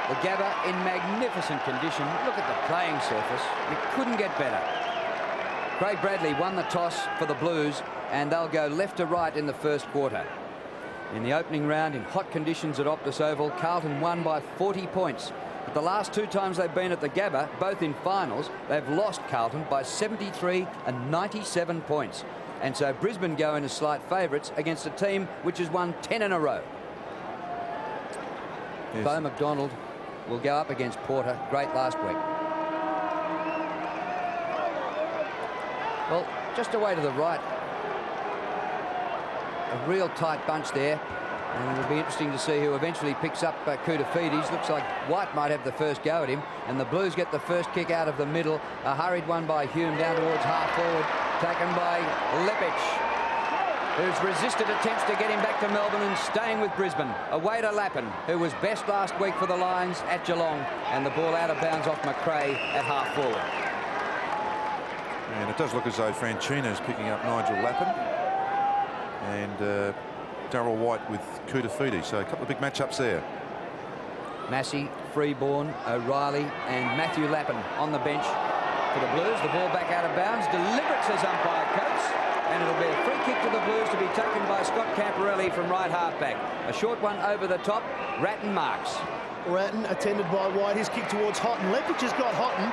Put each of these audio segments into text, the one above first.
The Gabba in magnificent condition. Look at the playing surface. You couldn't get better. Craig Bradley won the toss for the Blues, and they'll go left to right in the first quarter. In the opening round, in hot conditions at Optus Oval, Carlton won by 40 points. But the last two times they've been at the Gabba, both in finals, they've lost Carlton by 73 and 97 points. And so Brisbane go in as slight favourites against a team which has won 10 in a row. Yes. Bo McDonald will go up against Porter. Great last week. Well, just away to the right. A real tight bunch there. And it'll be interesting to see who eventually picks up Koutoufides. Looks like White might have the first go at him. And the Blues get the first kick out of the middle. A hurried one by Hume down towards half forward. Taken by Lepic, who's resisted attempts to get him back to Melbourne and staying with Brisbane. Away to Lappin, who was best last week for the Lions at Geelong. And the ball out of bounds off McRae at half forward. And it does look as though Franchina's picking up Nigel Lappin. And Darryl White with Koutoufides. So a couple of big matchups there. Massey, Freeborn, O'Reilly and Matthew Lappin on the bench for the Blues. The ball back out of bounds. Deliberate, says umpire Coates. And it'll be a free kick to the Blues to be taken by Scott Camporelli from right halfback. A short one over the top. Ratton marks. Ratton attended by White. His kick towards Houghton. Lepic has got Houghton.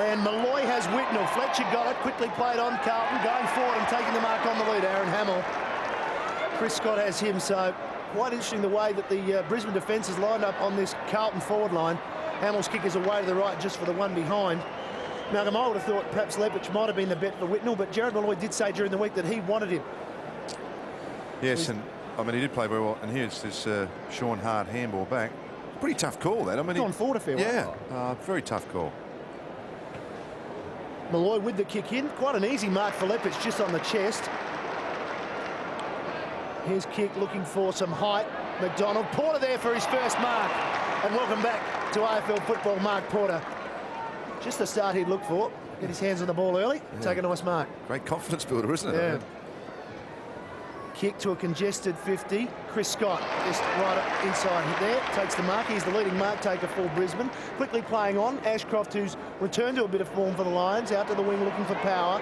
And Malloy has Whitnell. Fletcher got it. Quickly played on Carlton. Going forward and taking the mark on the lead. Aaron Hamill. Chris Scott has him. So quite interesting the way that the Brisbane defence is lined up on this Carlton forward line. Hamill's kick is away to the right just for the one behind. Malcolm, I would have thought perhaps Lepic might have been the bet for Whitnell, but Jared Malloy did say during the week that he wanted him. Yes, so and I mean, he did play very well. And here's this Sean Hart handball back. Pretty tough call, that. I mean, gone forward a fair way. Yeah, very tough call. Malloy with the kick in. Quite an easy mark for Lepic, just on the chest. His kick looking for some height. McDonald. Porter there for his first mark. And welcome back to AFL football, Mark Porter. Just the start he'd look for. Get his hands on the ball early. Yeah. Take a nice mark. Great confidence builder, isn't it? Yeah. Kick to a congested 50. Chris Scott just right inside there. Takes the mark. He's the leading mark taker for Brisbane. Quickly playing on. Ashcroft, who's returned to a bit of form for the Lions. Out to the wing looking for power.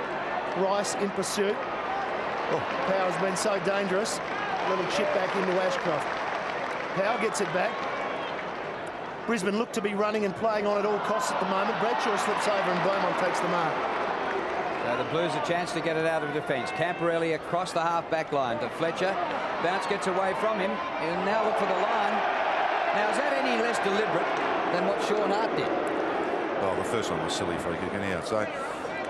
Rice in pursuit. Oh, Power's been so dangerous. A little chip back into Ashcroft. Power gets it back. Brisbane look to be running and playing on at all costs at the moment. Bradshaw slips over and Beaumont takes the mark. So the Blues a chance to get it out of defence. Camporelli across the half-back line to Fletcher. Bounce gets away from him. He'll now look for the line. Now, is that any less deliberate than what Sean Hart did? Well, the first one was silly free kick anyhow. So,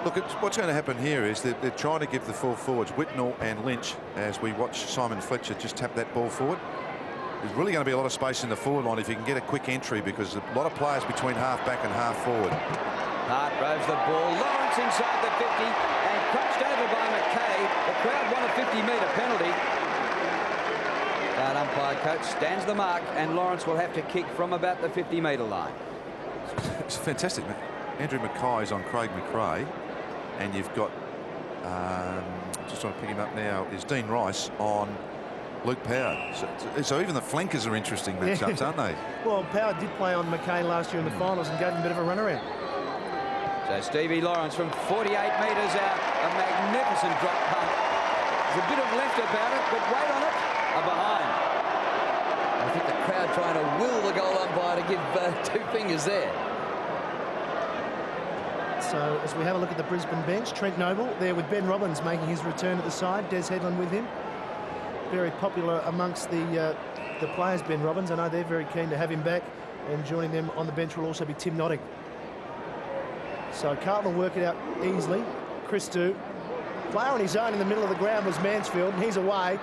look, what's going to happen here is that they're trying to give the full forwards, Whitnell and Lynch, as we watch Simon Fletcher just tap that ball forward. There's really going to be a lot of space in the forward line if you can get a quick entry, because a lot of players between half-back and half-forward. Hart roves the ball. Lawrence inside the 50 and crunched over by McKay. The crowd want a 50-metre penalty. That umpire Coates stands the mark, and Lawrence will have to kick from about the 50-metre line. It's fantastic. Andrew Mackay's on Craig McRae, and you've got, just trying to pick him up now, is Dean Rice on Luke Power. So even the flankers are interesting matchups, aren't they? Well, Power did play on McCain last year in the finals and gave him a bit of a run around. So Stevie Lawrence from 48 metres out, a magnificent drop punt. There's a bit of left about it, but weight on it, a behind. I think the crowd trying to will the goal umpire to give 2 fingers there. So as we have a look at the Brisbane bench, Trent Noble there with Ben Robbins making his return at the side. Des Headland with him. Very popular amongst the players, Ben Robbins. I know they're very keen to have him back. And joining them on the bench will also be Tim Notting. So Carlton will work it out easily. Chris Du. Player on his own in the middle of the ground was Mansfield, and he's away.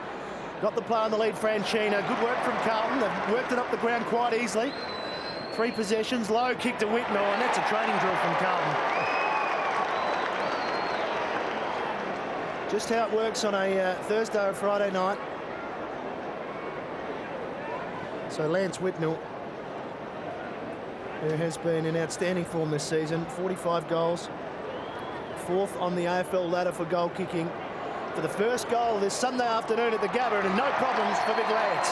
Got the play on the lead, Franchina. Good work from Carlton. They've worked it up the ground quite easily. 3 possessions, low kick to Whitnell, and that's a training drill from Carlton. Just how it works on a Thursday or Friday night. So Lance Whitnell, who has been in outstanding form this season, 45 goals, 4th on the AFL ladder for goal kicking. For the first goal this Sunday afternoon at the Gabba, and no problems for Big Lance.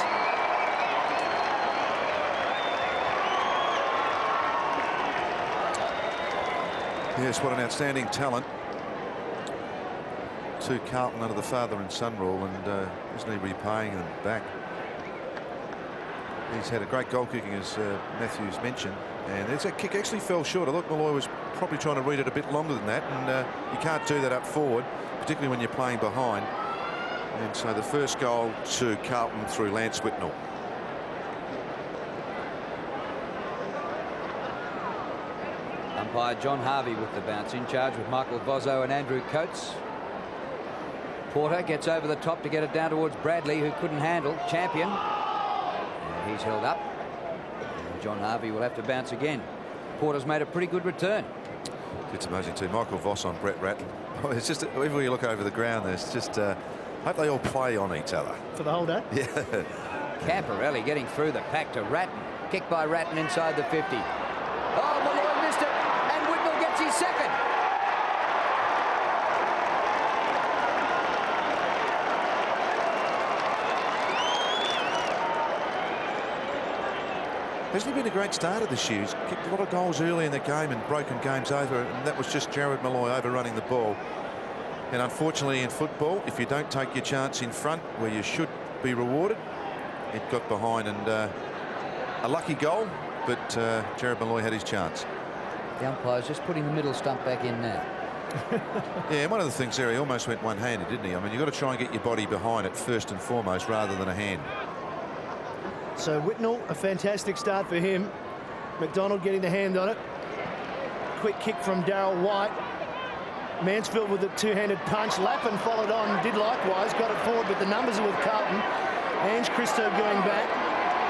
Yes, what an outstanding talent. To Carlton under the father and son rule, and isn't he repaying them back? He's had a great goal kicking, as Matthews mentioned, and there's that kick actually fell short. I thought Malloy was probably trying to read it a bit longer than that, and you can't do that up forward, particularly when you're playing behind. And so the first goal to Carlton through Lance Whitnell. Umpire John Harvey with the bounce, in charge with Michael Vozzo and Andrew Coates. Porter gets over the top to get it down towards Bradley, who couldn't handle Champion. And he's held up. And John Harvey will have to bounce again. Porter's made a pretty good return. It's amazing too. Michael Voss on Brett Ratten. Oh, it's just whenever you look over the ground, there's just hope they all play on each other For the whole day? Yeah. Camporelli getting through the pack to Ratten. Kicked by Ratten inside the 50. Oh, Malloy missed it, and Whitnell gets his second. Hasn't he been a great starter this year? He's kicked a lot of goals early in the game and broken games over, and that was just Jared Malloy overrunning the ball. And unfortunately in football, if you don't take your chance in front where you should be rewarded, it got behind, and a lucky goal, but Jared Malloy had his chance. The umpire's just putting the middle stump back in now. Yeah, one of the things there, he almost went one-handed, didn't he? I mean, you've got to try and get your body behind it first and foremost rather than a hand. So Whitnell, a fantastic start for him. McDonald getting the hand on it. Quick kick from Darryl White. Mansfield with a two-handed punch. Lappin followed on, did likewise, got it forward, but the numbers are with Carlton. Ange Christo going back.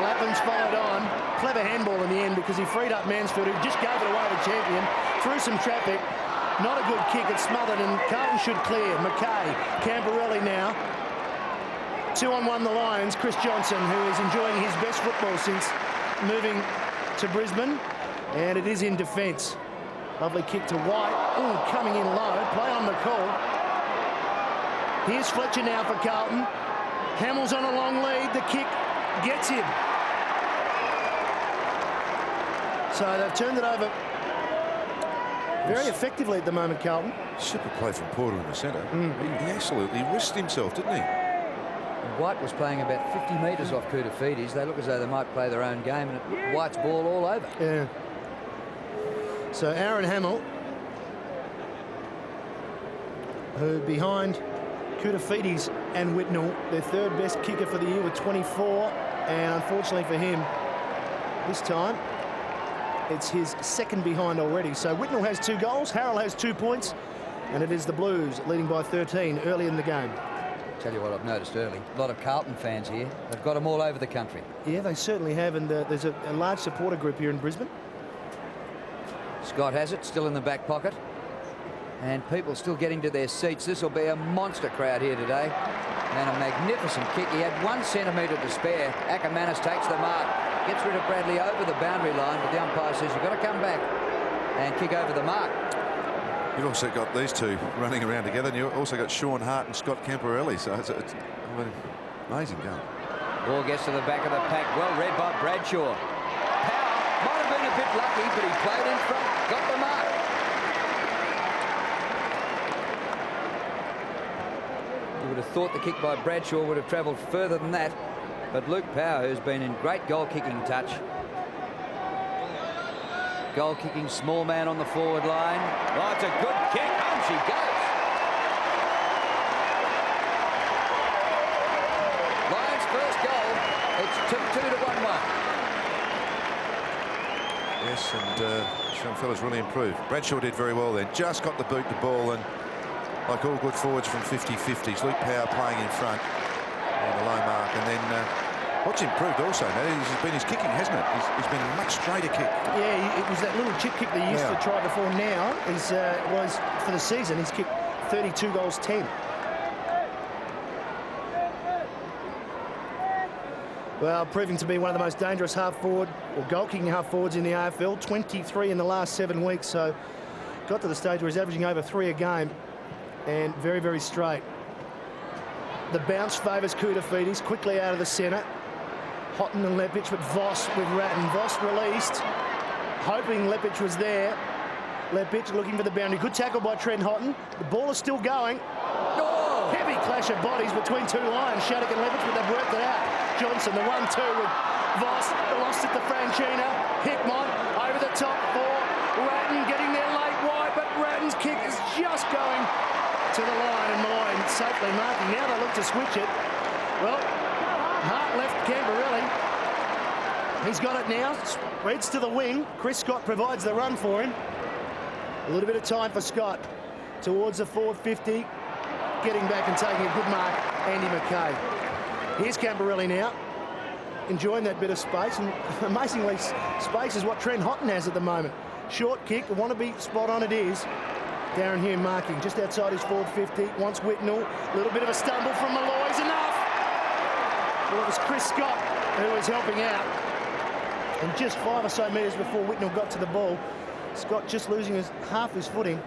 Lappin's followed on. Clever handball in the end because he freed up Mansfield, who just gave it away to Champion. Through some traffic. Not a good kick, it's smothered, and Carlton should clear. McKay, Camporelli now. 2-on-1 the Lions. Chris Johnson, who is enjoying his best football since moving to Brisbane, and it is in defence. Lovely kick to White. Ooh, coming in low. Play on the call. Here's Fletcher now for Carlton. Hamill's on a long lead. The kick gets him. So they've turned it over very effectively at the moment, Carlton. Super play from Porter in the centre. He absolutely risked himself, didn't he? White was playing about 50 metres off Koutafidis. They look as though they might play their own game, and it looked White's ball all over. Yeah. So Aaron Hamill, who behind Koutafidis and Whitnell, their third best kicker for the year with 24, and unfortunately for him, this time it's his second behind already. So Whitnell has 2 goals, Harrell has 2 points, and it is the Blues leading by 13 early in the game. Tell you what I've noticed early. A lot of Carlton fans here. They've got them all over the country. Yeah, they certainly have, and there's a large supporter group here in Brisbane. Scott has it, still in the back pocket. And people still getting to their seats. This will be a monster crowd here today. And a magnificent kick. He had 1 centimetre to spare. Ackermanis takes the mark. Gets rid of Bradley over the boundary line, but the umpire says you've got to come back and kick over the mark. You've also got these two running around together, and you've also got Sean Hart and Scott Camporelli. So it's amazing game. Ball gets to the back of the pack. Well read by Bradshaw. Power might have been a bit lucky, but he played in front. Got the mark. You would have thought the kick by Bradshaw would have travelled further than that. But Luke Power, who's been in great goal-kicking touch. Goal-kicking small man on the forward line. Oh, it's a good kick. Home she goes. Lions' first goal. It's 2-2 to 1-1. Yes, and Sean Feller's really improved. Bradshaw did very well then. Just got the boot to ball, and like all good forwards from 50-50s, Luke Power playing in front and a low mark. And then what's improved also, has been his kicking, hasn't it? He's been a much straighter kick. Yeah, it was that little chip kick they used to try before. Now was for the season. He's kicked 32 goals, 10. Well, proving to be one of the most dangerous half-forward or goal-kicking half-forwards in the AFL. 23 in the last 7 weeks, so got to the stage where he's averaging over 3 a game, and very, very straight. The bounce favours Koutafidis, quickly out of the centre. Houghton and Lepic, but Voss with Ratten. Voss released, hoping Lepic was there. Lepich looking for the boundary. Good tackle by Trent Houghton. The ball is still going. Oh! Heavy clash of bodies between two lions. Shattuck and Lepich, but they've worked it out. Johnson, the 1-2 with Voss. Lost it to Franchina. Hickmont over the top for Ratton, getting there late wide, but Ratton's kick is just going to the line, and Malloy safely marking. Now they look to switch it. Well, Hart left Camberelli. He's got it now. Spreads to the wing. Chris Scott provides the run for him. A little bit of time for Scott towards the forward 50. Getting back and taking a good mark, Andy McKay. Here's Camberelli now, enjoying that bit of space, and amazingly, space is what Trent Houghton has at the moment. Short kick, want to be spot on, it is. Darren Hume marking just outside his forward 50. Wants Whitnell. A little bit of a stumble from Malloy's enough. Well, it was Chris Scott who was helping out. And just 5 or so metres before Whitnell got to the ball, Scott just losing half his footing.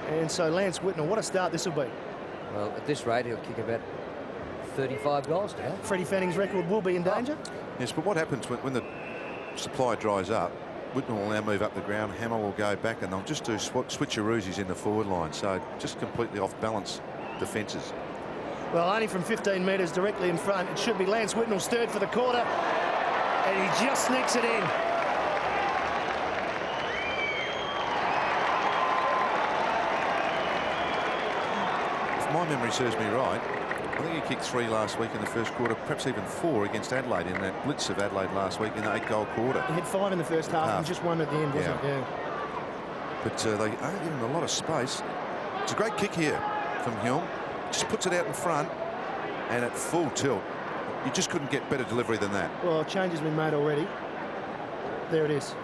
And so Lance Whitnell, what a start this will be. Well, at this rate, he'll kick about 35 goals now. Freddie Fanning's record will be in danger. Yes, but what happens when the supply dries up? Whitnell will now move up the ground. Hamill will go back, and they'll just do switcheroosies in the forward line. So just completely off balance defences. Well, only from 15 metres directly in front. It should be Lance Whitnell stirred for the quarter, and he just sneaks it in. If my memory serves me right, I think he kicked 3 last week in the first quarter, perhaps even 4 against Adelaide in that blitz of Adelaide last week in the 8-goal quarter. He had 5 in the first half and just 1 at the end, wasn't it? Yeah. But they are giving him a lot of space. It's a great kick here from Hume. Just puts it out in front and at full tilt. You just couldn't get better delivery than that. Well, a change has been made already. There it is.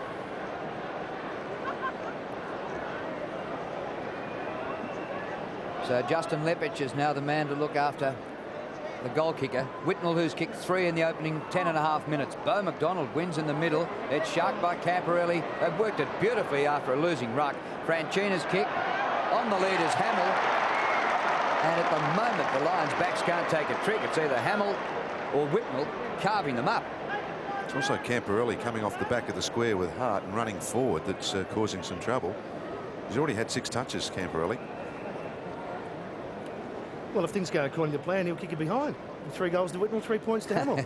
So Justin Lepich is now the man to look after the goal kicker. Whitnell, who's kicked 3 in the opening 10.5 minutes. Beau McDonald wins in the middle. It's sharked by Camperelli. They've worked it beautifully after a losing ruck. Franchina's kick. On the lead is Hamill. And at the moment, the Lions' backs can't take a trick. It's either Hamill or Whitnell carving them up. It's also Camperelli coming off the back of the square with Hart and running forward that's causing some trouble. He's already had 6 touches, Camperelli. Well, if things go according to plan, he'll kick it behind. 3 goals to Whitnell, 3 points to Hamill.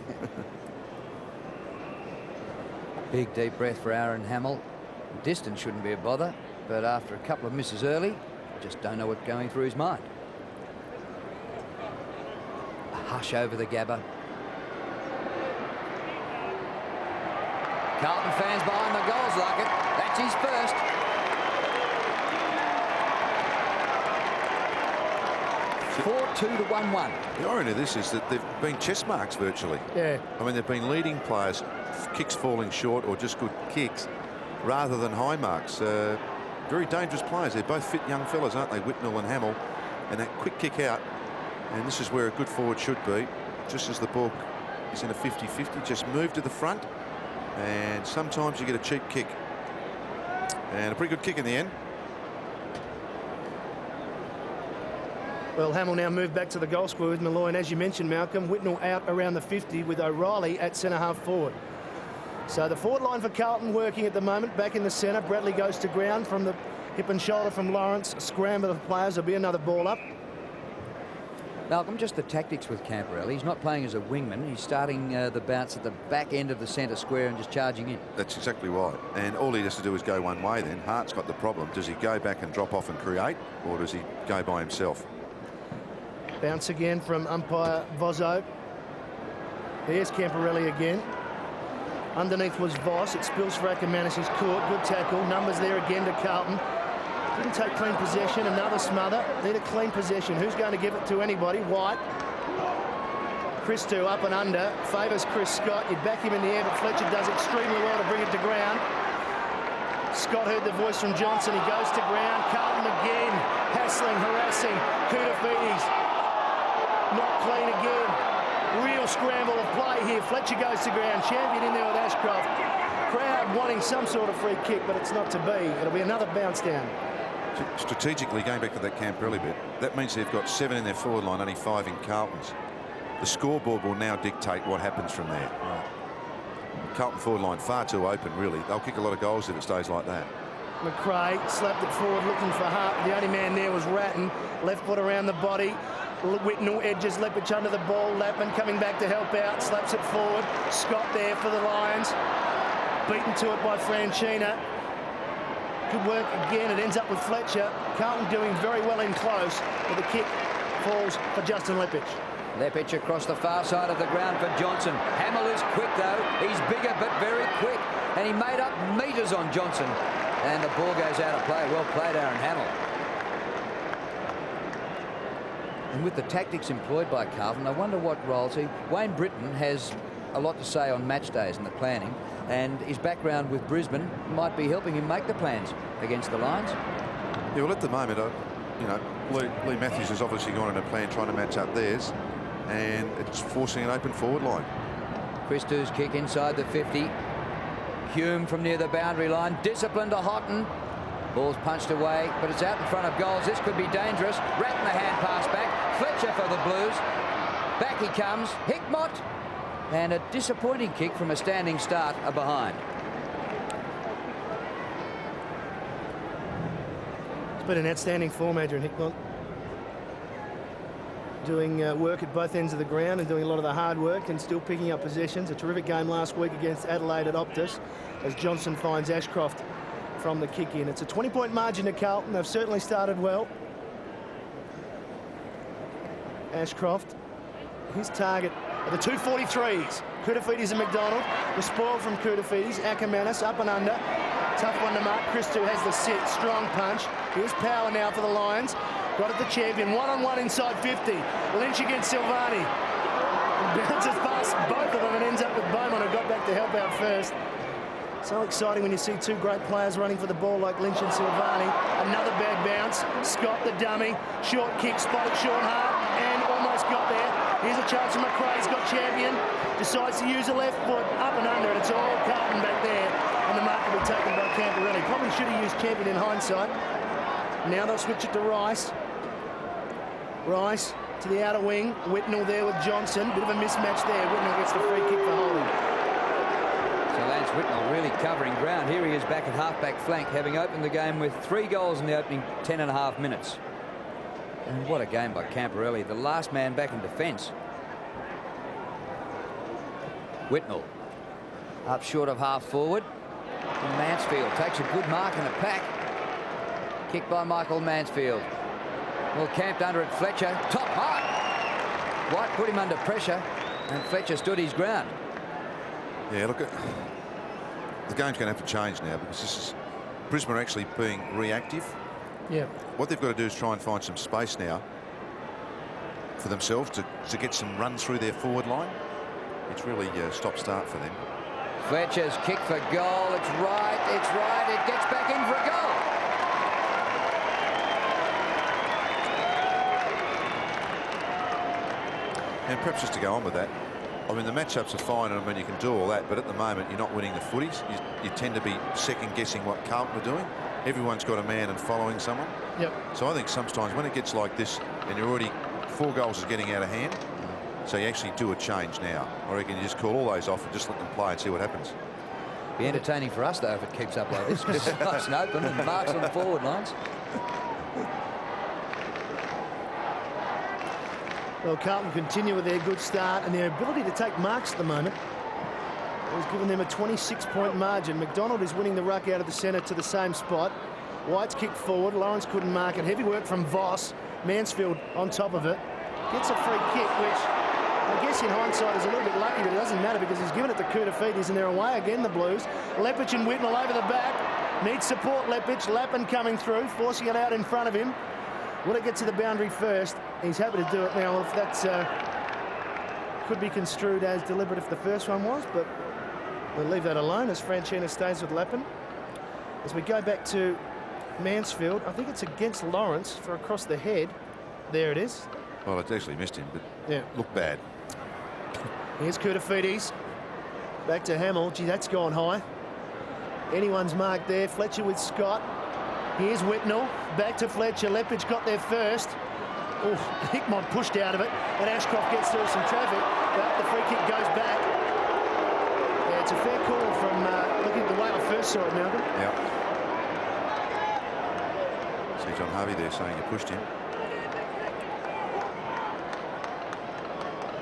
Big deep breath for Aaron Hamill. Distance shouldn't be a bother, but after a couple of misses early, just don't know what's going through his mind. A hush over the Gabba. Carlton fans behind the goals like it. That's his first. Four-2 to 1-1. The irony of this is that they've been chess marks virtually. Yeah. I mean, they've been leading players, kicks falling short or just good kicks, rather than high marks. Very dangerous players. They're both fit young fellas, aren't they? Whitnell and Hamill. And that quick kick out. And this is where a good forward should be. Just as the ball is in a 50-50, just move to the front. And sometimes you get a cheap kick. And a pretty good kick in the end. Well, Hamill now moved back to the goal square with Malloy, and as you mentioned, Malcolm, Whitnell out around the 50 with O'Reilly at centre-half forward. So the forward line for Carlton working at the moment, back in the centre. Bradley goes to ground from the hip and shoulder from Lawrence. Scramble of players, there'll be another ball up. Malcolm, just the tactics with Camperelli. He's not playing as a wingman. He's starting the bounce at the back end of the centre square and just charging in. That's exactly right. And all he has to do is go one way then. Hart's got the problem. Does he go back and drop off and create, or does he go by himself? Bounce again from umpire Vozzo. There's Camperelli again. Underneath was Voss. It spills for Ackermanis' court. Good tackle. Numbers there again to Carlton. Didn't take clean possession. Another smother. Need a clean possession. Who's going to give it to anybody? White. Christou up and under. Favours Chris Scott. You'd back him in the air, but Fletcher does extremely well to bring it to ground. Scott heard the voice from Johnson. He goes to ground. Carlton again. Hassling, harassing. Koutafidis. Not clean again. Real scramble of play here. Fletcher goes to ground. Champion in there with Ashcroft. Crowd wanting some sort of free kick, but it's not to be. It'll be another bounce down. Strategically, going back to that Camperelli bit, that means they've got 7 in their forward line, only 5 in Carlton's. The scoreboard will now dictate what happens from there. Right. Carlton forward line far too open, really. They'll kick a lot of goals if it stays like that. McRae slapped it forward looking for Hart. The only man there was Ratton. Left foot around the body. Whitnell edges Lepich under the ball. Lappin coming back to help out. Slaps it forward. Scott there for the Lions. Beaten to it by Franchina. Good work again. It ends up with Fletcher. Carlton doing very well in close, but the kick falls for Justin Lepich. Lepich across the far side of the ground for Johnson. Hamill is quick though. He's bigger but very quick. And he made up metres on Johnson. And the ball goes out of play. Well played, Aaron Hamill. And with the tactics employed by Carlton, I wonder what role. See, Wayne Britton has a lot to say on match days and the planning, and his background with Brisbane might be helping him make the plans against the Lions. Yeah, well, at the moment, you know, Lee Matthews has obviously gone in a plan trying to match up theirs, and it's forcing an open forward line. Christou's kick inside the 50. Hume from near the boundary line. Discipline to Houghton. Ball's punched away, but it's out in front of goals. This could be dangerous. Ratton the hand pass back. Fletcher for the Blues. Back he comes. Hickmott. And a disappointing kick from a standing start behind. It's been an outstanding form, Adrian Hickmott. Doing work at both ends of the ground and doing a lot of the hard work and still picking up possessions. A terrific game last week against Adelaide at Optus as Johnson finds Ashcroft from the kick in. It's a 20-point margin to Carlton. They've certainly started well. Ashcroft, his target are the 243s. Koutafidis and McDonald. The spoil from Koutafidis. Ackermanis up and under. Tough one to mark. Christou has the sit. Strong punch. Here's power now for the Lions. Got it the champion. One-on-one inside 50. Lynch against Silvani. Bounces past both of them and ends up with Beaumont, who got back to help out first. So exciting when you see two great players running for the ball like Lynch and Silvani. Another bad bounce. Scott the dummy. Short kick, spotted Sean Hart, and almost got there. Here's a chance for McRae. He's got champion. Decides to use a left foot up and under, and it's all Carlton back there. And the mark will be taken by Camporelli. Probably should have used champion in hindsight. Now they'll switch it to Rice. Rice to the outer wing. Whitnell there with Johnson. Bit of a mismatch there. Whitnell gets the free kick for holding. So Lance Whitnell really covering ground. Here he is back at half-back flank, having opened the game with 3 goals in the opening 10.5 minutes. And what a game by Camporelli, the last man back in defence. Whitnell up short of half forward. And Mansfield takes a good mark in a pack. Kick by Michael Mansfield. Well, camped under it, Fletcher. Top mark. White put him under pressure, and Fletcher stood his ground. Yeah, look, the game's going to have to change now because this is Brisbane are actually being reactive. Yeah. What they've got to do is try and find some space now for themselves to get some run through their forward line. It's really stop-start for them. Fletcher's kick for goal. It's right. It's right. It gets back in for a goal. And perhaps just to go on with that, I mean, the matchups are fine, and I mean, you can do all that, but at the moment, you're not winning the footies. You tend to be second-guessing what Carlton are doing. Everyone's got a man and following someone. Yep. So I think sometimes when it gets like this, and you're already 4 goals is getting out of hand, so you actually do a change now. I reckon you just call all those off and just let them play and see what happens. Be entertaining for us, though, if it keeps up like this. It's nice and open and marks on the forward lines. Well, Carlton continue with their good start and their ability to take marks at the moment has given them a 26-point margin. McDonald is winning the ruck out of the centre to the same spot. White's kicked forward. Lawrence couldn't mark it. Heavy work from Voss. Mansfield on top of it. Gets a free kick, which I guess in hindsight is a little bit lucky, but it doesn't matter because he's given it to Koutafidis and they're away again, the Blues. Lepich and Whitnell over the back. Needs support, Lepich. Lappin coming through, forcing it out in front of him. Will it get to the boundary first? He's happy to do it now. If that's could be construed as deliberate if the first one was, but we'll leave that alone as Franchina stays with Lappin. As we go back to Mansfield, I think it's against Lawrence for across the head. There it is. Well, it's actually missed him, but yeah, looked bad. Here's Koutafidis. Back to Hamill. Gee, that's gone high. Anyone's marked there. Fletcher with Scott. Here's Whitnell. Back to Fletcher. Lepich got there first. Oh, Hickmott pushed out of it, and Ashcroft gets through some traffic, but the free kick goes back. Yeah, it's a fair call from looking at the way I first saw it, Malcolm. Yeah. to John Harvey there saying he pushed him.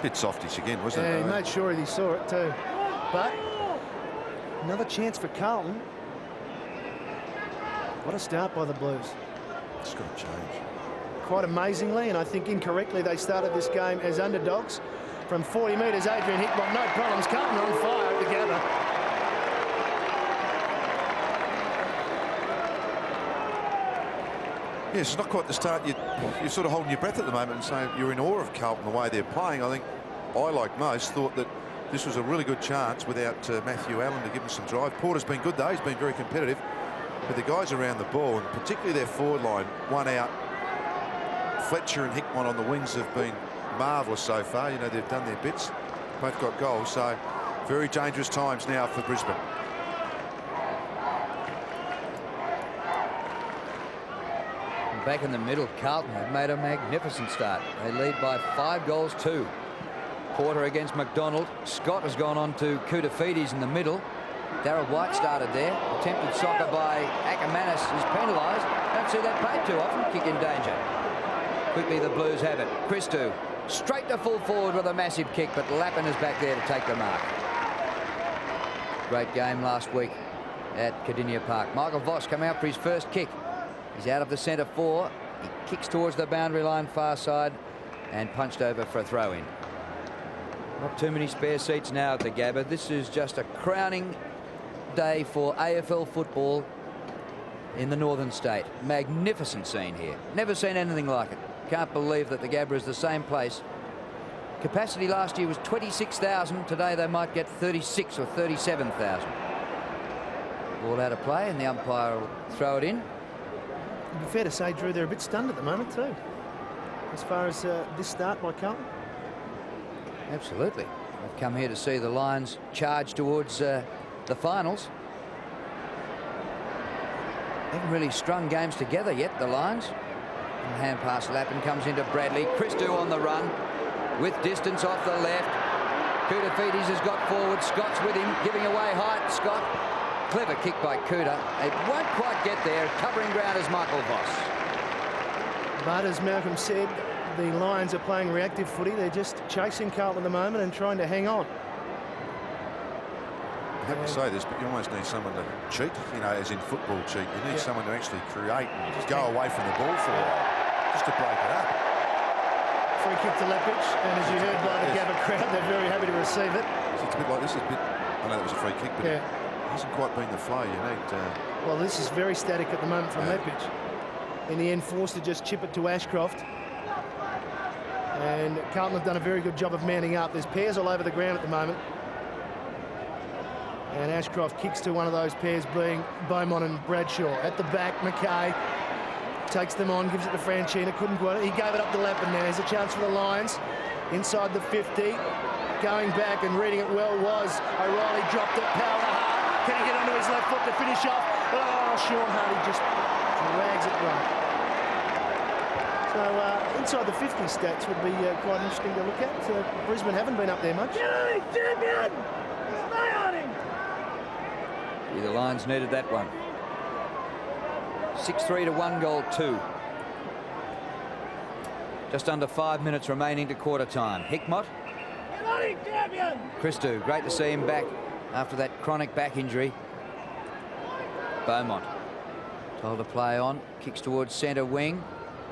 Bit softish again, wasn't it? Yeah, he made sure he saw it too. But another chance for Carlton. What a start by the Blues. It's got to change. Quite amazingly, and I think incorrectly, they started this game as underdogs. From 40 metres, Adrian Hickmott, no problems. Carlton on fire at the Gabba. Yes, it's not quite the start. You're sort of holding your breath at the moment and saying you're in awe of Carlton, the way they're playing. I think I, like most, thought that this was a really good chance without Matthew Allen to give them some drive. Porter's been good, though. He's been very competitive. But the guys around the ball, and particularly their forward line, one out. Fletcher and Hickmott on the wings have been marvellous so far. You know, they've done their bits. Both got goals. So very dangerous times now for Brisbane. Back in the middle, Carlton have made a magnificent start. They lead by 5-2. Porter against McDonald. Scott has gone on to Koutafidis in the middle. Darryl White started there. Attempted soccer by Ackermanis is penalised. Don't see that played too often. Kick in danger. Quickly the Blues have it. Christou straight to full forward with a massive kick, but Lappin is back there to take the mark. Great game last week at Kardinia Park. Michael Voss coming out for his first kick. He's out of the centre 4. He kicks towards the boundary line far side and punched over for a throw-in. Not too many spare seats now at the Gabba. This is just a crowning day for AFL football in the northern state. Magnificent scene here. Never seen anything like it. Can't believe that the Gabba is the same place. Capacity last year was 26,000. Today they might get 36 or 37,000. Ball out of play and the umpire will throw it in. It'd be fair to say, Drew, they're a bit stunned at the moment too, as far as this start by Carlton. Absolutely. I've come here to see the Lions charge towards the finals. Haven't really strung games together yet, the Lions. And hand pass Lappin comes into Bradley. Christou on the run with distance off the left. Koutafidis has got forward. Scott's with him, giving away height. Scott. Clever kick by Kouta. It won't quite get there. Covering ground is Michael Voss. But as Malcolm said, the Lions are playing reactive footy. They're just chasing Carlton at the moment and trying to hang on. I have to say this, but you almost need someone to cheat, you know, as in football cheat. You need someone to actually create and just go away from the ball for a while, just to break it up. Free kick to Leppich, and as you heard by the Gabba crowd, they're very happy to receive it. It's a bit like this. I know it was a free kick, but it hasn't quite been the flow you need. Well, this is very static at the moment from Leppich. In the end, forced to just chip it to Ashcroft. And Carlton have done a very good job of manning up. There's pairs all over the ground at the moment. And Ashcroft kicks to one of those pairs, being Beaumont and Bradshaw. At the back, McKay takes them on, gives it to Franchina. Couldn't go on. He gave it up to Lappin now. There's a chance for the Lions. Inside the 50. Going back and reading it well was O'Reilly. Dropped it. Power to Hart. Can he get onto his left foot to finish off? Oh, Sean Hardy just drags it right. So inside the 50 stats would be quite interesting to look at. Brisbane haven't been up there much. Champion! Stay on him! The Lions needed that one. 6-3 to 1-2. Just under 5 minutes remaining to quarter time. Hickmott. Get on him, champion! Christou, great to see him back after that chronic back injury. Beaumont told to play on. Kicks towards centre wing.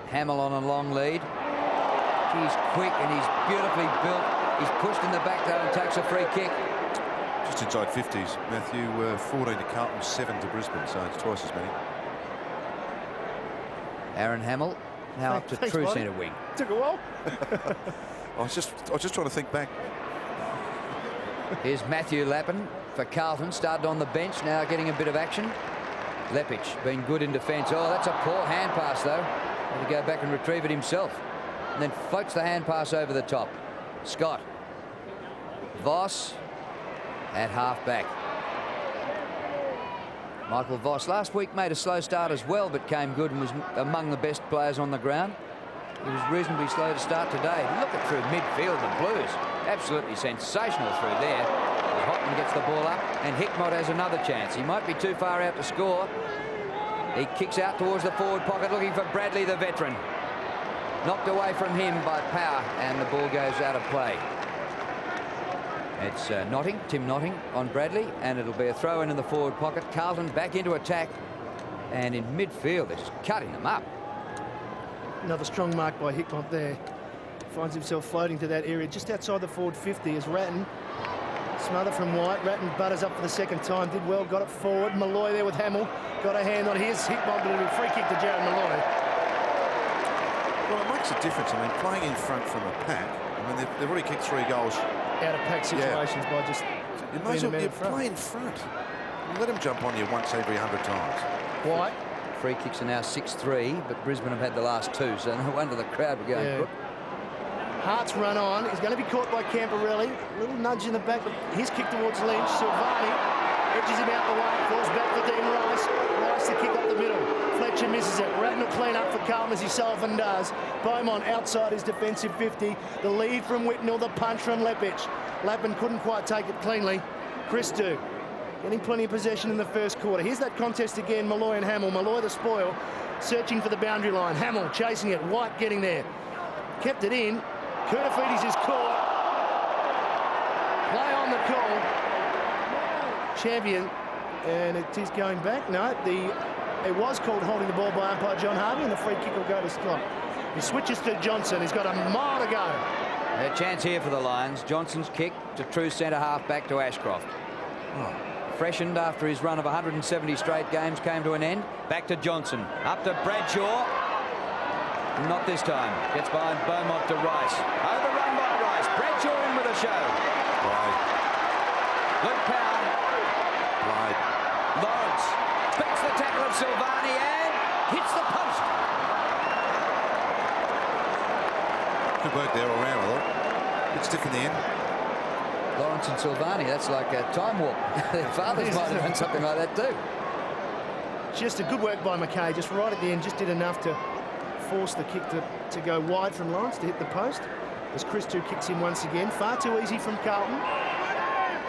Hamill on a long lead. He's quick and he's beautifully built. He's pushed in the back though and takes a free kick. Just inside 50s, Matthew. 14 to Carlton, 7 to Brisbane, so it's twice as many. Aaron Hamill now up to true centre wing. Took a while. I was just trying to think back. Here's Matthew Lappin for Carlton. Started on the bench, now getting a bit of action. Leppich been good in defence. Oh, that's a poor hand pass though. Had to go back and retrieve it himself. And then floats the hand pass over the top. Scott. Voss at half back. Michael Voss last week made a slow start as well, but came good and was among the best players on the ground. He was reasonably slow to start today. Look at through midfield, the Blues. Absolutely sensational through there. As Hopman gets the ball up, and Hickmott has another chance. He might be too far out to score. He kicks out towards the forward pocket, looking for Bradley, the veteran. Knocked away from him by power, and the ball goes out of play. It's Tim Notting on Bradley, and it'll be a throw in the forward pocket. Carlton back into attack, and in midfield, they're just cutting them up. Another strong mark by Hickmott there. Finds himself floating to that area just outside the forward 50 as Ratton smother from White. Ratton butters up for the second time. Did well, got it forward. Malloy there with Hamill. Got a hand on his Hickmott, but it'll be a free kick to Jared Malloy. Well, it makes a difference. I mean, playing in front from a pack, I mean, they've already kicked 3 goals. Out of pack situations by just You may as well play in front. You let them jump on you once every 100 times. White. Free kicks are now 6-3, but Brisbane have had the last 2, so no wonder the crowd were going. Yeah. Hart's run on. He's going to be caught by Camporelli. A little nudge in the back, but his kick towards Lynch. Silvani edges him out the way. Falls back for Dean Rice. Rice the kick up the middle. Fletcher misses it. Ratton will clean up for Carlton as he so often does. Beaumont outside his defensive 50. The lead from Whitnell, the punch from Leppich. Lappin couldn't quite take it cleanly. Christou getting plenty of possession in the first quarter. Here's that contest again, Malloy and Hamill. Malloy the spoil, searching for the boundary line. Hamill chasing it. White getting there. Kept it in. Kurtafidis is caught. Play on the call. Champion. And it is going back. No, it was called holding the ball by umpire John Harvey, and the free kick will go to Scott. He switches to Johnson. He's got a mile to go. A chance here for the Lions. Johnson's kick to true centre-half back to Ashcroft. Freshened after his run of 170 straight games came to an end. Back to Johnson. Up to Bradshaw. Not this time. Gets behind Beaumont to Rice. Overrun by Rice. Bradshaw in with a show. Right. Good power. Right. Lawrence beats the tackle of Silvani and hits the post. Good work there all round, I thought. Bit stiff in the end. Lawrence and Silvani, that's like a time warp. Their fathers might have done something like that too. Just a good work by McKay. Just right at the end, just did enough to force the kick to go wide from Lawrence to hit the post. As Christou kicks in once again. Far too easy from Carlton.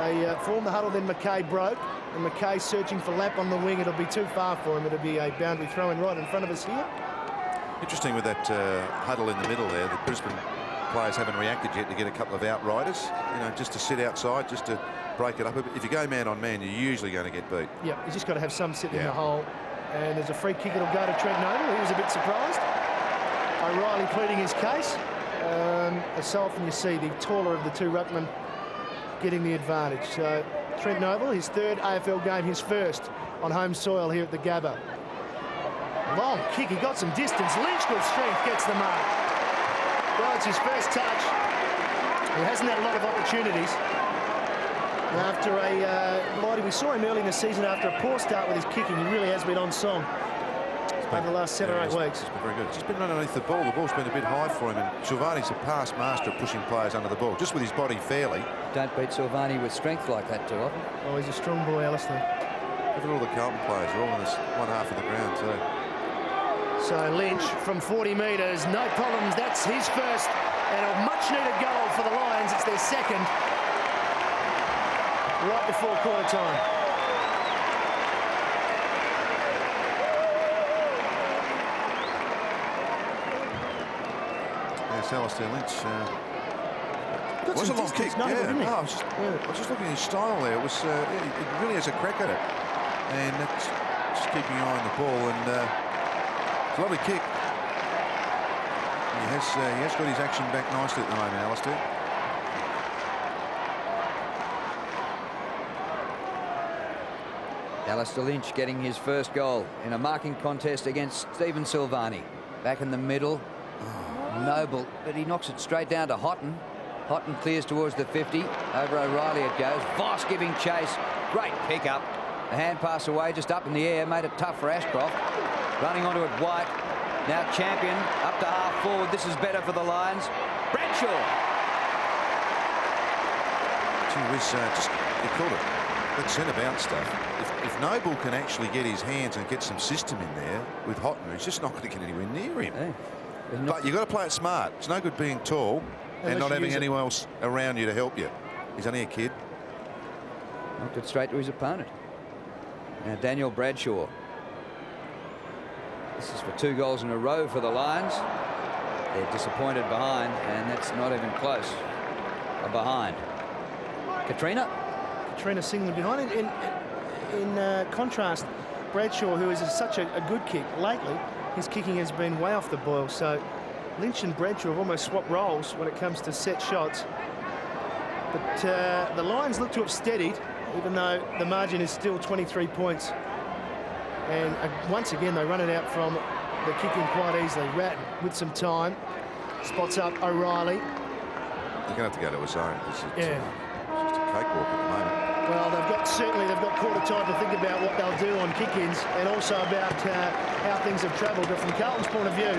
They formed the huddle, then McKay broke. And McKay searching for Lapp on the wing. It'll be too far for him. It'll be a boundary throw-in right in front of us here. Interesting with that huddle in the middle there. The Brisbane players haven't reacted yet to get a couple of outriders. You know, just to sit outside, just to break it up a bit. If you go man on man, you're usually going to get beat. Yeah, you just got to have some sitting in the hole. And there's a free kick. It'll go to Trent Noble. He was a bit surprised. O'Reilly pleading his case. As so often you see, the taller of the two ruckmen getting the advantage. So Trent Noble, his 3rd AFL game, his 1st on home soil here at the Gabba. Long kick, he got some distance. Lynch with strength gets the mark. Well, it's his first touch. He hasn't had a lot of opportunities. After Blighty, we saw him early in the season after a poor start with his kicking. He really has been on song over the last 7 or 8 weeks. It's been very good. It's just been underneath the ball. The ball's been a bit high for him, and Silvani's a past master of pushing players under the ball, just with his body fairly. Don't beat Silvani with strength like that too often. Oh, he's a strong boy, Alistair. Look at all the Carlton players. They're all in this one half of the ground too. So Lynch from 40 metres, no problems. That's his first and a much-needed goal for the Lions. It's their second right before quarter time. Yes, Alistair Lynch. Got was a some long distance, kick. no, Yeah. didn't he? I was just looking at his style there. It was. It really has a crack at it, and that's just keeping an eye on the ball. And it's a lovely kick. He has got his action back nicely at the moment, Alistair. Alistair Lynch getting his first goal in a marking contest against Stephen Silvani. Back in the middle. Noble, but he knocks it straight down to Houghton. Houghton clears towards the 50. Over O'Reilly it goes. Voss giving chase. Great pick up. The hand pass away just up in the air. Made it tough for Ashcroft. Running onto it, White. Now Champion up to half forward. This is better for the Lions. Bradshaw. Gee whiz, you called it. That centre bounce stuff. If Noble can actually get his hands and get some system in there with Houghton, he's just not going to get anywhere near him. Yeah. But you've got to play it smart. It's no good being tall and not having anyone else around you to help you. He's only a kid. Knocked it straight to his opponent. Now Daniel Bradshaw. This is for 2 goals in a row for the Lions. They're disappointed behind, and that's not even close. A behind. Katrina singling behind. In contrast, Bradshaw, who is such a good kick lately, his kicking has been way off the boil. So Lynch and Bradshaw have almost swapped roles when it comes to set shots. But the Lions look to have steadied, even though the margin is still 23 points. And once again, they run it out from the kicking quite easily. Ratton with some time spots up O'Reilly. They're going to have to go to a zone. It's just a cakewalk at the moment. Well, they've got quarter time to think about what they'll do on kick-ins, and also about how things have travelled. But from Carlton's point of view,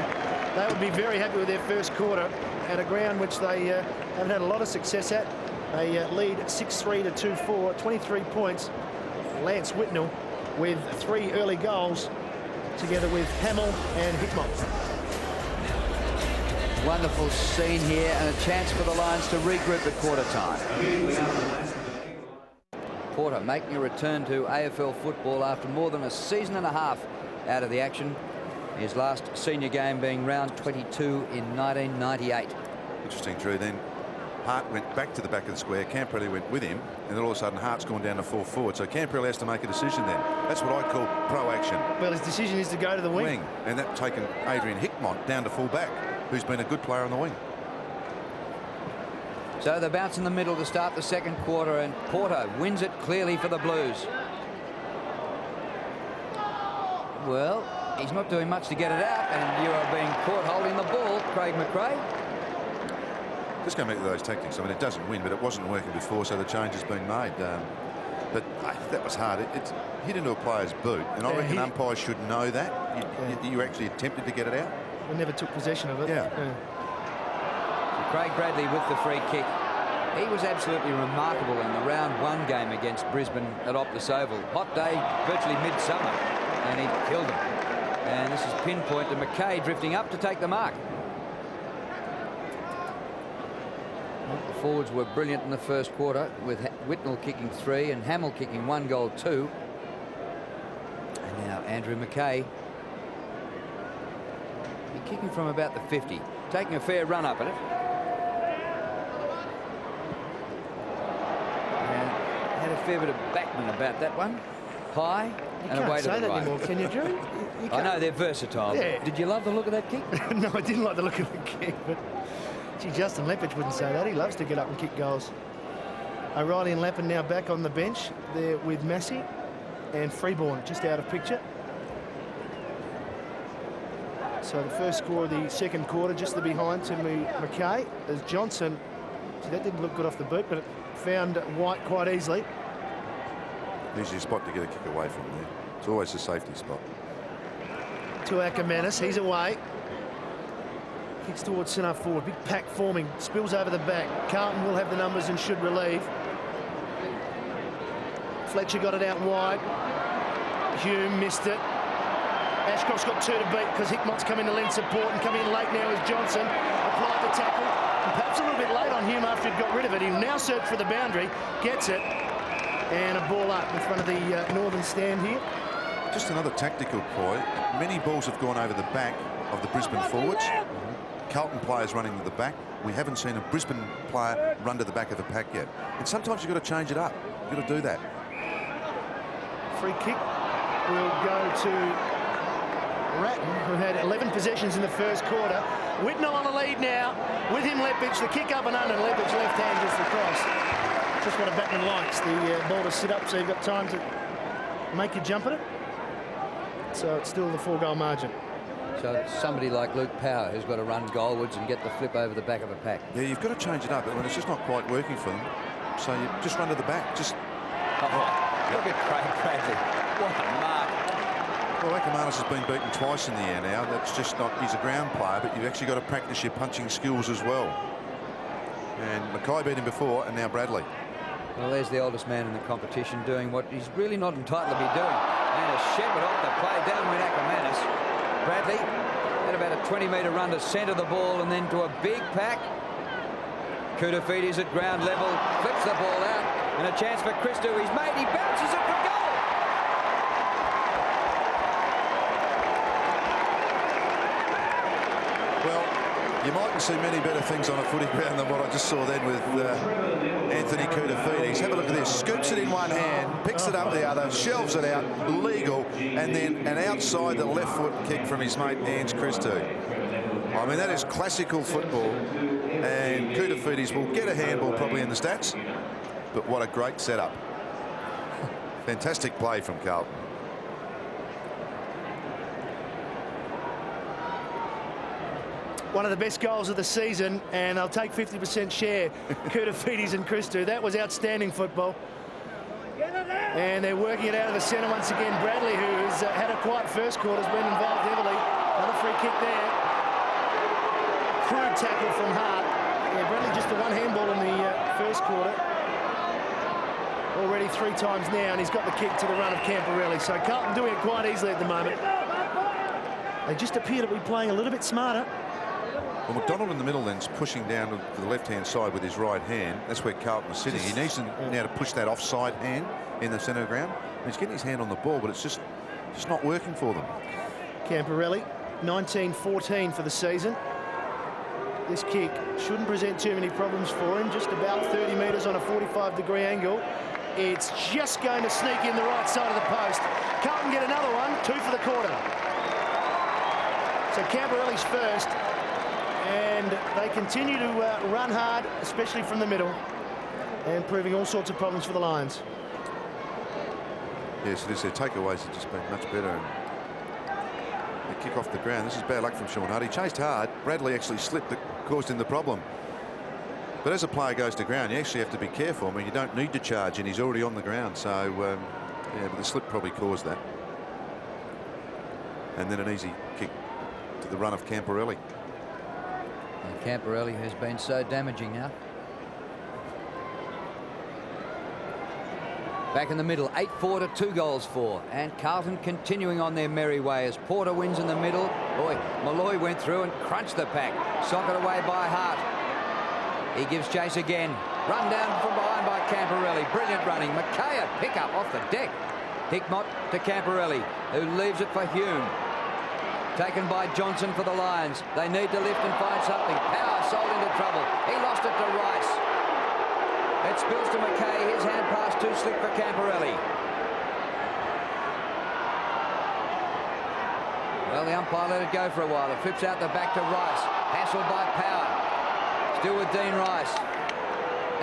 they would be very happy with their first quarter at a ground which they haven't had a lot of success at. They lead 6-3 to 2-4, 23 points. Lance Whitnell with 3 early goals, together with Hamill and Hickmott. Wonderful scene here, and a chance for the Lions to regroup at quarter time. Porter making a return to AFL football after more than a season and a half out of the action. His last senior game being round 22 in 1998. Interesting, Drew. Then Hart went back to the back of the square. Camperelli went with him, and then all of a sudden Hart's gone down to full forward. So Camperelli has to make a decision then. That's what I call pro-action. Well, his decision is to go to the wing. And that's taken Adrian Hickmott down to full back, who's been a good player on the wing. So the bounce in the middle to start the second quarter, and Porter wins it clearly for the Blues. Well, he's not doing much to get it out, and you are being caught holding the ball, Craig McRae. Just going back to those tactics. I mean, it doesn't win, but it wasn't working before, so the change has been made. But that was hard. It hit into a player's boot, and I reckon umpires should know that. You actually attempted to get it out. We never took possession of it. Yeah. Craig Bradley with the free kick. He was absolutely remarkable in the round 1 game against Brisbane at Optus Oval. Hot day, virtually midsummer, and he killed them. And this is pinpoint to McKay drifting up to take the mark. The forwards were brilliant in the first quarter, with Whitnell kicking 3 and Hamill kicking 1 goal 2. And now Andrew McKay. He's kicking from about the 50, taking a fair run up at it. Had a fair bit of backman about that one. High and away to the right. You can't say that anymore, can you, Drew? I know, they're versatile. Yeah. Did you love the look of that kick? No, I didn't like the look of the kick, but gee, Justin Leppich wouldn't say that. He loves to get up and kick goals. O'Reilly and Lappin now back on the bench. There with Massey and Freeborn just out of picture. So the first score of the second quarter, just the behind to McKay, as Johnson, see, that didn't look good off the boot, but it found White quite easily. Easy spot to get a kick away from there. It's always a safety spot. To Ackermanis, he's away. Kicks towards centre forward. Big pack forming. Spills over the back. Carlton will have the numbers and should relieve. Fletcher got it out wide. Hume missed it. Ashcroft's got 2 to beat because Hickmott's come in to lend support, and coming in late now is Johnson. Applied the tackle. And perhaps a little bit late on Hume after he'd got rid of it. He'll now search for the boundary. Gets it. And a ball up in front of the northern stand here. Just another tactical ploy. Many balls have gone over the back of the Brisbane forwards. Carlton players running to the back. We haven't seen a Brisbane player run to the back of the pack yet. And sometimes you've got to change it up. You've got to do that. Free kick will go to Ratton, who had 11 possessions in the first quarter. Whitnell on the lead now. With him Leppich, the kick up and under. Leppich left hand just the cross. Just what a batsman likes, the ball to sit up so you've got time to make your jump at it. So it's still the 4-goal margin. So it's somebody like Luke Power who's got to run goalwards and get the flip over the back of a pack. Yeah, you've got to change it up, and it's just not quite working for them. So you just run to the back. Just look at Craig Bradley. What a mark. Well, Ackermanis has been beaten twice in the air now. That's just not, he's a ground player, but you've actually got to practice your punching skills as well. And Mackay beat him before, and now Bradley. Well, there's the oldest man in the competition doing what he's really not entitled to be doing. And a shepherd off the play, down with Ackermanis. Bradley had about a 20-metre run to centre the ball and then to a big pack. Koutafidis at ground level, flips the ball out, and a chance for Christou. He's made, he bounces it for goal. You mightn't see many better things on a footy ground than what I just saw then with Anthony Koutafidis. Have a look at this. Scoops it in one hand, picks it up the other, shelves it out, legal, and then an outside the left foot kick from his mate Ange Christou. I mean, that is classical football, and Koutafidis will get a handball probably in the stats, but what a great setup. Fantastic play from Carlton. One of the best goals of the season, and they'll take 50% share. Koutafidis and Christou. That was outstanding football. And they're working it out of the centre once again. Bradley, who's had a quiet first quarter, has been involved heavily. Another free kick there. Crude tackle from Hart. Yeah, Bradley just the one handball in the first quarter. Already 3 times now, and he's got the kick to the run of Camporelli. So Carlton doing it quite easily at the moment. They just appear to be playing a little bit smarter. Well, McDonald in the middle then's pushing down to the left-hand side with his right hand. That's where Carlton is sitting. He needs to now to push that offside hand in the centre of the ground. He's getting his hand on the ball, but it's just not working for them. Camporelli, 19-14 for the season. This kick shouldn't present too many problems for him. Just about 30 metres on a 45-degree angle. It's just going to sneak in the right side of the post. Carlton get another one, 2 for the quarter. So Camporelli's first. And they continue to run hard, especially from the middle, and proving all sorts of problems for the Lions. Yes, it is. Their takeaways have just been much better. And they kick off the ground. This is bad luck from Sean Hart. He chased hard. Bradley actually slipped that caused him the problem. But as a player goes to ground, you actually have to be careful. I mean, you don't need to charge, and he's already on the ground. So, yeah, but the slip probably caused that. And then an easy kick to the run of Camporelli. And Camporelli, who's been so damaging now. Back in the middle, 8-4 to 2 goals for. And Carlton continuing on their merry way as Porter wins in the middle. Boy, Malloy went through and crunched the pack. Socket away by Hart. He gives chase again. Run down from behind by Camporelli. Brilliant running. Mackay pick up off the deck. Hickmott to Camporelli, who leaves it for Hume. Taken by Johnson for the Lions. They need to lift and find something. Power sold into trouble. He lost it to Rice. It spills to Mackay. His hand pass too slick for Camporelli. Well, the umpire let it go for a while. It flips out the back to Rice. Hassled by Power. Still with Dean Rice.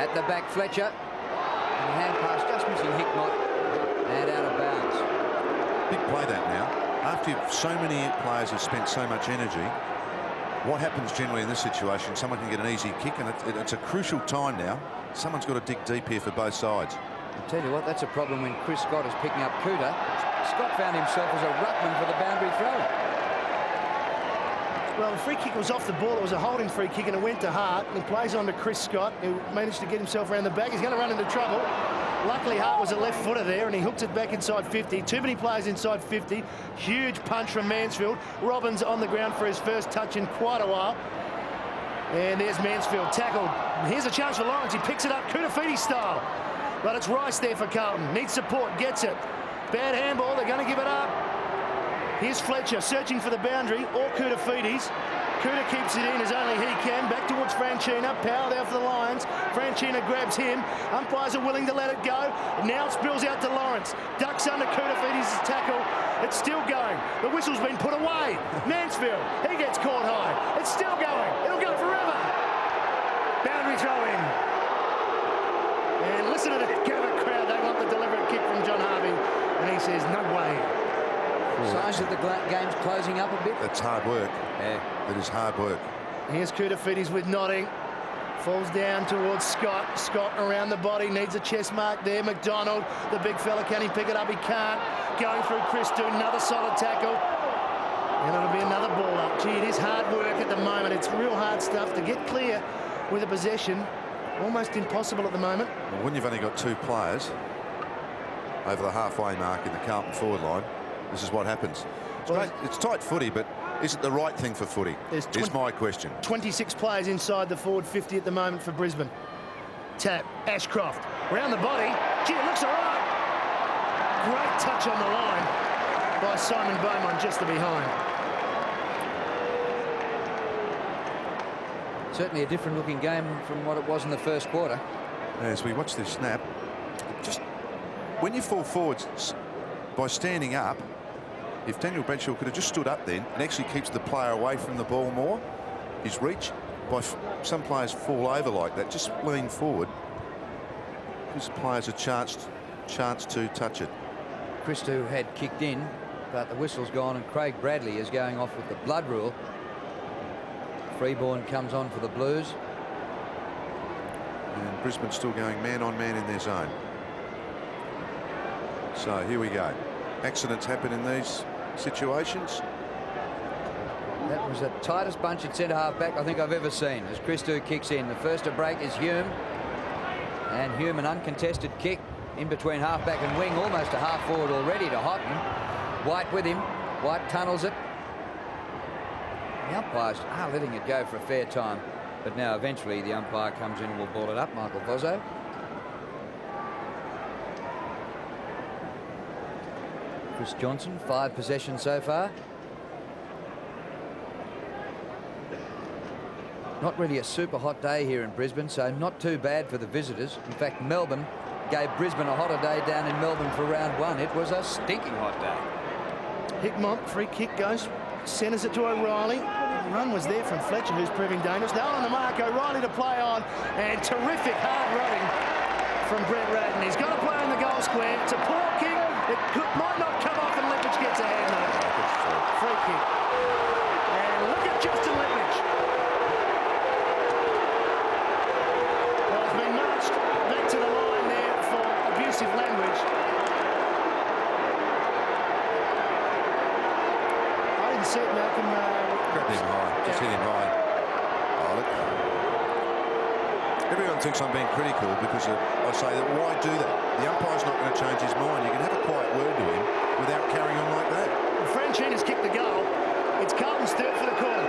At the back, Fletcher. And the hand pass just missing Hickmott. And out of bounds. Big play that now. After so many players have spent so much energy, what happens generally in this situation? Someone can get an easy kick, and it's a crucial time now. Someone's got to dig deep here for both sides. I'll tell you what, that's a problem when Chris Scott is picking up Cooter. Scott found himself as a ruckman for the boundary throw. Well, the free kick was off the ball. It was a holding free kick, and it went to Hart. And he plays on to Chris Scott, who managed to get himself around the back. He's going to run into trouble. Luckily, Hart was a left footer there, and he hooked it back inside 50. Too many players inside 50. Huge punch from Mansfield. Robbins on the ground for his first touch in quite a while. And there's Mansfield tackled. Here's a chance for Lawrence. He picks it up, Koutafidis style. But it's Rice there for Carlton. Needs support, gets it. Bad handball, they're going to give it up. Here's Fletcher searching for the boundary, or Koutafidis. Cooter keeps it in as only he can. Back towards Franchina. Power there for the Lions. Franchina grabs him. Umpires are willing to let it go. Now it spills out to Lawrence. Ducks under Koutafidis' tackle. It's still going. The whistle's been put away. Mansfield, he gets caught high. It's still going. It'll go forever. Boundary throw in. And listen to the Gabba crowd. They want the deliberate kick from John Harvey. And he says, no way. Signs that the game's closing up a bit. That's hard work. Yeah. That is hard work. Here's Koutafidis with Notting. Falls down towards Scott. Scott around the body. Needs a chest mark there. McDonald, the big fella, can he pick it up? He can't. Going through Christou. Another solid tackle. And it'll be another ball up. Gee, it is hard work at the moment. It's real hard stuff to get clear with a possession. Almost impossible at the moment. Well, when you've only got 2 players over the halfway mark in the Carlton forward line, this is what happens. It's great. It's tight footy, but is it the right thing for footy? Is my question. 26 players inside the forward 50 at the moment for Brisbane. Tap, Ashcroft, round the body. Gee, it looks all right. Great touch on the line by Simon Beaumont just to behind. Certainly a different looking game from what it was in the first quarter. As we watch this snap, just when you fall forwards by standing up, if Daniel Bradshaw could have just stood up then and actually keeps the player away from the ball more, his reach, some players fall over like that, just lean forward, gives players a chance to touch it. Christou had kicked in, but the whistle's gone, and Craig Bradley is going off with the blood rule. Freeborn comes on for the Blues. And Brisbane still going man on man in their zone. So here we go. Accidents happen in these situations. That was the tightest bunch at centre half back I think I've ever seen as Christou kicks in. The first to break is Hume. And Hume, an uncontested kick in between half back and wing, almost a half forward already to Houghton. White with him. White tunnels it. The umpires are letting it go for a fair time. But now eventually the umpire comes in and will ball it up, Michael Vozzo. Chris Johnson, 5 possessions so far. Not really a super hot day here in Brisbane, so not too bad for the visitors. In fact, Melbourne gave Brisbane a hotter day down in Melbourne for round 1. It was a stinking hot day. Hickmont, free kick goes, centres it to O'Reilly. The run was there from Fletcher, who's proving dangerous. Now on the mark, O'Reilly to play on, and terrific hard running from Brett Ratton. He's got to play in the goal square. It's a poor kick. It might not come off, and Lepage gets a hand on it. Free kick. And look at Justin Lepage. Well, it's been marched back to the line there for abusive language. I didn't see it, Malcolm. Grabbed him high, just hit him high. Oh, look. Everyone thinks I'm being critical because I say that why do that? The umpire's not going to change his mind. You can have a quiet word to him without carrying on like that. Franchina's kicked the goal. It's Carlton's third for the corner.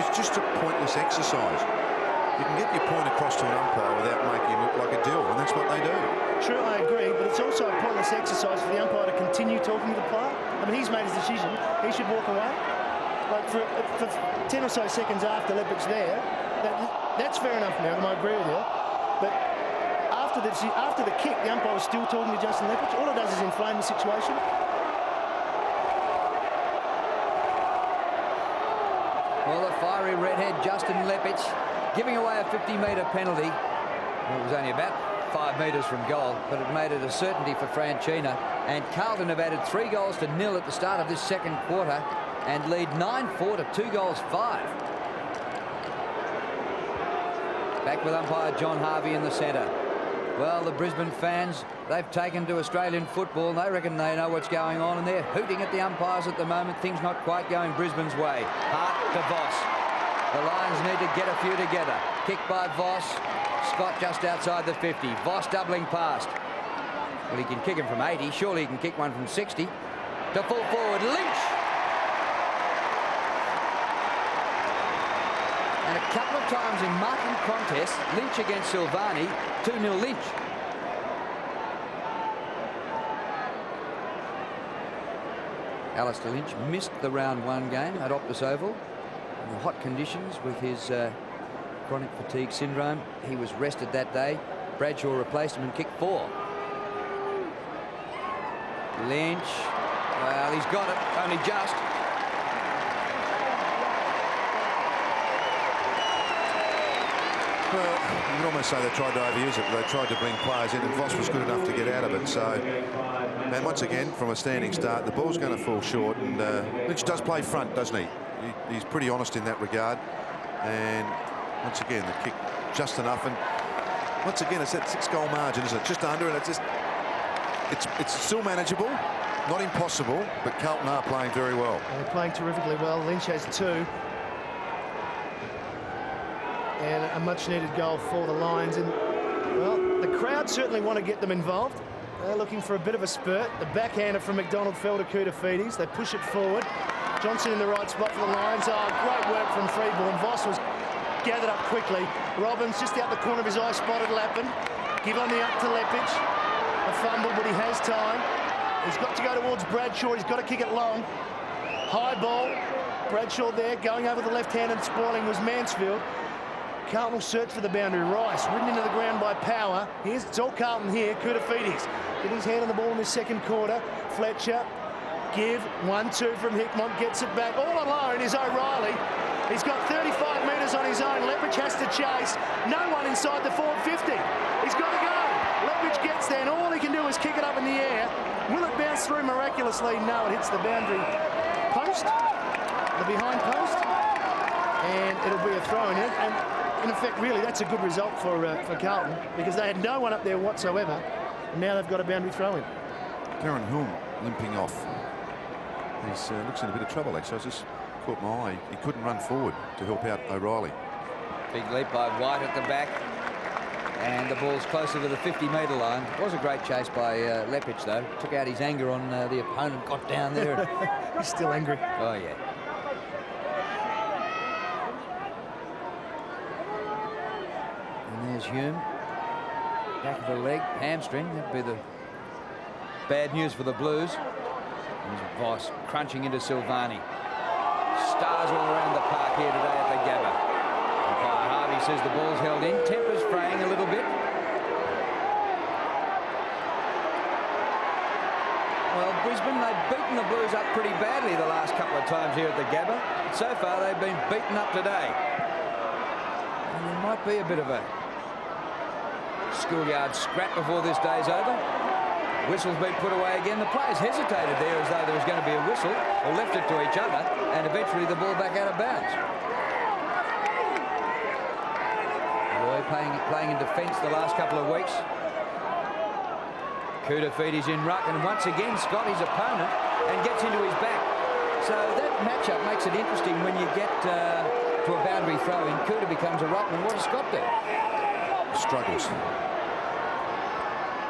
It's just a pointless exercise. You can get your point across to an umpire without making him look like a dill, and that's what they do. True, I agree, but it's also a pointless exercise for the umpire to continue talking to the player. I mean, he's made his decision. He should walk away. Like for 10 or so seconds after Lepage there, that's fair enough, Malcolm, I agree with you. But after the kick, the umpire was still talking to Justin Lepage. All it does is inflame the situation. Well, the fiery redhead Justin Lepage giving away a 50-metre penalty. Well, it was only about 5 metres from goal, but it made it a certainty for Franchina. And Carlton have added 3 goals to 0 at the start of this second quarter and lead 9-4 to 2 goals 5. Back with umpire John Harvey in the centre. Well, the Brisbane fans, they've taken to Australian football, and they reckon they know what's going on, and they're hooting at the umpires at the moment. Things not quite going Brisbane's way. Hart to Voss. The Lions need to get a few together. Kick by Voss. Scott just outside the 50. Voss doubling past. Well, he can kick him from 80. Surely he can kick one from 60. To full forward, Lynch. And a couple of times in marking contests, Lynch against Silvani, 2-0 Lynch. Alistair Lynch missed the round 1 game at Optus Oval. In the hot conditions with his chronic fatigue syndrome. He was rested that day. Bradshaw replaced him and kicked 4. Lynch. Well, he's got it, only just. Well, you can almost say they tried to overuse it. They tried to bring players in, and Voss was good enough to get out of it. So, and once again, from a standing start, the ball's going to fall short. And Lynch does play front, doesn't he? He's pretty honest in that regard. And once again, the kick just enough. And once again, it's that 6-goal margin, isn't it? Just under, and it's still manageable, not impossible. But Carlton are playing very well. They're playing terrifically well. Lynch has 2. And a much-needed goal for the Lions. And, well, the crowd certainly want to get them involved. They're looking for a bit of a spurt. The backhander from McDonald fell to Koutafidis. They push it forward. Johnson in the right spot for the Lions. Oh, great work from Freeborn. Voss was gathered up quickly. Robbins just out the corner of his eye spotted Lappin. Give on the up to Lepage. A fumble, but he has time. He's got to go towards Bradshaw. He's got to kick it long. High ball. Bradshaw there, going over the left hand and spoiling was Mansfield. Carlton will search for the boundary. Rice, ridden into the ground by Power. It's all Carlton here. Koutafidis get his hand on the ball in the second quarter. Fletcher, give, 1-2 from Hickmott, gets it back. All alone is O'Reilly. He's got 35 metres on his own. Lepich has to chase. No one inside the forward 50. He's got to go. Lepich gets there, and all he can do is kick it up in the air. Will it bounce through miraculously? No, it hits the boundary post, the behind post, and it'll be a throw in it. And in effect, really, that's a good result for Carlton, because they had no one up there whatsoever, and now they've got a boundary throw in. Darren Hulme limping off. He's looks in a bit of trouble, actually. I just caught my eye. He couldn't run forward to help out O'Reilly. Big leap by White at the back. And the ball's closer to the 50-metre line. It was a great chase by Lepich, though. Took out his anger on the opponent, got down there. He's still angry. Oh, yeah. And there's Hume. Back of the leg, hamstring. That'd be the bad news for the Blues. Here's Voss crunching into Silvani. Stars all around the park here today at the Gabba. Umpire Harvey says the ball's held in. Temper's fraying a little bit. Well, Brisbane, they've beaten the Blues up pretty badly the last couple of times here at the Gabba. So far, they've been beaten up today. And there might be a bit of a schoolyard scrap before this day's over. Whistle's been put away again. The players hesitated there as though there was going to be a whistle, or left it to each other, and eventually the ball back out of bounds. Roy playing in defence the last couple of weeks. Koutafidis in ruck, and once again Scott his opponent and gets into his back. So that matchup makes it interesting when you get to a boundary throw in. Kouta becomes a ruckman. What does Scott do? Struggles.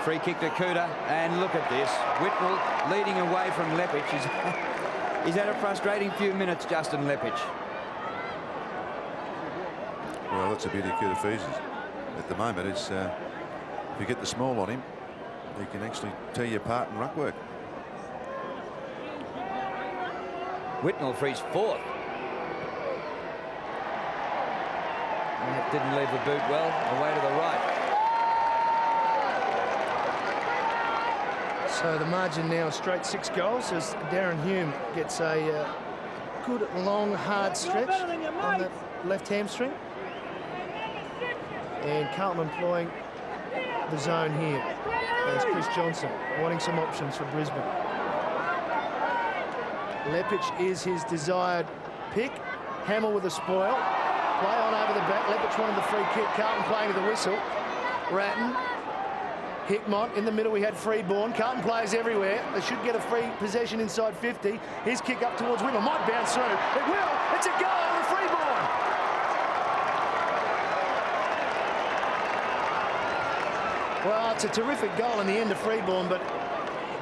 Free kick to Kouta, and look at this. Whitnell leading away from Lepich. He's had a frustrating few minutes, Justin Lepich. Well, that's a beauty of Koutafidis. At the moment, it's if you get the small on him, he can actually tear you apart in ruck work. Whitnell for his fourth. And that didn't leave the boot well. Away to the right. So the margin now straight 6 goals as Darren Hume gets a good long hard stretch on that left hamstring. And Carlton employing the zone here as Chris Johnson wanting some options for Brisbane. Lepich is his desired pick. Hamill with a spoil. Play on over the back. Lepich wanted the free kick. Carlton playing with the whistle. Ratton. Hickmott in the middle. We had Freeborn. Carlton players everywhere. They should get a free possession inside 50. His kick up towards Whittle. Might bounce through. It will. It's a goal to Freeborn. Well, it's a terrific goal in the end of Freeborn, but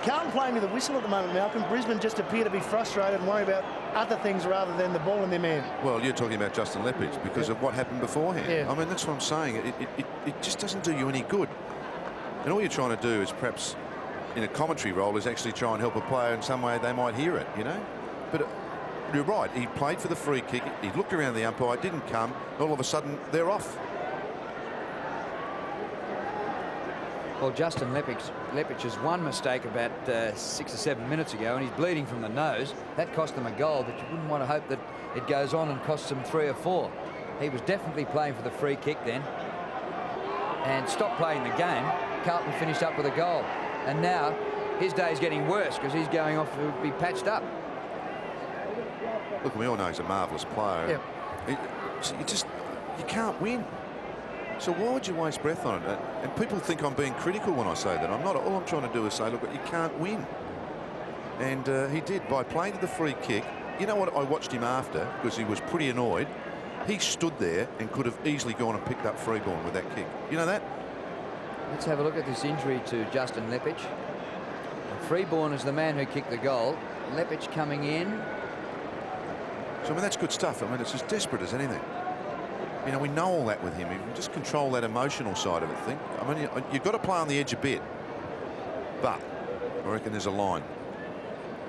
Carlton playing with a whistle at the moment, Malcolm. Brisbane just appear to be frustrated and worry about other things rather than the ball in their man. Well, you're talking about Justin Lepich because of what happened beforehand. Yeah. I mean, that's what I'm saying. It just doesn't do you any good. And all you're trying to do is perhaps in a commentary role is actually try and help a player in some way they might hear it, you know. But you're right. He played for the free kick. He looked around the umpire, didn't come. All of a sudden, they're off. Well, Justin Lepich's one mistake about 6 or 7 minutes ago, and he's bleeding from the nose. That cost them a goal, but you wouldn't want to hope that it goes on and costs them 3 or 4. He was definitely playing for the free kick then and stopped playing the game. Carlton finished up with a goal, and now his day's getting worse because he's going off to be patched up. Look, we all know he's a marvellous player. Yeah. You can't win. So why would you waste breath on it? And people think I'm being critical when I say that. I'm not. All I'm trying to do is say, look, you can't win. And he did by playing to the free kick. You know what? I watched him after because he was pretty annoyed. He stood there and could have easily gone and picked up Freeborn with that kick. You know that? Let's have a look at this injury to Justin Lepich. Freeborn is the man who kicked the goal. Lepich coming in. So I mean, that's good stuff. I mean, it's as desperate as anything. You know, we know all that with him. You can just control that emotional side of it. I mean, you've got to play on the edge a bit. But I reckon there's a line.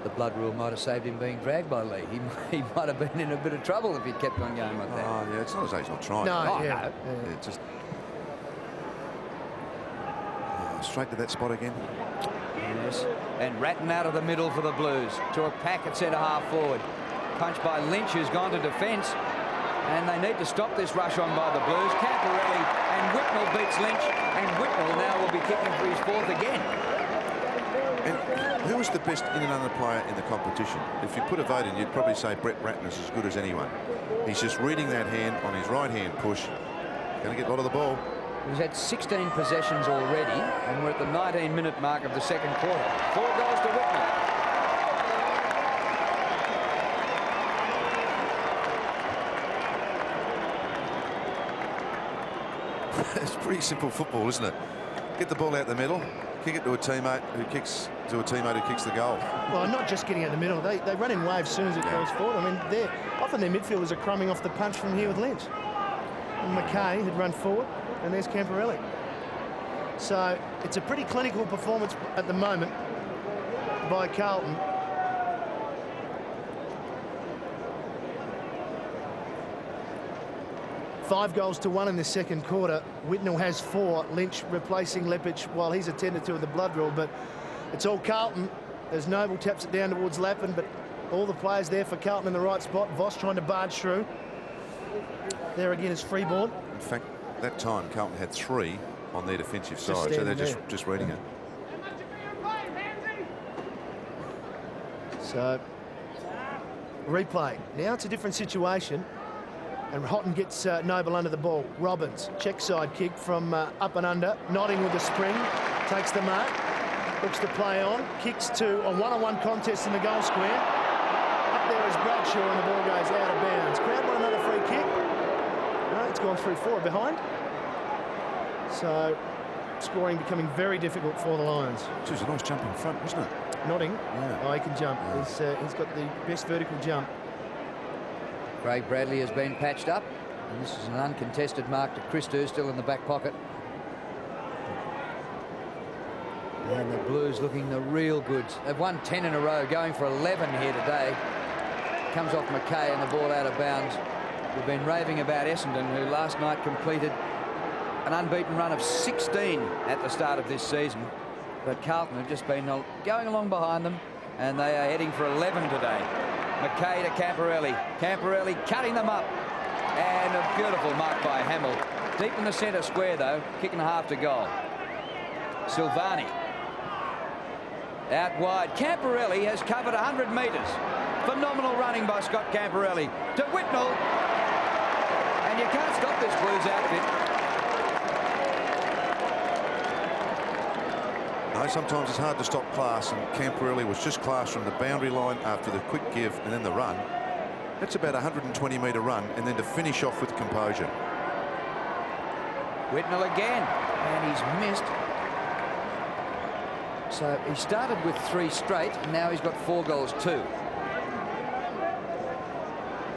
the blood rule might have saved him being dragged by Lee. He might have been in a bit of trouble if he'd kept on going like that. Oh, yeah, it's not as though he's not trying. No, Oh, yeah. no. Yeah. Just straight to that spot again. Yes. And Ratton out of the middle for the Blues to a pack at centre half forward. Punched by Lynch, who's gone to defence. And they need to stop this rush on by the Blues. Camporelli and Whitnell beats Lynch. And Whitnell now will be kicking for his fourth again. And who was the best in and under player in the competition? If you put a vote in, you'd probably say Brett Ratton is as good as anyone. He's just reading that hand on his right hand push. Going to get a lot of the ball. He's had 16 possessions already, and we're at the 19-minute mark of the second quarter. 4 goals to Whitnell. It's pretty simple football, isn't it? Get the ball out the middle, kick it to a teammate who kicks the goal. Well, not just getting out the middle. They run in waves as soon as it goes forward. I mean, often their midfielders are crumbing off the punch from here with Lynch. And McKay had run forward, and there's Camporelli. So it's a pretty clinical performance at the moment by Carlton. Five goals to 1 in the second quarter. Whitnell has 4. Lynch replacing Leppich while he's attended to with the blood rule, but it's all Carlton. As Noble taps it down towards Lappin, but all the players there for Carlton in the right spot. Voss trying to barge through. There again is Freeborn. In fact, that time Carlton had 3 on their defensive side, so they're just reading it. So replay. Now it's a different situation. And Houghton gets Noble under the ball. Robbins, check side kick from up and under. Nodding with the spring. Takes the mark. Looks to play on. Kicks to a one-on-one contest in the goal square. Up there is Bradshaw and the ball goes out of bounds. Crowd want another free kick. No, it's gone through 4 behind. So scoring becoming very difficult for the Lions. It was a nice jump in front, wasn't it? Nodding. Yeah. Oh, he can jump. Yeah. He's got the best vertical jump. Craig Bradley has been patched up, and this is an uncontested mark to Christou, still in the back pocket. And the Blues looking the real goods. They've won 10 in a row, going for 11 here today. Comes off McKay and the ball out of bounds. We've been raving about Essendon, who last night completed an unbeaten run of 16 at the start of this season. But Carlton have just been going along behind them, and they are heading for 11 today. McKay to Camporelli. Camporelli cutting them up. And a beautiful mark by Hamill. Deep in the centre square, though. Kick and a half to goal. Silvani. Out wide. Camporelli has covered 100 metres. Phenomenal running by Scott Camporelli. To Whitnell. And you can't stop this Blues outfit. No, sometimes it's hard to stop class, and Camporelli was just class from the boundary line after the quick give and then the run. That's about a 120-metre run, and then to finish off with composure. Whitnell again, and he's missed. So he started with 3 straight, and now he's got 4 goals too.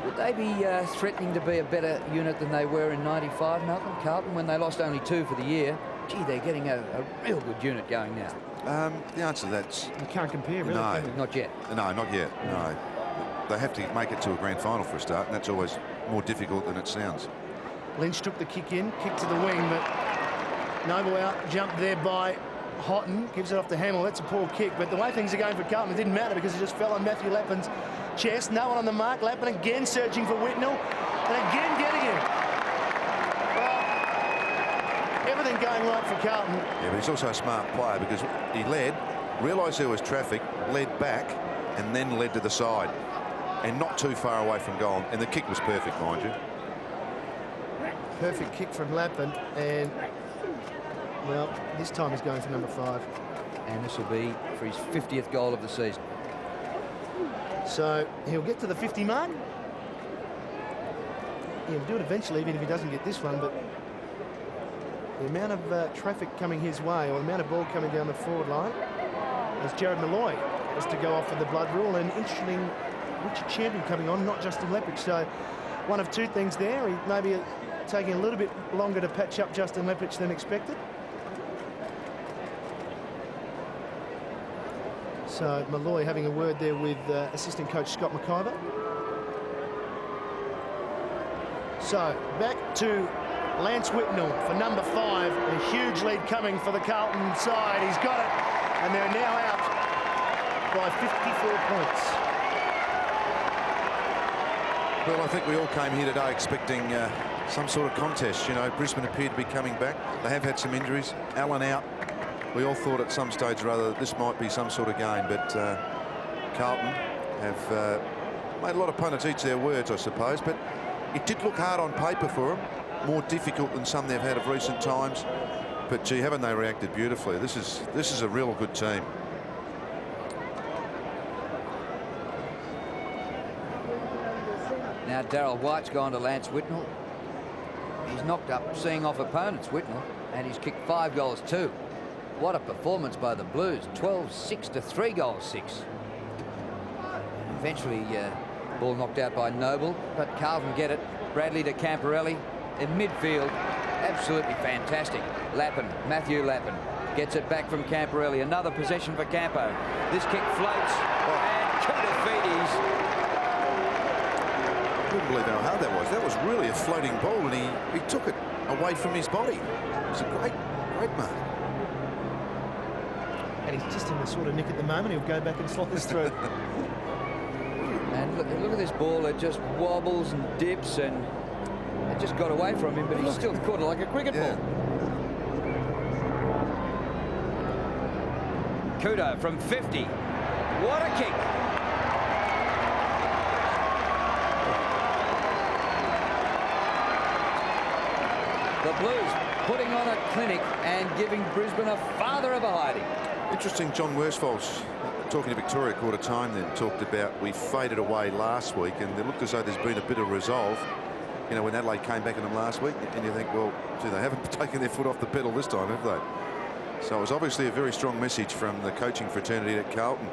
Would they be threatening to be a better unit than they were in '95, Malcolm? Carlton, when they lost only 2 for the year. Gee, they're getting a real good unit going now. The answer to that's... You can't compare, really. No. Can you? Not yet. No, not yet. No. They have to make it to a grand final for a start, and that's always more difficult than it sounds. Lynch took the kick in, kick to the wing, but Noble out, jumped there by Houghton, gives it off to Hamill. That's a poor kick, but the way things are going for Carlton, it didn't matter because it just fell on Matthew Lappin's chest. No one on the mark. Lappin again searching for Whitnell, and again getting him. Well, everything going right for Carlton. Yeah, but he's also a smart player because he led, realised there was traffic, led back, and then led to the side. And not too far away from goal. And the kick was perfect, mind you. Perfect kick from Lappin, and well, this time he's going for number 5. And this will be for his 50th goal of the season. So he'll get to the 50 mark. He'll do it eventually, even if he doesn't get this one, but the amount of traffic coming his way, or the amount of ball coming down the forward line, as Jared Malloy has to go off with the blood rule, and interesting Richard Champion coming on, not Justin Leppich. So one of 2 things there. He maybe taking a little bit longer to patch up Justin Leppich than expected. So Malloy having a word there with assistant coach Scott McIver. So back to Lance Whitnell for number 5. A huge lead coming for the Carlton side. He's got it, and they're now out by 54 points. Well, I think we all came here today expecting some sort of contest. You know, Brisbane appeared to be coming back. They have had some injuries. Allen out. We all thought at some stage or other that this might be some sort of game, but Carlton have made a lot of pundits eat their words, I suppose, but it did look hard on paper for them, more difficult than some they've had of recent times, but gee, haven't they reacted beautifully. This is a real good team. Now Darryl White's gone to Lance Whitnell. He's knocked up seeing off opponents, Whitnell, and he's kicked 5 goals too. What a performance by the Blues. 12-6 to 3 goals 6. Eventually ball knocked out by Noble, but Carlton get it. Bradley to Camporelli in midfield. Absolutely fantastic. Lappin, Matthew Lappin gets it back from Camporelli. Another possession for Campo. This kick floats and Koutafidis. Couldn't believe how hard that was. That was really a floating ball, and he took it away from his body. It was a great mark. And he's just in the sort of nick at the moment. He'll go back and slot this through. And look at this ball. It just wobbles and dips, and it just got away from him, but he still caught it like a cricket ball. Kudo from 50. What a kick. The Blues putting on a clinic and giving Brisbane a farther of a hiding. Interesting, John Worsfold's talking to Victoria Quarter Time then talked about we faded away last week, and it looked as though there's been a bit of resolve. You know, when Adelaide came back on them last week, and you think, well, gee, they haven't taken their foot off the pedal this time, have they? So it was obviously a very strong message from the coaching fraternity at Carlton.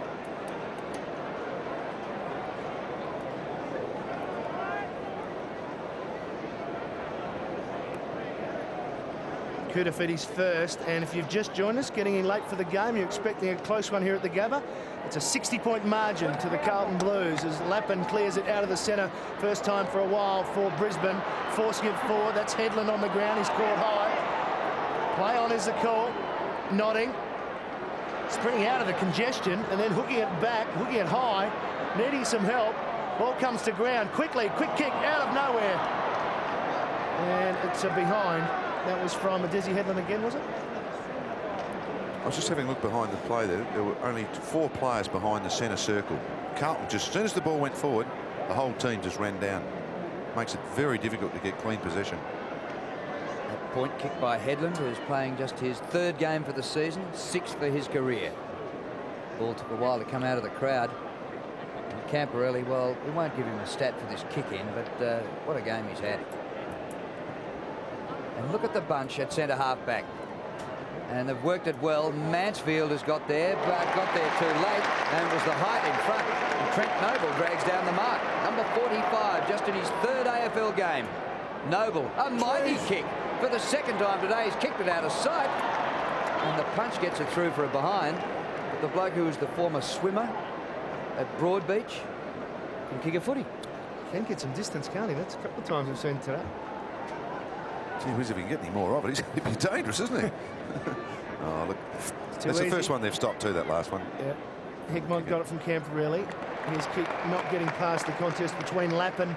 Koutafidis first, and if you've just joined us, getting in late for the game, you're expecting a close one here at the Gabba. It's a 60-point margin to the Carlton Blues as Lappin clears it out of the centre. First time for a while for Brisbane, forcing it forward. That's Headland on the ground. He's caught high. Play on is the call. Nodding. Springing out of the congestion and then hooking it back, hooking it high, needing some help. Ball comes to ground quickly. Quick kick out of nowhere. And it's a behind. That was from Desi Headland again, was it? I was just having a look behind the play there. There were only 4 players behind the centre circle. Carlton, just as soon as the ball went forward, the whole team just ran down. Makes it very difficult to get clean possession. That point kick by Headland, who's playing just his 3rd game for the season, 6th for his career. Ball took a while to come out of the crowd. And Camporelli, well, we won't give him a stat for this kick in, but what a game he's had. And look at the bunch at centre half back. And they've worked it well. Mansfield has got there, but got there too late. And it was the height in front. And Trent Noble drags down the mark. Number 45, just in his 3rd AFL game. Noble, a mighty kick. For the 2nd time today, he's kicked it out of sight. And the punch gets it through for a behind. But the bloke who was the former swimmer at Broadbeach can kick a footy. Can get some distance, can't he? That's a couple of times we've seen today. Gee whiz, if he can get any more of it, he's going to be dangerous, isn't he? Oh, look. That's the first one they've stopped too, that last one. Yeah. Hegmont got it from Camporelli. His kick not getting past the contest between Lappin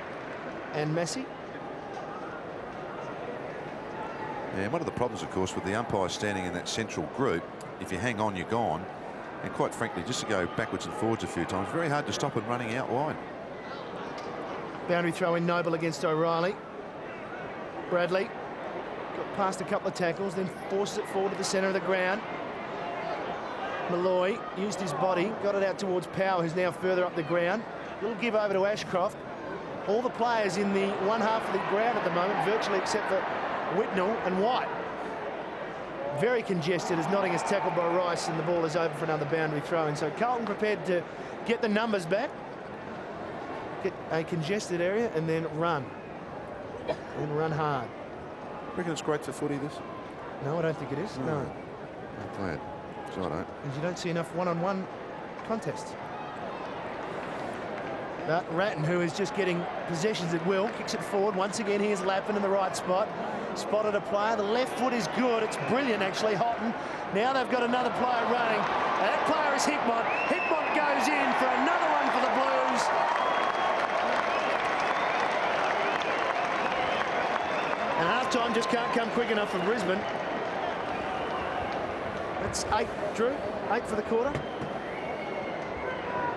and Massey. Yeah, one of the problems, of course, with the umpires standing in that central group, if you hang on, you're gone. And quite frankly, just to go backwards and forwards a few times, very hard to stop it running out wide. Boundary throw in Noble against O'Reilly. Bradley got past a couple of tackles, then forces it forward to the centre of the ground. Malloy used his body, got it out towards Power, who's now further up the ground. Little give over to Ashcroft. All the players in the one half of the ground at the moment, virtually except for Whitnell and White. Very congested as Notting is tackled by Rice, and the ball is over for another boundary throw. And so Carlton prepared to get the numbers back, get a congested area, and then run. And run hard. Reckon it's great for footy, this? No, I don't think it is. No. I'm glad. So I don't. Because you don't see enough one-on-one contest. But Ratton, who is just getting possessions at will, kicks it forward. Once again, here's Lappin in the right spot. Spotted a player. The left foot is good. It's brilliant, actually, Houghton. Now they've got another player running. And that player is Hickmott. Hickmott goes in for another one for the Blues. And half-time just can't come quick enough for Brisbane. That's 8, Drew. 8 for the quarter.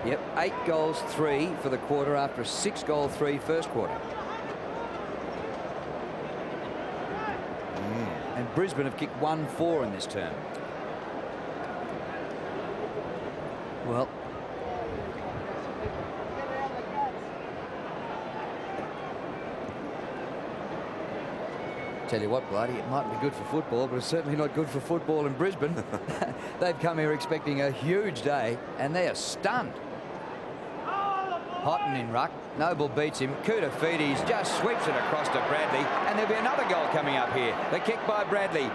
Yep, 8 goals, 3 for the quarter after a 6-goal, 3 first quarter. And Brisbane have kicked 1-4 in this term. Well, tell you what, Blighty, it might be good for football, but it's certainly not good for football in Brisbane. They've come here expecting a huge day, and they are stunned. Houghton in ruck. Noble beats him. Koutafidis just sweeps it across to Bradley, and there'll be another goal coming up here. The kick by Bradley.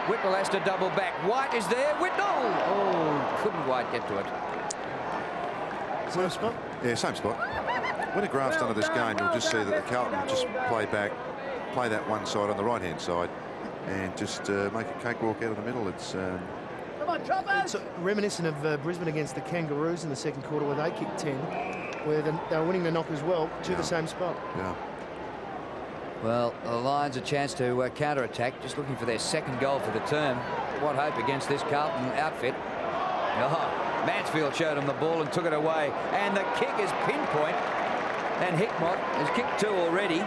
Whitnell has to double back. White is there. Whitnell! Oh, couldn't White get to it. Same spot? Yeah, same spot. When a graph's done of this game, you'll just see that the Carlton just play that one side on the right-hand side, and just make a cakewalk out of the middle. It's It's reminiscent of Brisbane against the Kangaroos in the second quarter, where they kicked 10, where they were winning the knock as well to the same spot. Yeah. Well, the Lions a chance to counter-attack, just looking for their second goal for the term. What hope against this Carlton outfit. Oh, Mansfield showed him the ball and took it away, and the kick is pinpoint, and Hickmott has kicked 2 already,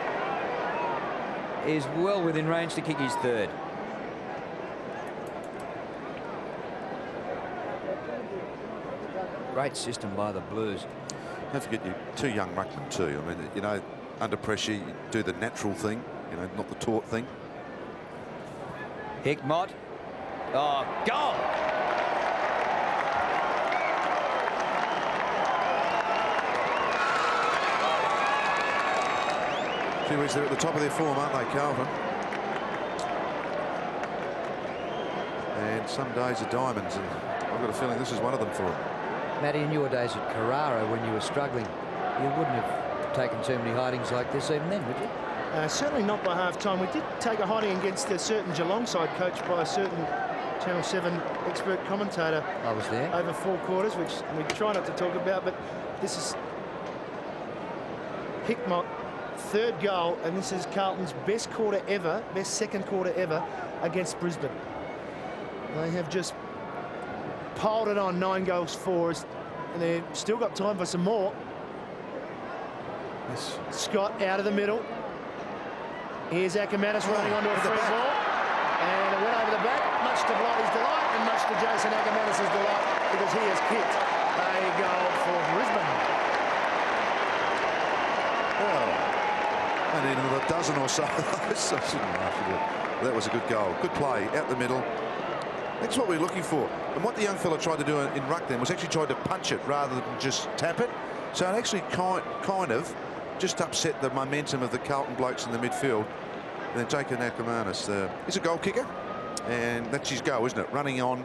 is well within range to kick his 3rd. Great system by the Blues. Don't forget, you're 2 young ruckmen too. I mean, you know, under pressure, you do the natural thing, you know, not the taught thing. Hickmott. Oh, goal! Kiwis, they're at the top of their form, aren't they, Carlton? And some days are diamonds, and I've got a feeling this is one of them for them. Matty, in your days at Carrara, when you were struggling, you wouldn't have taken too many hidings like this even then, would you? Certainly not by half-time. We did take a hiding against a certain Geelong side coached by a certain Channel 7 expert commentator. I was there. Over 4 quarters, which we try not to talk about, but this is Hickmott, 3rd goal, and this is Carlton's best quarter ever, best second quarter ever against Brisbane. They have just piled it on, 9 goals, 4, and they've still got time for some more. Yes. Scott out of the middle. Here's Ackermanis running onto a free ball, and it went over the back, much to Blighty's delight and much to Jason Ackermanis' delight, because he has kicked a goal for Brisbane. Well, I need another dozen or so. That was a good goal. Good play out the middle. That's what we're looking for. And what the young fella tried to do in ruck then was actually tried to punch it rather than just tap it. So it actually kind of just upset the momentum of the Carlton blokes in the midfield. And then Jacob Ackermanis is a goal kicker, and that's his go, isn't it? Running on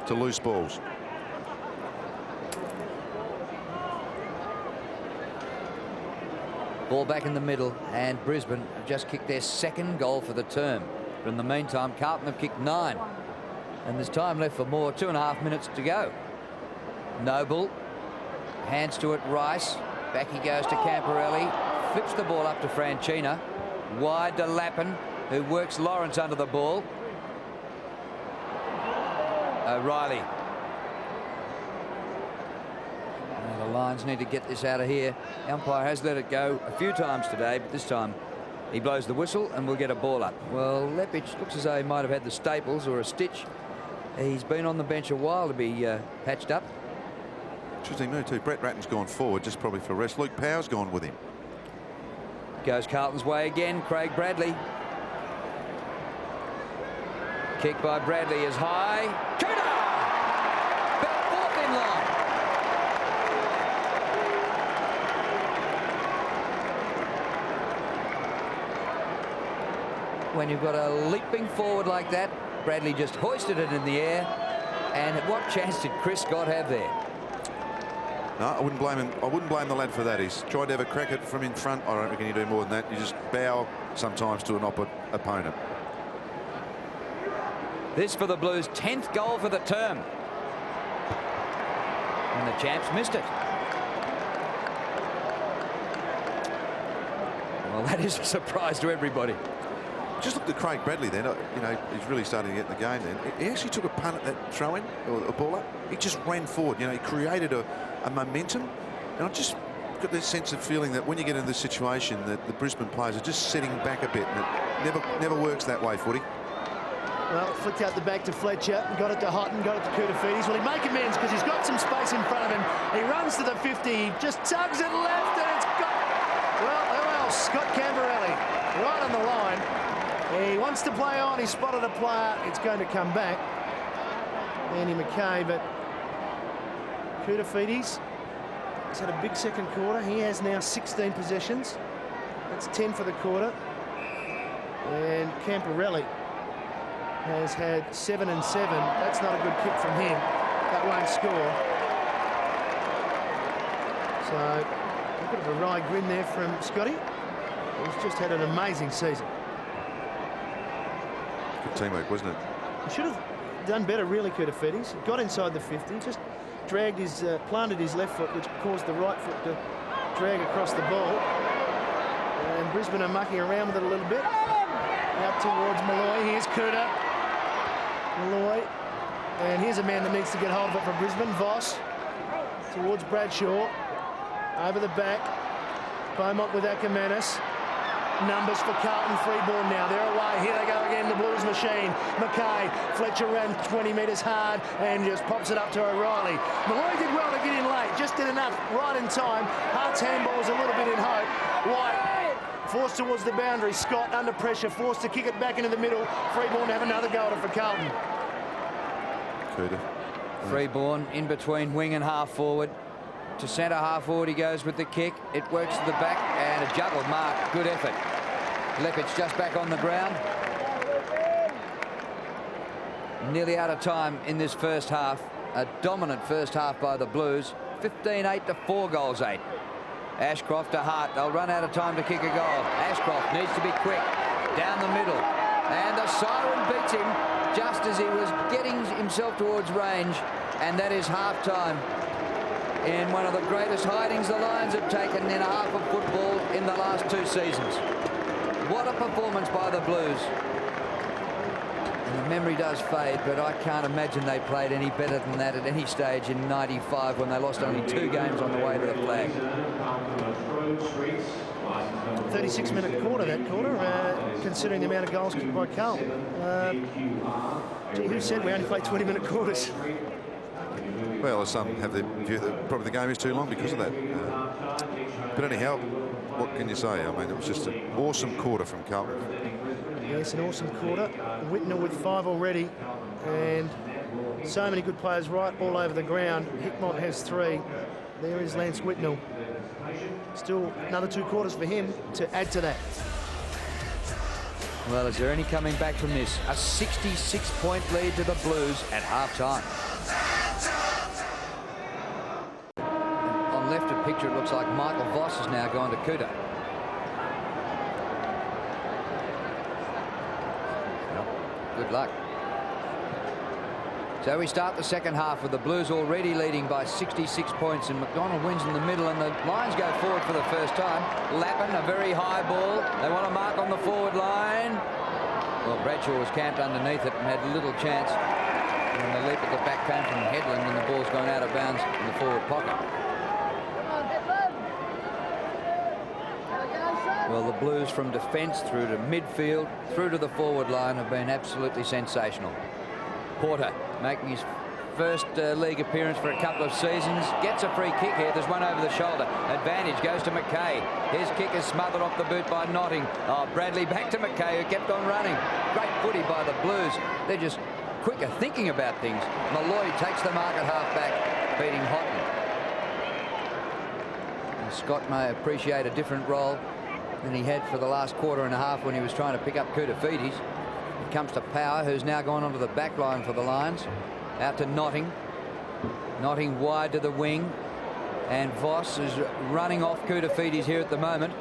to loose balls. Ball back in the middle, and Brisbane have just kicked their 2nd goal for the term. But in the meantime, Carlton have kicked 9. And there's time left for more. 2.5 minutes to go. Noble hands to it, Rice. Back he goes to Camporelli. Flips the ball up to Franchina. Wide to Lappin, who works Lawrence under the ball. O'Reilly. The Lions need to get this out of here. The umpire has let it go a few times today, but this time he blows the whistle and we'll get a ball up. Well, Leppich looks as though he might have had the staples or a stitch. He's been on the bench a while to be patched up. Interesting move too. Brett Ratton's gone forward, just probably for rest. Luke Power's gone with him. Goes Carlton's way again. Craig Bradley. Kick by Bradley is high. Cooter! About 4th in line. When you've got a leaping forward like that, Bradley just hoisted it in the air. And what chance did Chris Scott have there? No, I wouldn't blame him. I wouldn't blame the lad for that. He's tried to have a crack at from in front. I don't reckon you do more than that. You just bow sometimes to an opponent. This for the Blues' 10th goal for the term. And the champs missed it. Well, that is a surprise to everybody. Just look at Craig Bradley then. You know, he's really starting to get in the game then. He actually took a punt at that throw-in, or a ball up. He just ran forward. You know, he created a momentum. And I just got this sense of feeling that when you get into this situation, that the Brisbane players are just sitting back a bit. And it never works that way, footy. Well, flicked out the back to Fletcher, got it to Houghton, got it to Koutafidis. Well, he make amends because he's got some space in front of him. He runs to the 50, he just tugs it left, and it's got, well, who else? Scott Camberelli, right on the line. He wants to play on, he spotted a player, it's going to come back. Andy McKay, but Koutafidis has had a big second quarter. He has now 16 possessions. That's 10 for the quarter. And Camberelli has had 7 and 7. That's not a good kick from him. That won't score. So a bit of a wry grin there from Scotty. He's just had an amazing season. Good teamwork, wasn't it? He should have done better, really, Koutafidis. He got inside the 50, just dragged his, planted his left foot, which caused the right foot to drag across the ball. And Brisbane are mucking around with it a little bit. Out towards Malloy. Here's Kuta. Malloy. And here's a man that needs to get hold of it from Brisbane. Voss towards Bradshaw. Over the back. Beaumont with Ackermanis. Numbers for Carlton. Freeborn now. They're away. Here they go again. The Blues machine. McKay. Fletcher ran 20 metres hard and just pops it up to O'Reilly. Malloy did well to get in late. Just did enough right in time. Hart's handball's a little bit in hope. White forced towards the boundary. Scott under pressure, forced to kick it back into the middle. Freeborn to have another go at it for Carlton. Kuta. Freeborn in between wing and half forward. To centre half forward he goes with the kick. It works to the back and a juggled mark. Good effort. Lepid's just back on the ground. Nearly out of time in this first half. A dominant first half by the Blues. 15-8 to 4 goals 8. Ashcroft to Hart. They'll run out of time to kick a goal. Ashcroft needs to be quick. Down the middle. And the siren beats him just as he was getting himself towards range. And that is half-time. In one of the greatest hidings the Lions have taken in a half of football in the last 2 seasons. What a performance by the Blues. And the memory does fade, but I can't imagine they played any better than that at any stage in '95 when they lost only 2 games on the way to the flag. 36-minute quarter, that quarter, considering the amount of goals kicked by Carlton. Gee, who said we only play 20-minute quarters? Well, some have the view that probably the game is too long because of that. But anyhow, what can you say? I mean, it was just an awesome quarter from Carlton. Yes, an awesome quarter. Whitnell with 5 already, and so many good players right all over the ground. Hickmott has 3. There is Lance Whitnell. Still another 2 quarters for him to add to that. Well, is there any coming back from this? A 66-point lead to the Blues at half-time. On left of picture, it looks like Michael Voss has now gone to Kuta. Good luck. So we start the second half with the Blues already leading by 66 points, and McDonald wins in the middle, and the Lions go forward for the first time. Lappin, a very high ball. They want to mark on the forward line. Well, Bradshaw was camped underneath it and had little chance. And the leap at the back came from Headland, and the ball's gone out of bounds in the forward pocket. Well, the Blues from defence through to midfield, through to the forward line have been absolutely sensational. Porter making his first league appearance for a couple of seasons. Gets a free kick here. There's one over the shoulder. Advantage goes to McKay. His kick is smothered off the boot by Notting. Oh, Bradley back to McKay, who kept on running. Great footy by the Blues. They're just quicker thinking about things. Malloy takes the mark at half-back, beating Houghton. And Scott may appreciate a different role than he had for the last quarter and a half when he was trying to pick up Koutafidis. It comes to Power, who's now gone onto the back line for the Lions. Out to Notting. Notting wide to the wing. And Voss is running off Koutafidis here at the moment.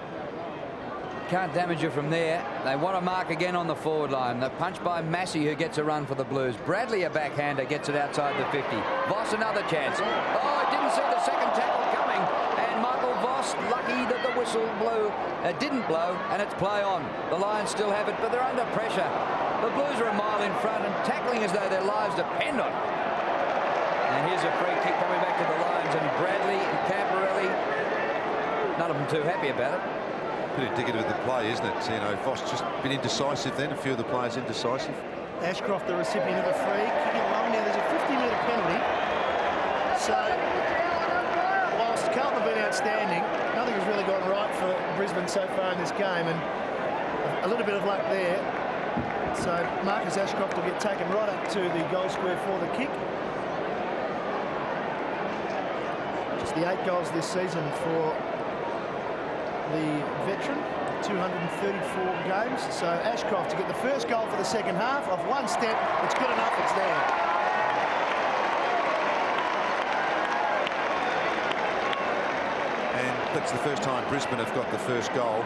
Can't damage her from there. They want to mark again on the forward line. The punch by Massey, who gets a run for the Blues. Bradley, a backhander, gets it outside the 50. Voss, another chance. Oh, didn't see the second tackle coming. And Michael Voss, lucky that the whistle didn't blow, and it's play on. The Lions still have it, but they're under pressure. The Blues are a mile in front and tackling as though their lives depend on it. And here's a free kick coming back to the Lions, and Bradley and Camporelli, none of them too happy about it. Pretty indicative of the play, isn't it? You know, Voss just been indecisive then, a few of the players indecisive. Ashcroft, the recipient of the free, kicking it long. Now there's a 50-metre penalty. So, whilst Carlton have been outstanding, nothing has really gone right for Brisbane so far in this game, and a little bit of luck there. So Marcus Ashcroft will get taken right up to the goal square for the kick. Just the 8 goals this season for the veteran, 234 games. So Ashcroft to get the first goal for the second half of one step. It's good enough, it's there. And that's the first time Brisbane have got the first goal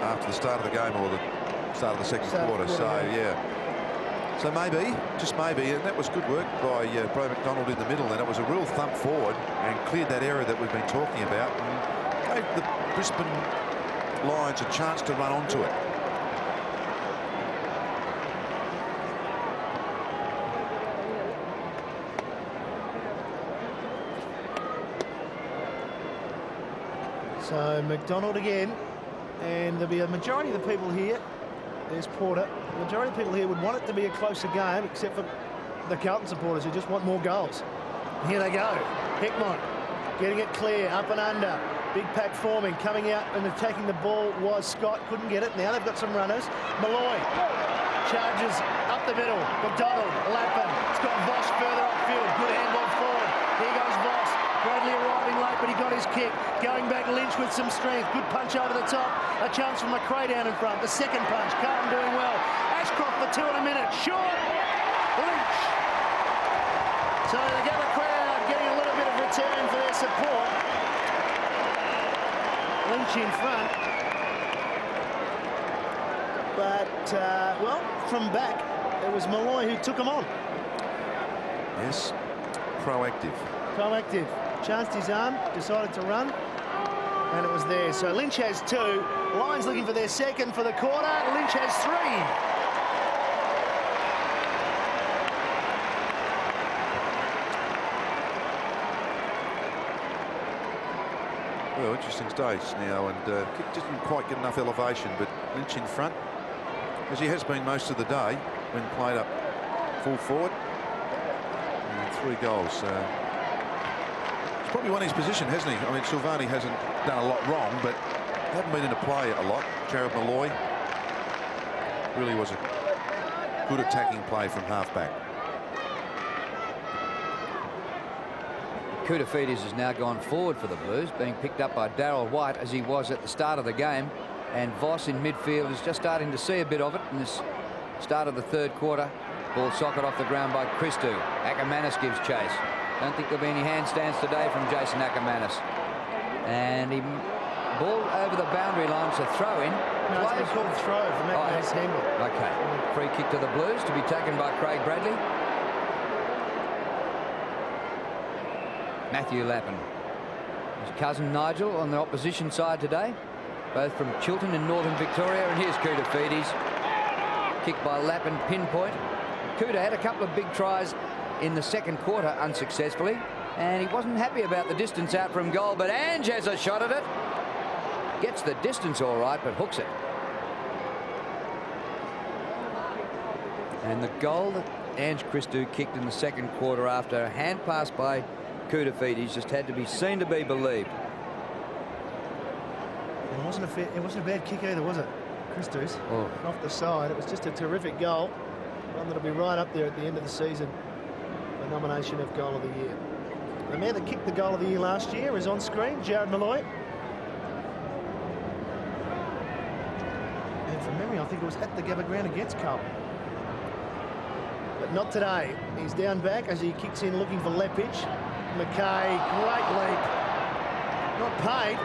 after the start of the game, or the start of the second quarter. So yeah, so maybe, just maybe, and that was good work by Bro McDonald in the middle, and it was a real thump forward and cleared that area that we've been talking about and gave the Brisbane Lions a chance to run onto it. So McDonald again, and there'll be a majority of the people here. There's Porter. The majority of people here would want it to be a closer game, except for the Carlton supporters who just want more goals. Here they go. Hickmont getting it clear, up and under. Big pack forming, coming out and attacking the ball was Scott. Couldn't get it. Now they've got some runners. Malloy charges up the middle. McDonald, Lappin. It's got Voss further upfield. Good handball forward. Here goes Voss. Bradley arriving late, but he got his kick. Going back, Lynch with some strength. Good punch over the top. A chance from McRae down in front. The second punch. Carlton doing well. Ashcroft for 2 in a minute. Short. Lynch. So the Gabba crowd getting a little bit of return for their support. Lynch in front. But, well, from back, it was Malloy who took him on. Yes, proactive. Proactive. Chanced his arm, decided to run, and it was there. So Lynch has 2. Lions looking for their second for the quarter. Lynch has 3. Well, interesting stage now, and just didn't quite get enough elevation, but Lynch in front, as he has been most of the day when played up full forward. And 3 goals. He's probably won his position, hasn't he? I mean, Silvani hasn't done a lot wrong, but haven't been into play a lot. Jared Malloy really was a good attacking play from halfback. Koutafidis has now gone forward for the Blues, being picked up by Darryl White as he was at the start of the game. And Voss in midfield is just starting to see a bit of it in this start of the third quarter. Ball socket off the ground by Christou. Ackermanis gives chase. Don't think there'll be any handstands today from Jason Ackermanis. And he ball over the boundary line, so throw in. No, it's been called throw from Ackermanis handball. Okay. Free kick to the Blues to be taken by Craig Bradley. Matthew Lappin. His cousin Nigel on the opposition side today, both from Chilton in northern Victoria. And here's Koutafidis. Kick by Lappin, pinpoint. Kouta had a couple of big tries in the second quarter unsuccessfully, and he wasn't happy about the distance out from goal, but Ange has a shot at it. Gets the distance all right, but hooks it. And the goal that Ange Christou kicked in the second quarter after a hand pass by Koutafidis just had to be seen to be believed. It wasn't a bad kick either, was it? Christou's off the side. It was just a terrific goal. One that'll be right up there at the end of the season. The nomination of Goal of the Year. The man that kicked the Goal of the Year last year is on screen, Jared Malloy. And from memory, I think it was at the Gabba ground against Carlton. But not today. He's down back as he kicks in looking for Lepage. McKay, great leap. Not paid.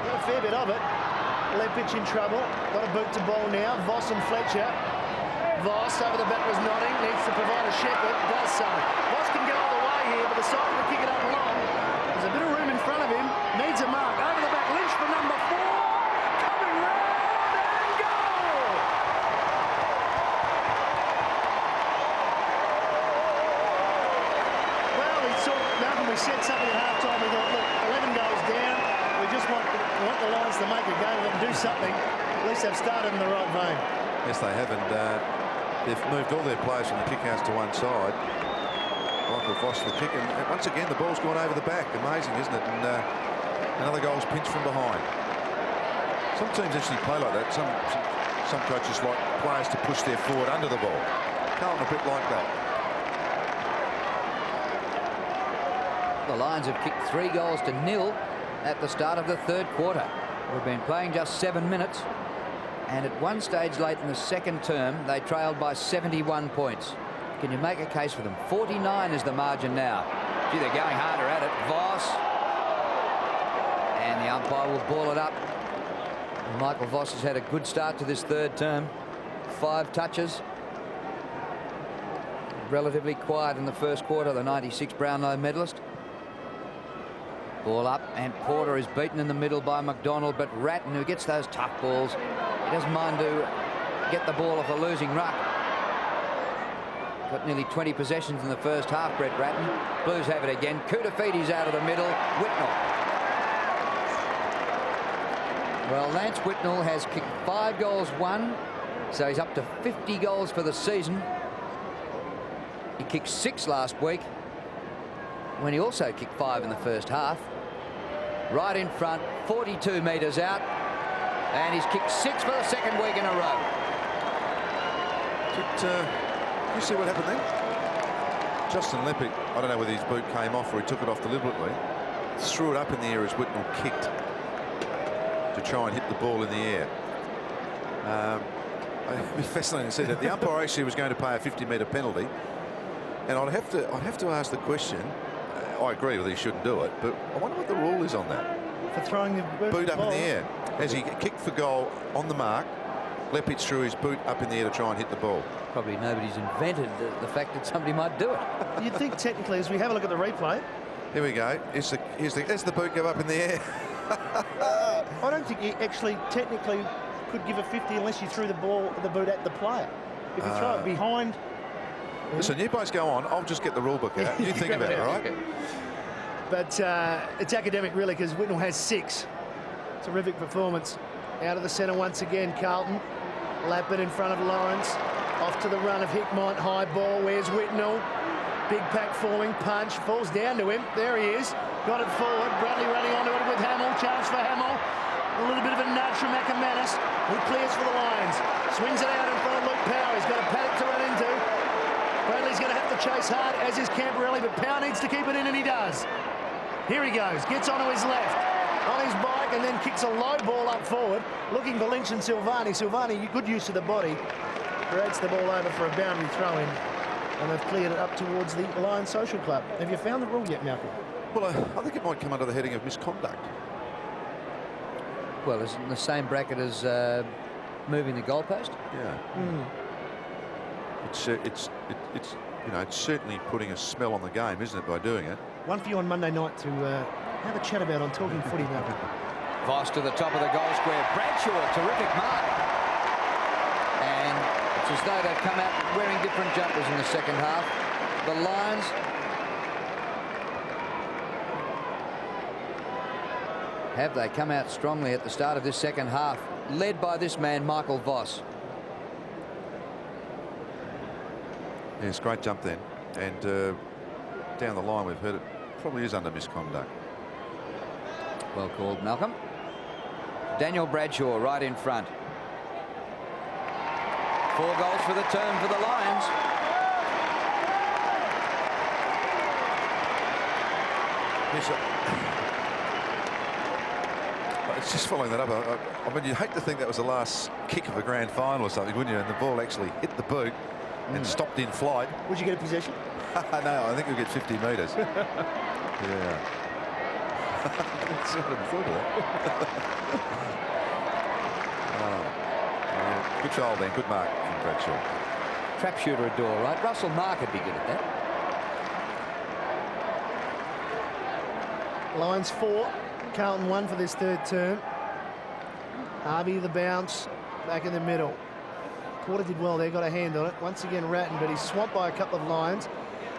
Got a fair bit of it. Lepich in trouble. Got a boot to ball now. Voss and Fletcher. Voss over the back was nodding. Needs to provide a shepherd. Does so. Voss can get all the way here, but decided to kick it up long. There's a bit of room in front of him. Needs a mark. Over the back. Lynch for number 4. Coming round and goal! Well, Malcolm, we said something at half-time. We thought, look, 11 goals down. We just want the Lions to make a go of it and do something. At least they've started in the right vein. Yes, they have, and they've moved all their players from the kick-outs to one side. Michael Voss the kick, and once again the ball's gone over the back. Amazing, isn't it? And another goal's pinched from behind. Some teams actually play like that. Some coaches like players to push their forward under the ball. Carlton a bit like that. The Lions have kicked 3 goals to 0 at the start of the third quarter. We've been playing just 7 minutes, and at one stage late in the second term they trailed by 71 points. Can you make a case for them? 49 is the margin now. Gee, they're going harder at it. Voss, and the umpire will ball it up. And Michael Voss has had a good start to this third term. 5 touches. Relatively quiet in the first quarter, the 96 Brownlow medalist. Ball up, and Porter is beaten in the middle by McDonald, but Ratton, who gets those tough balls, he doesn't mind to get the ball off a losing ruck. Got nearly 20 possessions in the first half, Brett Ratton. Blues have it again. Kutafiti's out of the middle. Whitnell. Well, Lance Whitnell has kicked 5 goals, 1, so he's up to 50 goals for the season. He kicked 6 last week, when he also kicked 5 in the first half. Right in front, 42 metres out, and he's kicked 6 for the second week in a row. Did you see what happened then? Justin Lepic, I don't know whether his boot came off or he took it off deliberately, threw it up in the air as Whitnell kicked to try and hit the ball in the air. It'd be fascinating to see that. The umpire actually was going to pay a 50-metre penalty, and I'd have to ask the question. I agree with he shouldn't do it, but I wonder what the rule is on that. For throwing the boot up in the air. As he kicked for goal on the mark, Lepic threw his boot up in the air to try and hit the ball. Probably nobody's invented the fact that somebody might do it. You'd think technically, as we have a look at the replay. Here we go. Here's the boot go up in the air. I don't think you actually technically could give a 50 unless you threw the boot at the player. If you throw it behind. Listen, you both go on. I'll just get the rule book out. You think about it, all right? But it's academic, really, because Whitnell has 6. Terrific performance. Out of the centre once again, Carlton. Lappert in front of Lawrence. Off to the run of Hickmott. High ball. Where's Whitnell? Big pack forming. Punch. Falls down to him. There he is. Got it forward. Bradley running onto it with Hamill. Chance for Hamill. A little bit of a nudge from McManus, who clears for the Lions. Swings it out in front of Luke Power. He's got a paddock to run into. Bradley's going to have to chase hard, as is Camporelli, but Power needs to keep it in, and he does. Here he goes. Gets onto his left. On his bike, and then kicks a low ball up forward, looking for Lynch and Silvani. Silvani, good use of the body, creates the ball over for a boundary throw-in, and they've cleared it up towards the Lions Social Club. Have you found the rule yet, Malcolm? Well, I think it might come under the heading of misconduct. Well, it's in the same bracket as moving the goalpost. Yeah. It's you know, it's certainly putting a smell on the game, isn't it, by doing it? One for you on Monday night to have a chat about on Talking Footy, Malcolm. Voss to the top of the goal square. Bradshaw, terrific mark. And it's as though they've come out wearing different jumpers in the second half. The Lions have they come out strongly at the start of this second half, led by this man, Michael Voss. Yes, great jump then. And down the line, we've heard it probably is under misconduct. Well called, Malcolm. Daniel Bradshaw right in front. 4 goals for the term for the Lions. Yes, it's just following that up. I mean, you'd hate to think that was the last kick of a grand final or something, wouldn't you? And the ball actually hit the boot and stopped in flight. Would you get a possession? No, I think we'll get 50 metres. Yeah. It's not in football. Yeah. Good trial then. Good mark from Bradshaw. Trap shooter adore, right? Russell Mark would be good at that. Lions 4, Carlton 1 for this third term. Harvey the bounce back in the middle. Porter did well there, got a hand on it. Once again Ratton, but he's swamped by a couple of Lions.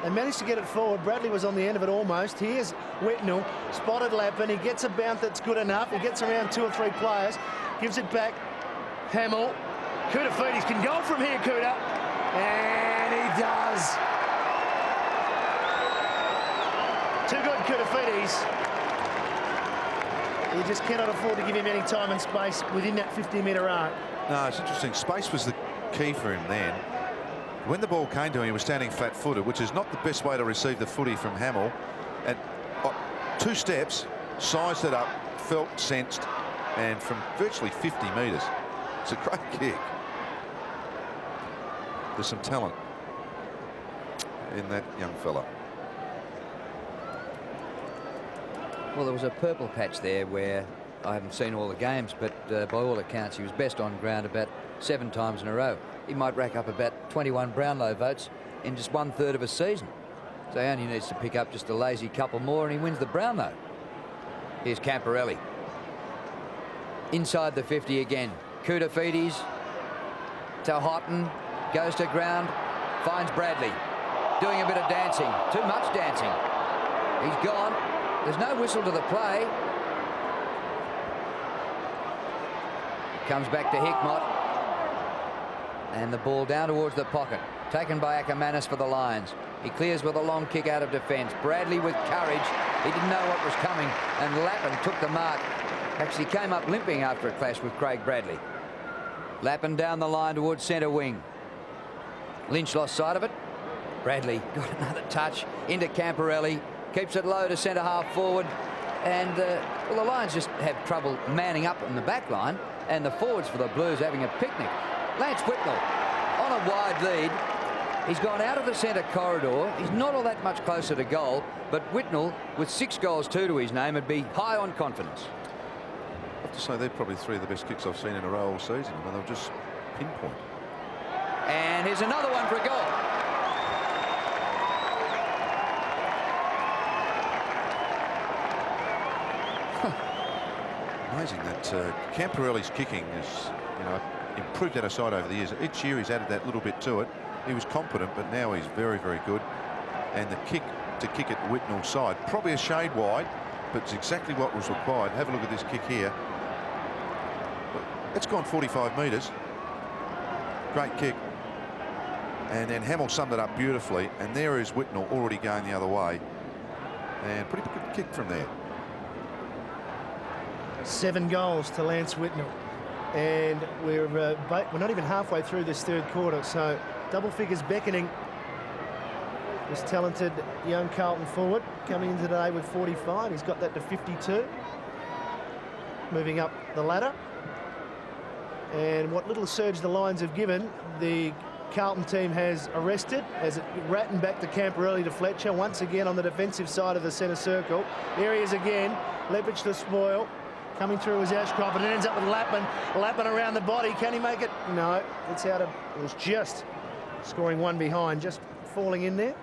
They managed to get it forward. Bradley was on the end of it almost. Here's Whitnell, spotted Lappin. He gets a bounce that's good enough. He gets around 2 or 3 players, gives it back. Hamill. Koutafidis can go from here, Kouta. And he does. Too good, Koutafidis. You just cannot afford to give him any time and space within that 50-metre arc. No, it's interesting. Space was the key for him then. When the ball came to him, he was standing flat-footed, which is not the best way to receive the footy from Hamill. And 2 steps, sized it up, felt, sensed, and from virtually 50 metres. It's a great kick. There's some talent in that young fella. Well, there was a purple patch there where I haven't seen all the games, but by all accounts, he was best on ground about 7 times in a row. He might rack up about 21 Brownlow votes in just 1/3 of a season. So he only needs to pick up just a lazy couple more and he wins the Brownlow. Here's Camporelli. Inside the 50 again. Koutafidis to Houghton. Goes to ground. Finds Bradley. Doing a bit of dancing. Too much dancing. He's gone. There's no whistle to the play. Comes back to Hickmott. And the ball down towards the pocket. Taken by Ackermanis for the Lions. He clears with a long kick out of defence. Bradley with courage. He didn't know what was coming. And Lappin took the mark. Actually came up limping after a clash with Craig Bradley. Lappin down the line towards centre wing. Lynch lost sight of it. Bradley got another touch into Camporelli. Keeps it low to centre half forward. And well, the Lions just have trouble manning up in the back line. And the forwards for the Blues having a picnic. Lance Whitnell on a wide lead. He's gone out of the centre corridor. He's not all that much closer to goal. But Whitnell, with 6 goals, 2 to his name, would be high on confidence. I have to say they're probably 3 of the best kicks I've seen in a row all season. I mean, they'll just pinpoint. And here's another one for a goal. Amazing that Camporelli's kicking has, improved out of sight over the years. Each year he's added that little bit to it. He was competent, but now he's very, very good. And the kick to kick at Whitnell's side, probably a shade wide, but it's exactly what was required. Have a look at this kick here. It's gone 45 metres. Great kick. And then Hamill summed it up beautifully. And there is Whitnell already going the other way. And pretty good kick from there. 7 goals to Lance Whitnell. And we're not even halfway through this third quarter, so double figures beckoning. This talented young Carlton forward coming in today with 45. He's got that to 52. Moving up the ladder. And what little surge the Lions have given, the Carlton team has arrested as it Ratton back to Camporelli to Fletcher. Once again on the defensive side of the centre circle. There he is again. Leppich to spoil. Coming through was Ashcroft, and it ends up with Lappin. Lappin around the body. Can he make it? No. It's out of... It was just scoring 1 behind, just falling in there.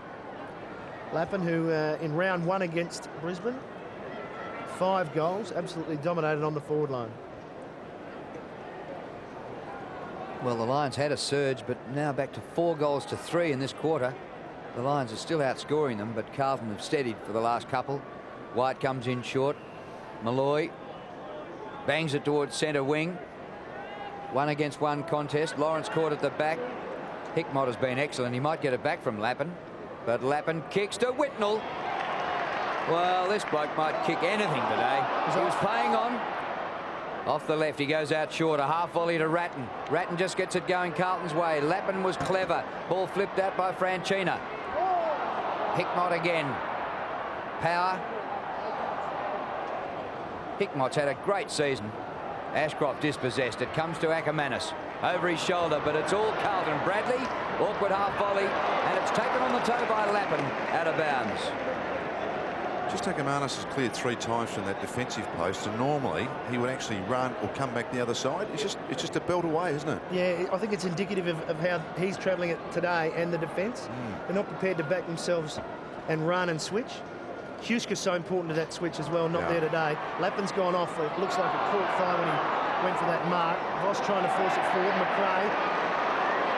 Lappin, who in round 1 against Brisbane, 5 goals, absolutely dominated on the forward line. Well, the Lions had a surge, but now back to 4 goals to 3 in this quarter. The Lions are still outscoring them, but Carlton have steadied for the last couple. White comes in short. Malloy bangs it towards centre wing. 1 against 1 contest. Lawrence caught at the back. Hickmott has been excellent. He might get it back from Lappin, but Lappin kicks to Whitnell. Well, this bloke might kick anything today. He was playing on. Off the left, he goes out short. A half volley to Ratton. Ratton just gets it going Carlton's way. Lappin was clever. Ball flipped out by Franchina. Hickmott again. Power. Hickmott's had a great season. Ashcroft dispossessed. It comes to Ackermanis. Over his shoulder, but it's all Carlton. Bradley, awkward half volley, and it's taken on the toe by Lappin, out of bounds. Just Ackermanis has cleared 3 times from that defensive post, and normally he would actually run or come back the other side. It's just a belt away, isn't it? Yeah, I think it's indicative of how he's travelling it today and the defence. They're not prepared to back themselves and run and switch. Huska's so important to that switch as well, not there today. Lappin's gone off. It looks like a caught thigh when he went for that mark. Voss trying to force it forward. McRae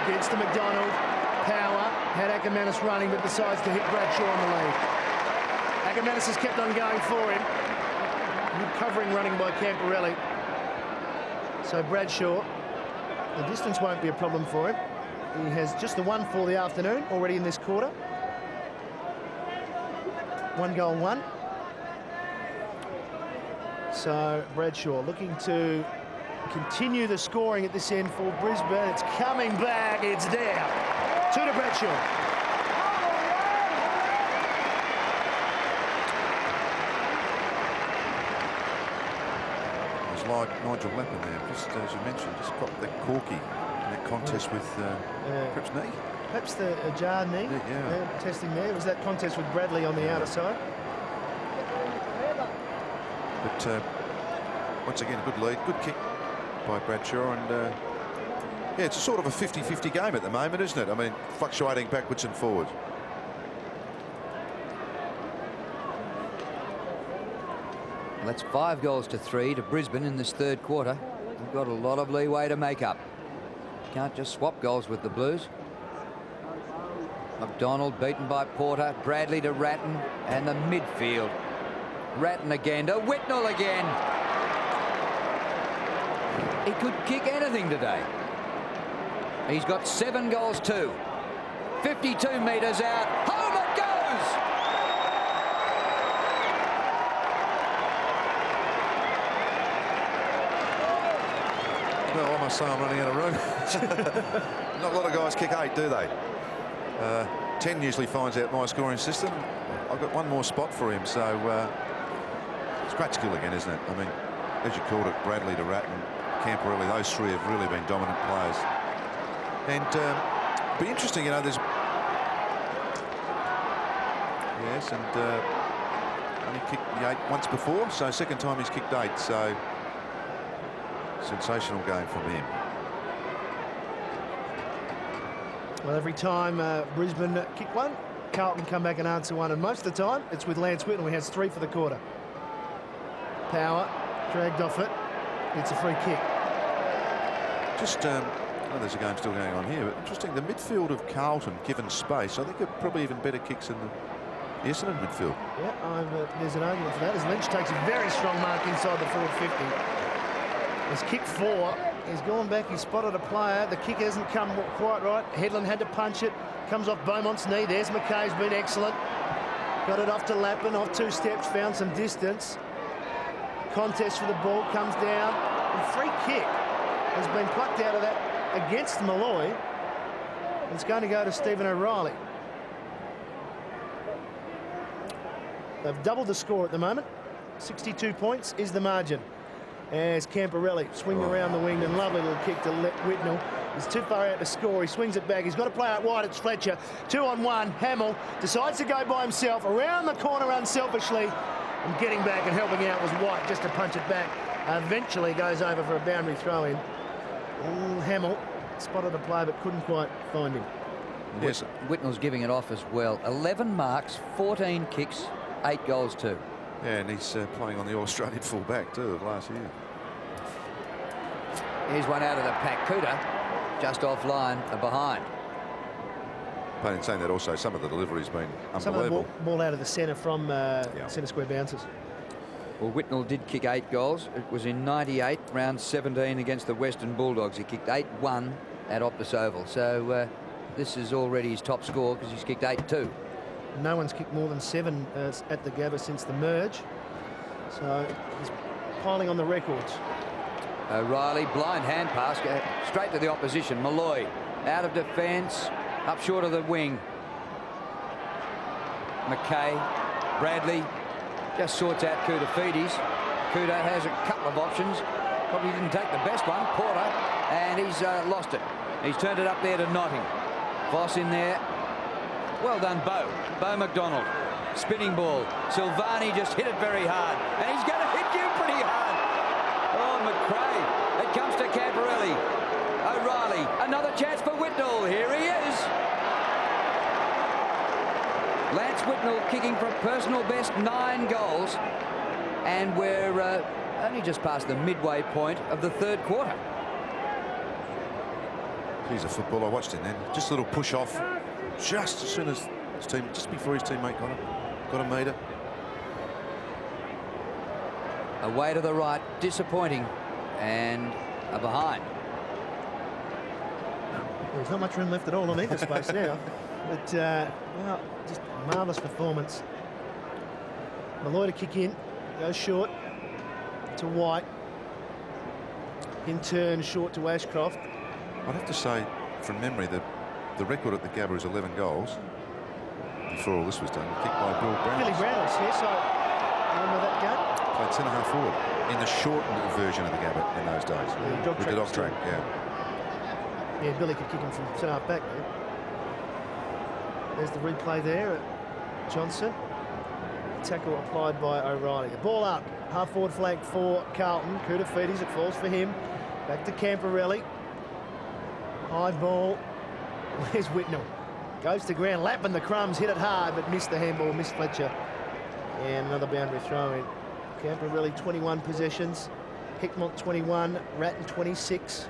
gets to McDonald. Power had Ackermanis running, but decides to hit Bradshaw on the lead. Ackermanis has kept on going for him. Good covering running by Camporelli. So Bradshaw, the distance won't be a problem for him. He has just the one for the afternoon already in this quarter. 1 goal, 1. So Bradshaw looking to continue the scoring at this end for Brisbane. It's coming back. It's there. 2 to Bradshaw. Like Nigel Lappin there, just as you mentioned, just got that corky in that contest with perhaps knee. Perhaps the jar knee. Testing there. It was that contest with Bradley on the outer side. But once again, a good lead, good kick by Bradshaw, and yeah, it's a sort of a 50-50 game at the moment, isn't it? I mean, fluctuating backwards and forwards. That's 5 goals to 3 to Brisbane in this third quarter. We've got a lot of leeway to make up. Can't just swap goals with the Blues. McDonald beaten by Porter. Bradley to Ratton, and the midfield. Ratton again to Whitnell again. He could kick anything today. He's got 7 goals too. 52 metres out. Home it goes! Well, I must say I'm running out of room. Not a lot of guys kick 8, do they? 10 usually finds out my scoring system. I've got one more spot for him, so it's great skill again, isn't it? I mean, as you called it, Bradley to Ratton, Camporelli, those 3 have really been dominant players. And be interesting, you know, there's... Yes, and only kicked the 8 once before, so second time he's kicked 8, so... Sensational game from him. Well, every time Brisbane kick one, Carlton come back and answer one, and most of the time it's with Lance Whitnell. He has 3 for the quarter. Power dragged off it. It's a free kick. Just, oh, there's a game still going on here, but interesting. The midfield of Carlton, given space, I think are probably even better kicks than the Essendon midfield. Yeah, there's an argument for that. As Lynch takes a very strong mark inside the 450. He's kicked 4. He's gone back. He spotted a player. The kick hasn't come quite right. Headland had to punch it. Comes off Beaumont's knee. There's McKay's been excellent. Got it off to Lappin. Off 2 steps. Found some distance. Contest for the ball. Comes down. And free kick has been plucked out of that against Malloy. It's going to go to Stephen O'Reilly. They've doubled the score at the moment. 62 points is the margin. As Camporelli swinging around the wing, and lovely little kick to Whitnell. He's too far out to score. He swings it back. He's got to play out wide. It's Fletcher. 2-on-1. Hamill decides to go by himself around the corner unselfishly. And getting back and helping out was White just to punch it back. Eventually goes over for a boundary throw in. Hamill spotted a player but couldn't quite find him. Yes. Whitnell's giving it off as well. 11 marks, 14 kicks, 8 goals too. Yeah, and he's playing on the Australian full-back too of last year. Here's one out of the pack. Kuta just offline behind. But in saying that also, some of the delivery's been unbelievable. Some of the ball out of the centre from centre square bounces. Well, Whitnell did kick 8 goals. It was in 98, round 17 against the Western Bulldogs. He kicked 8-1 at Optus Oval. So this is already his top score because he's kicked 8-2. No one's kicked more than 7 at the Gabba since the merge. So he's piling on the records. O'Reilly, blind hand pass, straight to the opposition. Malloy out of defence, up short of the wing. McKay, Bradley just sorts out Koutafidis. Kuta has a couple of options. Probably didn't take the best one, Porter, and he's lost it. He's turned it up there to Notting. Voss in there. Well done, Bo McDonald. Spinning ball. Silvani just hit it very hard. And he's going to hit you pretty hard. Oh, McRae. It comes to Camporelli. O'Reilly. Another chance for Whitnell. Here he is. Lance Whitnell kicking for a personal best 9 goals. And we're only just past the midway point of the third quarter. He's a football I watched him then. Just a little push off. Just as soon as his team, just before his teammate got a metre. Away to the right, disappointing, and a behind. There's not much room left at all on either space now. But, well, just marvellous performance. Malloy to kick in, goes short to White. In turn, short to Ashcroft. I'd have to say, from memory, that the record at the Gabba is 11 goals. Before all this was done, kicked by Bill Brown. Billy Brownless, yes, I remember that game. Played centre-half forward in the shortened version of the Gabba in those days. With the dog track, yeah. Yeah, Billy could kick him from centre-half back there. There's the replay there at Johnson. Tackle applied by O'Reilly. The ball up, half-forward flank for Carlton. Koutafidis, it falls for him. Back to Camporelli. High ball. Where's Whitnell? Goes to ground, lapping the crumbs, hit it hard, but missed the handball, missed Fletcher. And another boundary throw in. Camporelli 21 possessions. Hickmont 21, Ratton 26.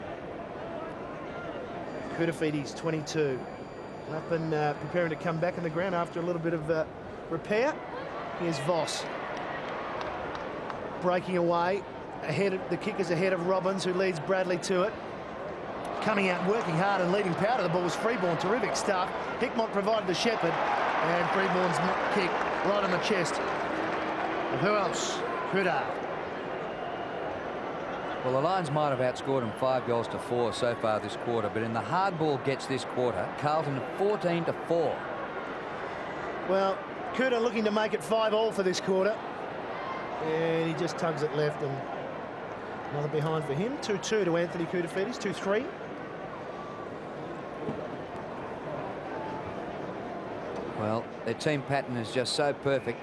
Koutafidis 22. Lappin preparing to come back in the ground after a little bit of repair. Here's Voss. Breaking away. Ahead of the kickers ahead of Robbins, who leads Bradley to it. Coming out, working hard and leading power to the ball was Freeborn. Terrific stuff. Hickmont provided the shepherd, and Freeborn's kick right on the chest. And who else could have? Well, the Lions might have outscored them 5 goals to 4 so far this quarter, but in the hard ball gets this quarter, Carlton 14 to 4. Well, Kuda looking to make it 5-all for this quarter. And he just tugs it left, and another behind for him. 2-2 to Anthony Koutafidis, 2-3. Well, their team pattern is just so perfect.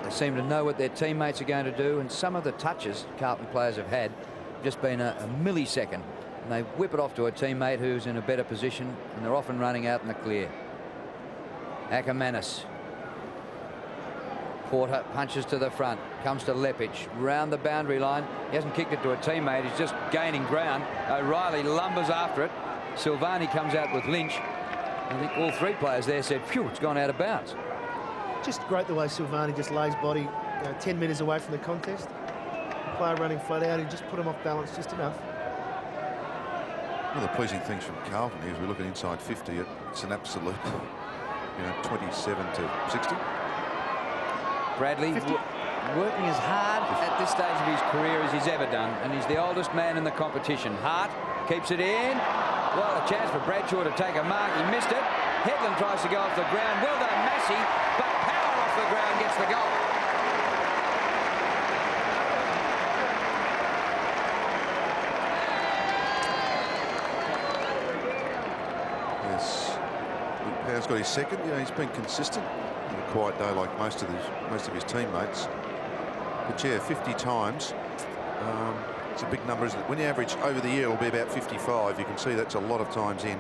They seem to know what their teammates are going to do, and some of the touches Carlton players have had just been a millisecond, and they whip it off to a teammate who's in a better position, and they're often running out in the clear. Ackermanis. Porter punches to the front, comes to Leppich, round the boundary line. He hasn't kicked it to a teammate, he's just gaining ground. O'Reilly lumbers after it. Silvani comes out with Lynch. I think all 3 players there said, phew, it's gone out of bounds. Just great the way Silvani just lays body 10 metres away from the contest. Player running flat out, he just put him off balance just enough. One of the pleasing things from Carlton is we look at inside 50, it's an absolute, 27 to 60. Bradley working as hard at this stage of his career as he's ever done, and he's the oldest man in the competition. Hart keeps it in. Well, a chance for Bradshaw to take a mark. He missed it. Headland tries to go off the ground. Well done, Massey, but Power off the ground gets the goal. Yes, Luke Power's got his second. He's been consistent. A quiet day like most of his teammates. But yeah, 50 times. It's a big number, isn't it? When you average over the year, it'll be about 55. You can see that's a lot of times in,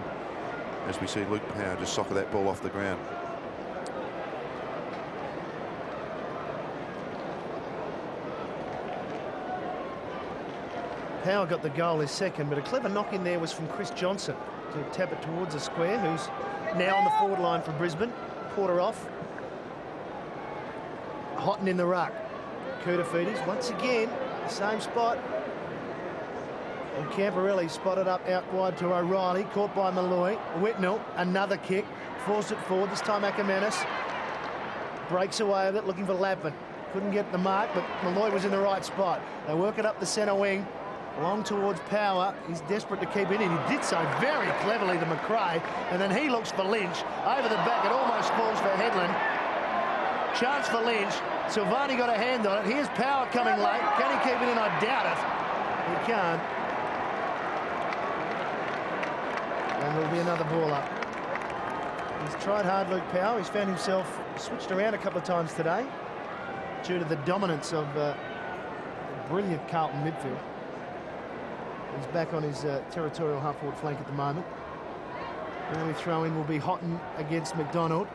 as we see Luke Power just soccer that ball off the ground. Power got the goal, his second, but a clever knock in there was from Chris Johnson to tap it towards the square, who's now on the forward line for Brisbane. Porter off. Houghton in the ruck. Koutafidis once again, the same spot. And Camporelli spotted up out wide to O'Reilly, caught by Malloy. Whitnell, another kick, forced it forward, this time Ackermanis. Breaks away with it, looking for Lappin. Couldn't get the mark, but Malloy was in the right spot. They work it up the centre wing, along towards Power. He's desperate to keep it in. He did so very cleverly to McRae, and then he looks for Lynch. Over the back, it almost falls for Headland. Chance for Lynch. Silvani got a hand on it. Here's Power coming late. Can he keep it in? I doubt it. He can't. And there'll be another ball up. He's tried hard, Luke Powell. He's found himself switched around a couple of times today due to the dominance of the brilliant Carlton midfield. He's back on his territorial half-forward flank at the moment. Early throw-in will be Houghton against McDonald.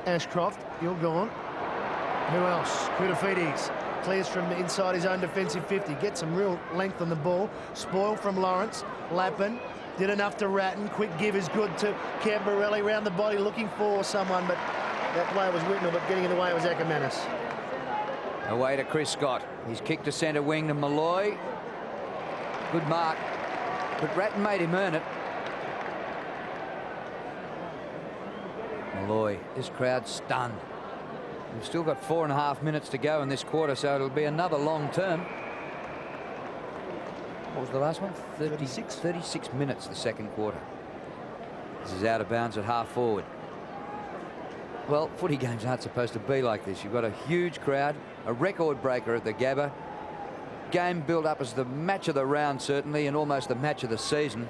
Ashcroft, you're gone. Who else? Koutafidis clears from inside his own defensive 50. Gets some real length on the ball. Spoil from Lawrence. Lappin did enough to Ratton. Quick give is good to Camberelli round the body looking for someone, but that player was Whitnell, but getting in the way was Ackermanis. Away to Chris Scott. He's kicked to centre wing to Malloy. Good mark, but Ratton made him earn it. Malloy, this crowd's stunned. We've still got 4.5 minutes to go in this quarter, so it'll be another long term. What was the last one? 36 minutes, the second quarter. This is out of bounds at half forward. Well, footy games aren't supposed to be like this. You've got a huge crowd, a record breaker at the Gabba. Game built up as the match of the round, certainly, and almost the match of the season.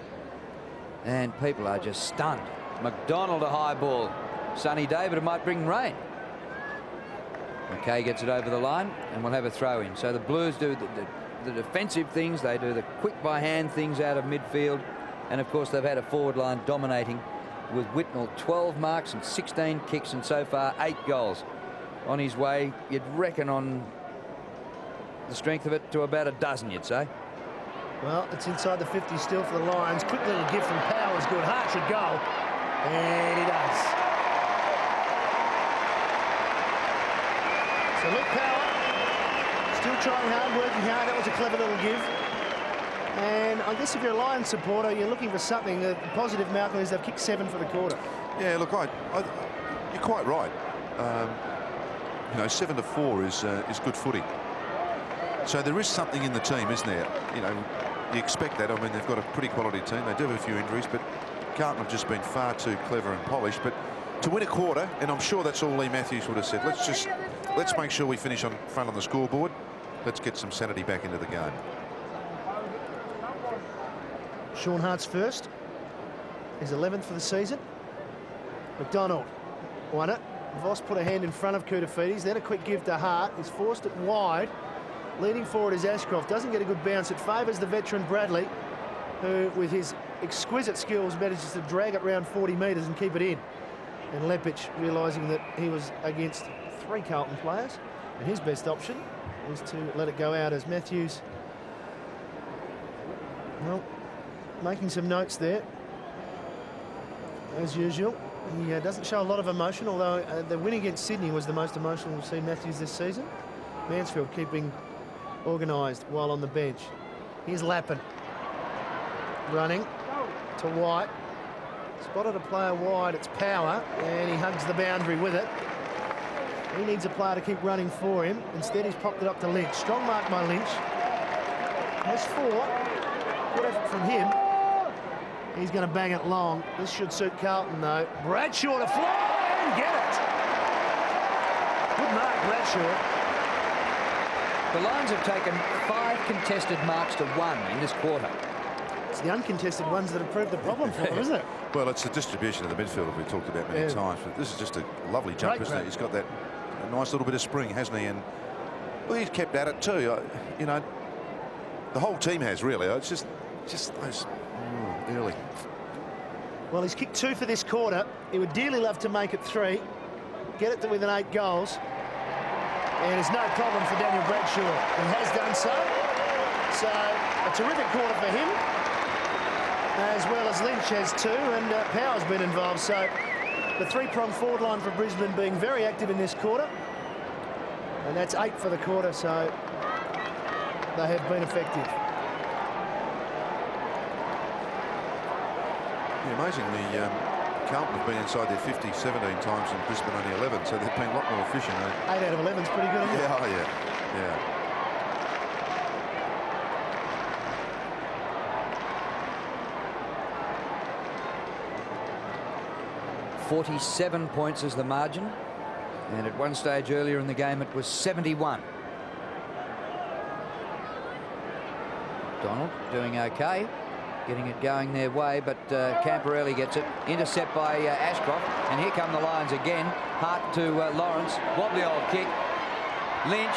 And people are just stunned. McDonald a high ball. Sonny David, it might bring rain. McKay gets it over the line, and we'll have a throw in. So the Blues do the defensive things. They do the quick by hand things out of midfield. And of course, they've had a forward line dominating with Whitnell 12 marks and 16 kicks, and so far 8 goals. On his way, you'd reckon, on the strength of it, to about a dozen, you'd say. Well, it's inside the 50 still for the Lions. Quick little gift from Powell is good. Hart should go. And he does. So Luke Powell still trying hard, working hard. That was a clever little give. And I guess if you're a Lions supporter, you're looking for something. The positive, Malcolm, is they've kicked 7 for the quarter. Yeah, look, you're quite right. 7-4 is good footy. So there is something in the team, isn't there? You know, you expect that. I mean, they've got a pretty quality team. They do have a few injuries, but Carlton have just been far too clever and polished. But to win a quarter, and I'm sure that's all Lee Matthews would have said, let's make sure we finish on front on the scoreboard. Let's get some sanity back into the game. Shaun Hart's first. His 11th for the season. McDonald won it. Voss put a hand in front of Koutafidis. Then a quick give to Hart. He's forced it wide. Leading forward is Ashcroft. Doesn't get a good bounce. It favours the veteran Bradley, who, with his exquisite skills, manages to drag it around 40 metres and keep it in. And Lepic, realising that he was against 3 Carlton players, and his best option was to let it go out as Matthews, well, making some notes there, as usual. He doesn't show a lot of emotion, although the win against Sydney was the most emotional we've seen Matthews this season. Mansfield keeping organised while on the bench. Here's Lappin running to White. Spotted a player wide. It's Power, and he hugs the boundary with it. He needs a player to keep running for him. Instead, he's popped it up to Lynch. Strong mark by Lynch. Has 4. Good effort from him. He's going to bang it long. This should suit Carlton, though. Bradshaw to fly and get it. Good mark, Bradshaw. The Lions have taken 5 contested marks to 1 in this quarter. It's the uncontested ones that have proved the problem for him, isn't it? Well, it's the distribution of the midfield we've talked about many times. But this is just a lovely jump, isn't it? He's got that nice little bit of spring, hasn't he? And well, he's kept at it too. You know, the whole team has really. It's just those early. Well, he's kicked 2 for this quarter. He would dearly love to make it 3, get it to within 8 goals. And it's no problem for Daniel Bradshaw. He has done so. So a terrific quarter for him, as well as Lynch has 2, and Power's been involved. So the 3-pronged forward line for Brisbane being very active in this quarter. And that's 8 for the quarter, so they have been effective. Yeah, amazingly, Carlton have been inside their 50 17 times and Brisbane only 11, so they've been a lot more efficient. 8 out of 11 is pretty good, isn't it? Yeah, oh yeah. 47 points is the margin, and at one stage earlier in the game it was 71. Donald doing okay. Getting it going their way, but Camporelli gets it. Intercept by Ashcroft. And here come the Lions again. Hart to Lawrence. Wobbly old kick. Lynch.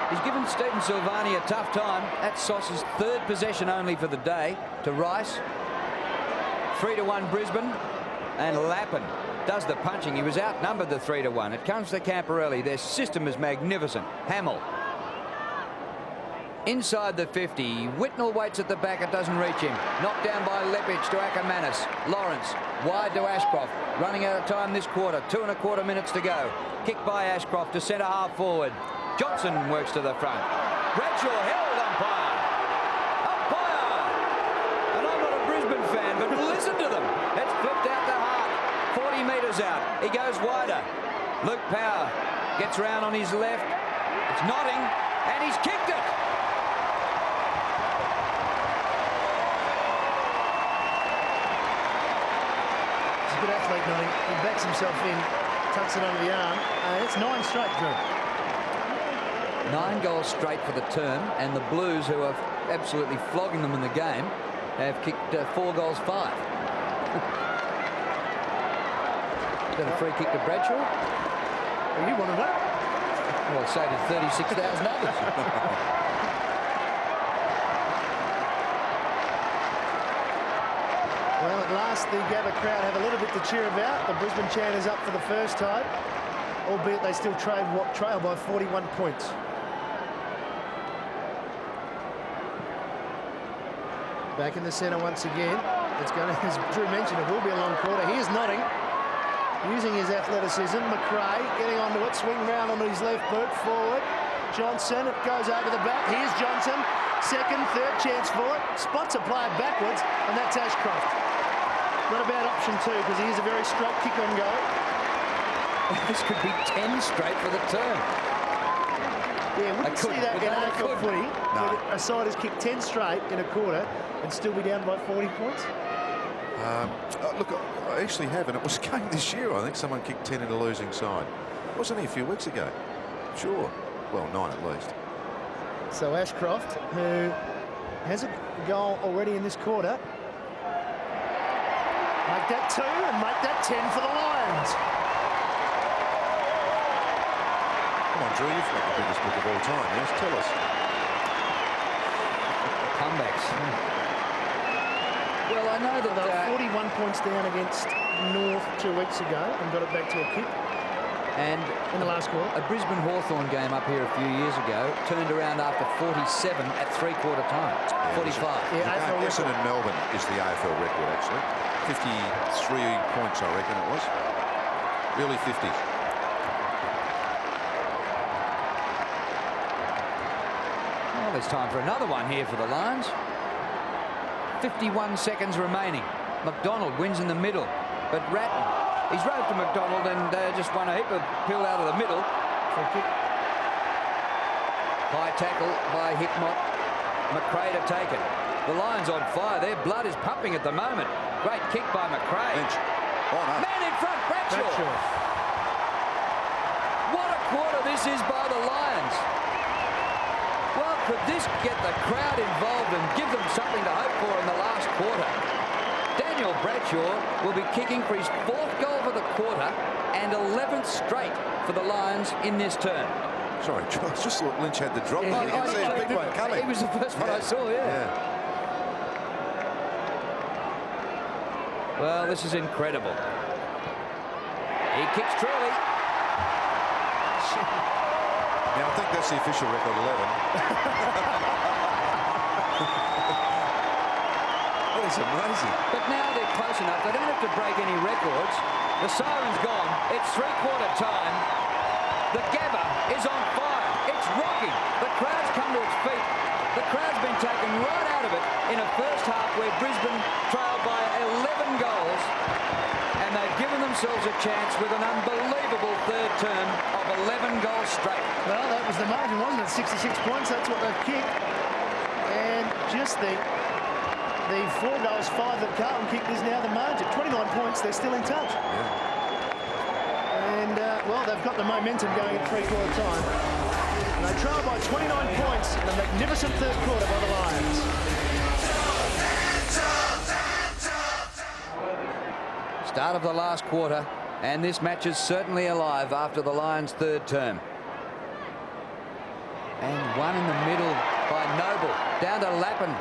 He's given Stephen Silvani a tough time. That's Sauce's third possession only for the day to Rice. 3-1 Brisbane. And Lappin does the punching. He was outnumbered the 3-1. It comes to Camporelli. Their system is magnificent. Hamill. Inside the 50. Whitnell waits at the back. It doesn't reach him. Knocked down by Lepich to Ackermanis. Lawrence wide to Ashcroft. Running out of time this quarter. 2.25 minutes to go. Kick by Ashcroft to centre half forward. Johnson works to the front. Bradshaw held umpire. Umpire! And I'm not a Brisbane fan, but listen to them. It's flipped out to Hart. 40 metres out. He goes wider. Luke Power gets round on his left. It's Notting, and he's kicked it. Good athlete, Notting. He backs himself in, tucks it under the arm. It's 9 straight, Drew. 9 goals straight for the term, and the Blues, who are absolutely flogging them in the game, have kicked 4 goals 5. Is that a free kick to Bradshaw? Well, you wanted that? Well, so did 36,000 others. Well, at last the Gabba crowd have a little bit to cheer about. The Brisbane chant is up for the first time, albeit they still trail by 41 points. Back in the centre once again. It's going to, as Drew mentioned, it will be a long quarter. Here's Notting, using his athleticism. McRae getting onto it, swing round on his left boot, forward. Johnson, it goes over the back. Here's Johnson, second, third chance for it. Spots a player backwards, and that's Ashcroft. Not a bad option too, because he is a very straight kick on goal. This could be 10 straight for the term. Yeah, wouldn't see that in AFL footy. No. A side has kicked 10 straight in a quarter and still be down by 40 points. Look, I actually have, and it was a game this year. I think someone kicked 10 in a losing side. It wasn't he a few weeks ago? Sure. Well, 9 at least. So Ashcroft, who has a goal already in this quarter, make that 2 and make that 10 for the Lions. Come on, Drew, you've got the biggest book of all time. Yes, tell us. Comebacks. Well, I know that They were 41 points down against North 2 weeks ago and got it back to a kick and in the last quarter. a Brisbane Hawthorn game up here a few years ago turned around after 47 at 3/4 time. 45. Yeah, AFL Essendon record. and Melbourne is the AFL record, actually. 53 points, I reckon it was. Early 50s. Well, there's time for another one here for the Lions. 51 seconds remaining. McDonald wins in the middle, but Ratton, he's roped to McDonald and just won a heap of pill out of the middle. Free kick. High tackle by Hickmott. McRae to take it. The Lions on fire. Their blood is pumping at the moment. Great kick by McRae. Lynch. Oh, no. Man in front, Bradshaw. What a quarter this is by the Lions. Well, could this get the crowd involved and give them something to hope for in the last quarter? Daniel Bradshaw will be kicking for his 4th goal for the quarter and 11th straight for the Lions in this term. Sorry, I just thought Lynch had the drop. Yeah, You can see a big one coming. It was the first one I saw, yeah. Well, this is incredible. He kicks truly. Now, I think that's the official record, 11. That is amazing. But now they're close enough. They don't have to break any records. The siren's gone. It's 3/4 time. The Gabba is on fire. It's rocking. The crowd's come to its feet. The crowd's been taken right out of it in a first half where Brisbane trailed by 11 goals. And they've given themselves a chance with an unbelievable third term of 11 goals straight. Well, that was the margin, wasn't it? 66 points, that's what they've kicked. And just the 4 goals, 5 that Carlton kicked is now the margin. 29 points, they're still in touch. Yeah. And, well, they've got the momentum going at 3/4 time. And they trail by 29 points in a magnificent third quarter by the Lions. Start of the last quarter, and this match is certainly alive after the Lions' third term. And one in the middle by Noble, down to Lappin,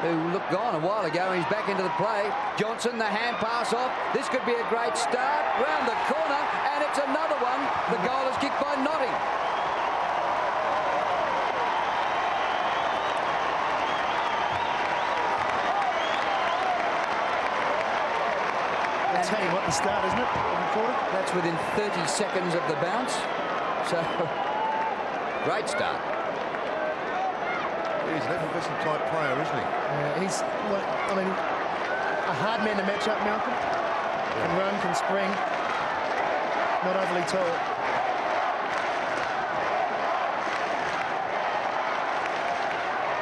who looked gone a while ago. He's back into the play. Johnson, the hand pass off. This could be a great start. Round the corner, and it's another one. The goal is kicked by Notting. I'll tell you what, the start, isn't it? That's within 30 seconds of the bounce. So, great start. He's an effervescent type player, isn't he? He's, well, I mean, a hard man to match up, Malcolm. Can run, can spring. Not overly tall.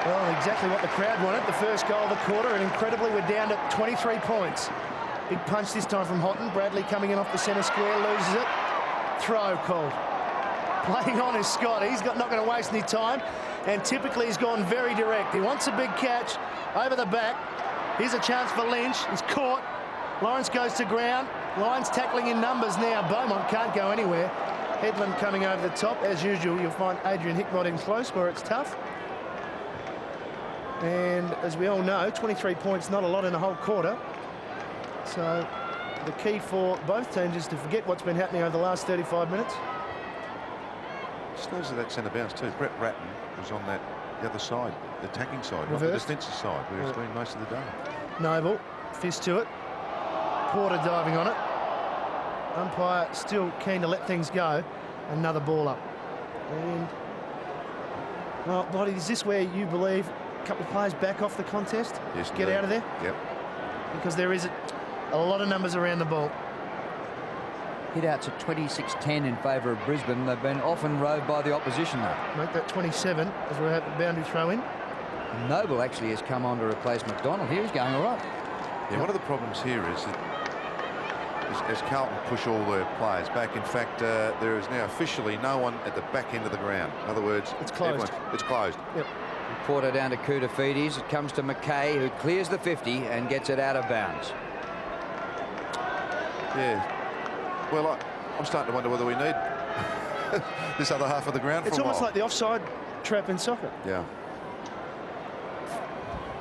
Well, exactly what the crowd wanted. The first goal of the quarter, and incredibly, we're down to 23 points. Big punch this time from Houghton. Bradley coming in off the centre square, loses it. Throw called. Playing on is Scott. He's not going to waste any time. And typically he's gone very direct. He wants a big catch over the back. Here's a chance for Lynch. He's caught. Lawrence goes to ground. Lions tackling in numbers now. Beaumont can't go anywhere. Headland coming over the top. As usual, you'll find Adrian Hickmott in close where it's tough. And as we all know, 23 points, not a lot in a whole quarter. So the key for both teams is to forget what's been happening over the last 35 minutes. Just notice that centre bounce too. Brett Ratton was on the other side, the attacking side, not the defensive side, where he's been most of the day. Noble, fist to it. Porter diving on it. Umpire still keen to let things go. Another ball up. And, well, Bloody, is this where you believe a couple of players back off the contest? Yes, get out of there? Yep. Because there is a lot of numbers around the ball. Hit-outs at 26-10 in favour of Brisbane. They've been often rode by the opposition, though. Make that 27 as we're at the boundary throw-in. Noble actually has come on to replace McDonald. Here he's going all right. Yeah, one of the problems here is that as Carlton push all their players back, in fact, there is now officially no one at the back end of the ground. In other words, it's closed. It's closed. Yep. Porter down to Koutafidis. It comes to McKay, who clears the 50 and gets it out of bounds. Yeah. Well, I'm starting to wonder whether we need this other half of the ground for a while. It's almost like the offside trap in soccer. Yeah.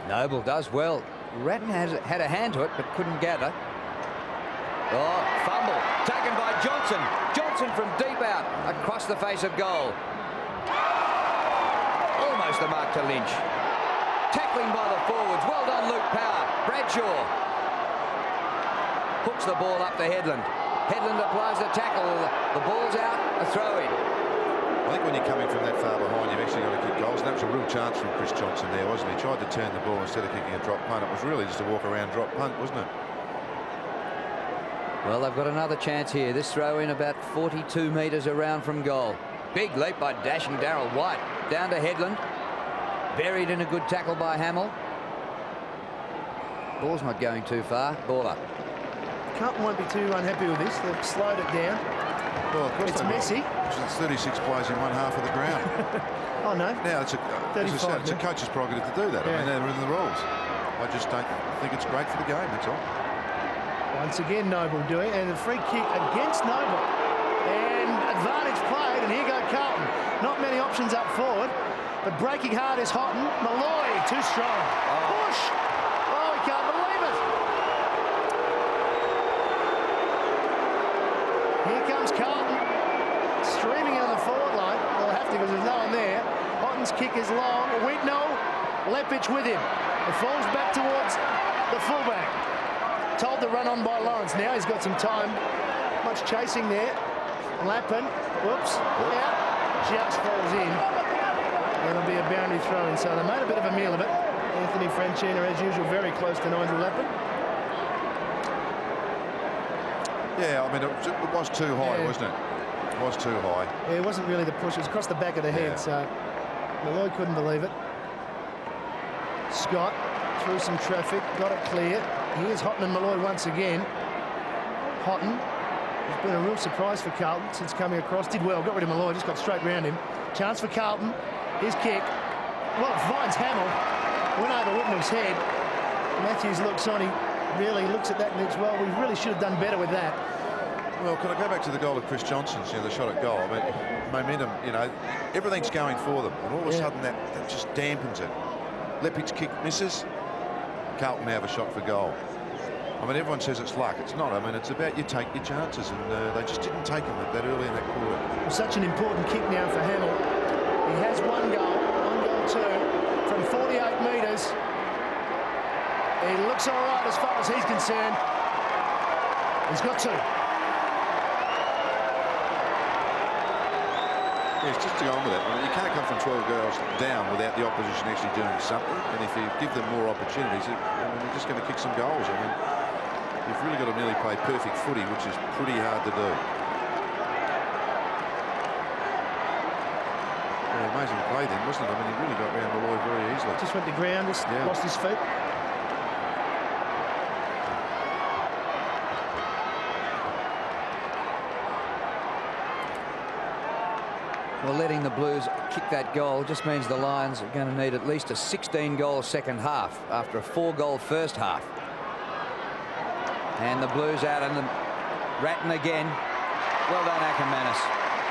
Noble does well. Ratton had a hand to it, but couldn't gather. Oh, fumble. Taken by Johnson. Johnson from deep out across the face of goal. Almost the mark to Lynch. Tackling by the forwards. Well done, Luke Power. Bradshaw hooks the ball up to Headland. Headland applies the tackle. The ball's out. A throw-in. I think when you're coming from that far behind, you've actually got to kick goals. And that was a real chance from Chris Johnson there, wasn't he? He tried to turn the ball instead of kicking a drop punt. It was really just a walk-around drop punt, wasn't it? Well, they've got another chance here. This throw-in about 42 metres around from goal. Big leap by dashing Darryl White. Down to Headland. Buried in a good tackle by Hamill. Ball's not going too far. Ball up. Carlton won't be too unhappy with this. They've slowed it down. Well, of course it's messy. It's 36 players in one half of the ground. Oh, no. Now, it's a coach's prerogative to do that. Yeah. I mean, they're in the rules. I just don't think it's great for the game, that's all. Once again, Noble doing it, and a free kick against Noble. And advantage played, and here go Carlton. Not many options up forward, but breaking hard is Houghton. Malloy, too strong. Push! Oh, he can't believe it. Here comes Carlton, streaming on the forward line. They'll have to because there's no one there. Houghton's kick is long. Whitnell, Leppich with him. It falls back towards the fullback. Told to run on by Lawrence. Now he's got some time. Much chasing there. Lappin, whoops, look out. Just falls in. It'll be a boundary throw-in. So they made a bit of a meal of it. Anthony Franchina, as usual, very close to Nigel Lappin. Yeah, I mean, it was too high, wasn't it? It was too high. Yeah, it wasn't really the push. It was across the back of the head, so Malloy couldn't believe it. Scott through some traffic, got it clear. Here's Houghton and Malloy once again. Houghton has been a real surprise for Carlton since coming across. Did well, got rid of Malloy, just got straight round him. Chance for Carlton. His kick. Well, it finds Hamill. Went over Whitnell's head. Matthews looks on. He really looks at that and thinks, well, we really should have done better with that. Well, can I go back to the goal of Chris Johnson's, the shot at goal? I mean, momentum, everything's going for them. And all of a sudden that just dampens it. Lepic's kick misses. Carlton now have a shot for goal. I mean, everyone says it's luck. It's not. I mean, it's about you take your chances, and they just didn't take them that early in that quarter. Well, such an important kick now for Hamill. He has one goal too, from 48 metres. He looks all right as far as he's concerned. He's got two. Yes, just to go on with it. I mean, you can't come from 12 goals down without the opposition actually doing something. And if you give them more opportunities, they're just going to kick some goals. I mean, you've really got to nearly play perfect footy, which is pretty hard to do. Yeah, amazing play then, wasn't it? I mean, he really got round Malloy very easily. Just went to ground, just lost his feet. Well, letting the Blues kick that goal just means the Lions are going to need at least a 16-goal second half after a 4-goal first half. And the Blues out and the Ratton again. Well done, Ackermanis.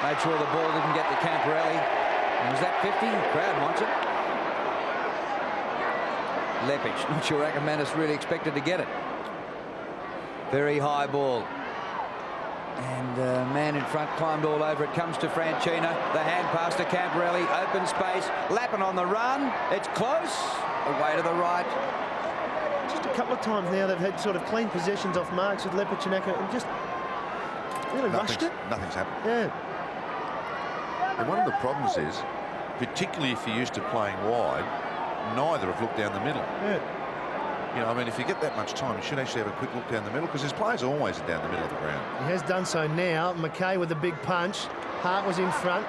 Made sure the ball didn't get to Camporelli. And was that 50? The crowd wants it. Lepic, not sure Ackermanis really expected to get it. Very high ball. And man in front climbed all over it. Comes to Franchina. The hand pass to Camporelli. Open space. Lappin on the run. It's close. Away to the right. Just a couple of times now they've had sort of clean possessions off marks with Lepic and Acker and just really rushed it. Nothing's happened. Yeah. And one of the problems is, particularly if you're used to playing wide, neither have looked down the middle. Yeah. I mean, if you get that much time, you should actually have a quick look down the middle, because his players are always down the middle of the ground. He has done so now. McKay with a big punch. Hart was in front.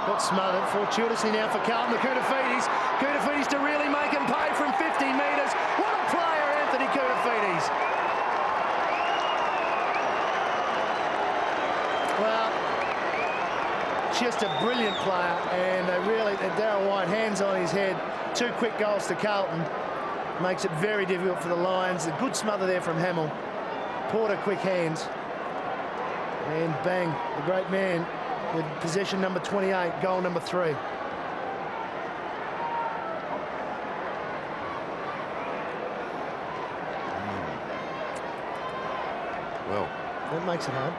Got smothered. Fortuitously now for Carlton. Koutafidis. Koutafidis to really make him pay from 50 metres. What a player, Anthony Koutafidis. Well, just a brilliant player. And Darryl White, hands on his head. 2 quick goals to Carlton. Makes it very difficult for the Lions. A good smother there from Hamill. Porter, quick hands. And bang, the great man with possession number 28, goal number 3. Well, that makes it hard.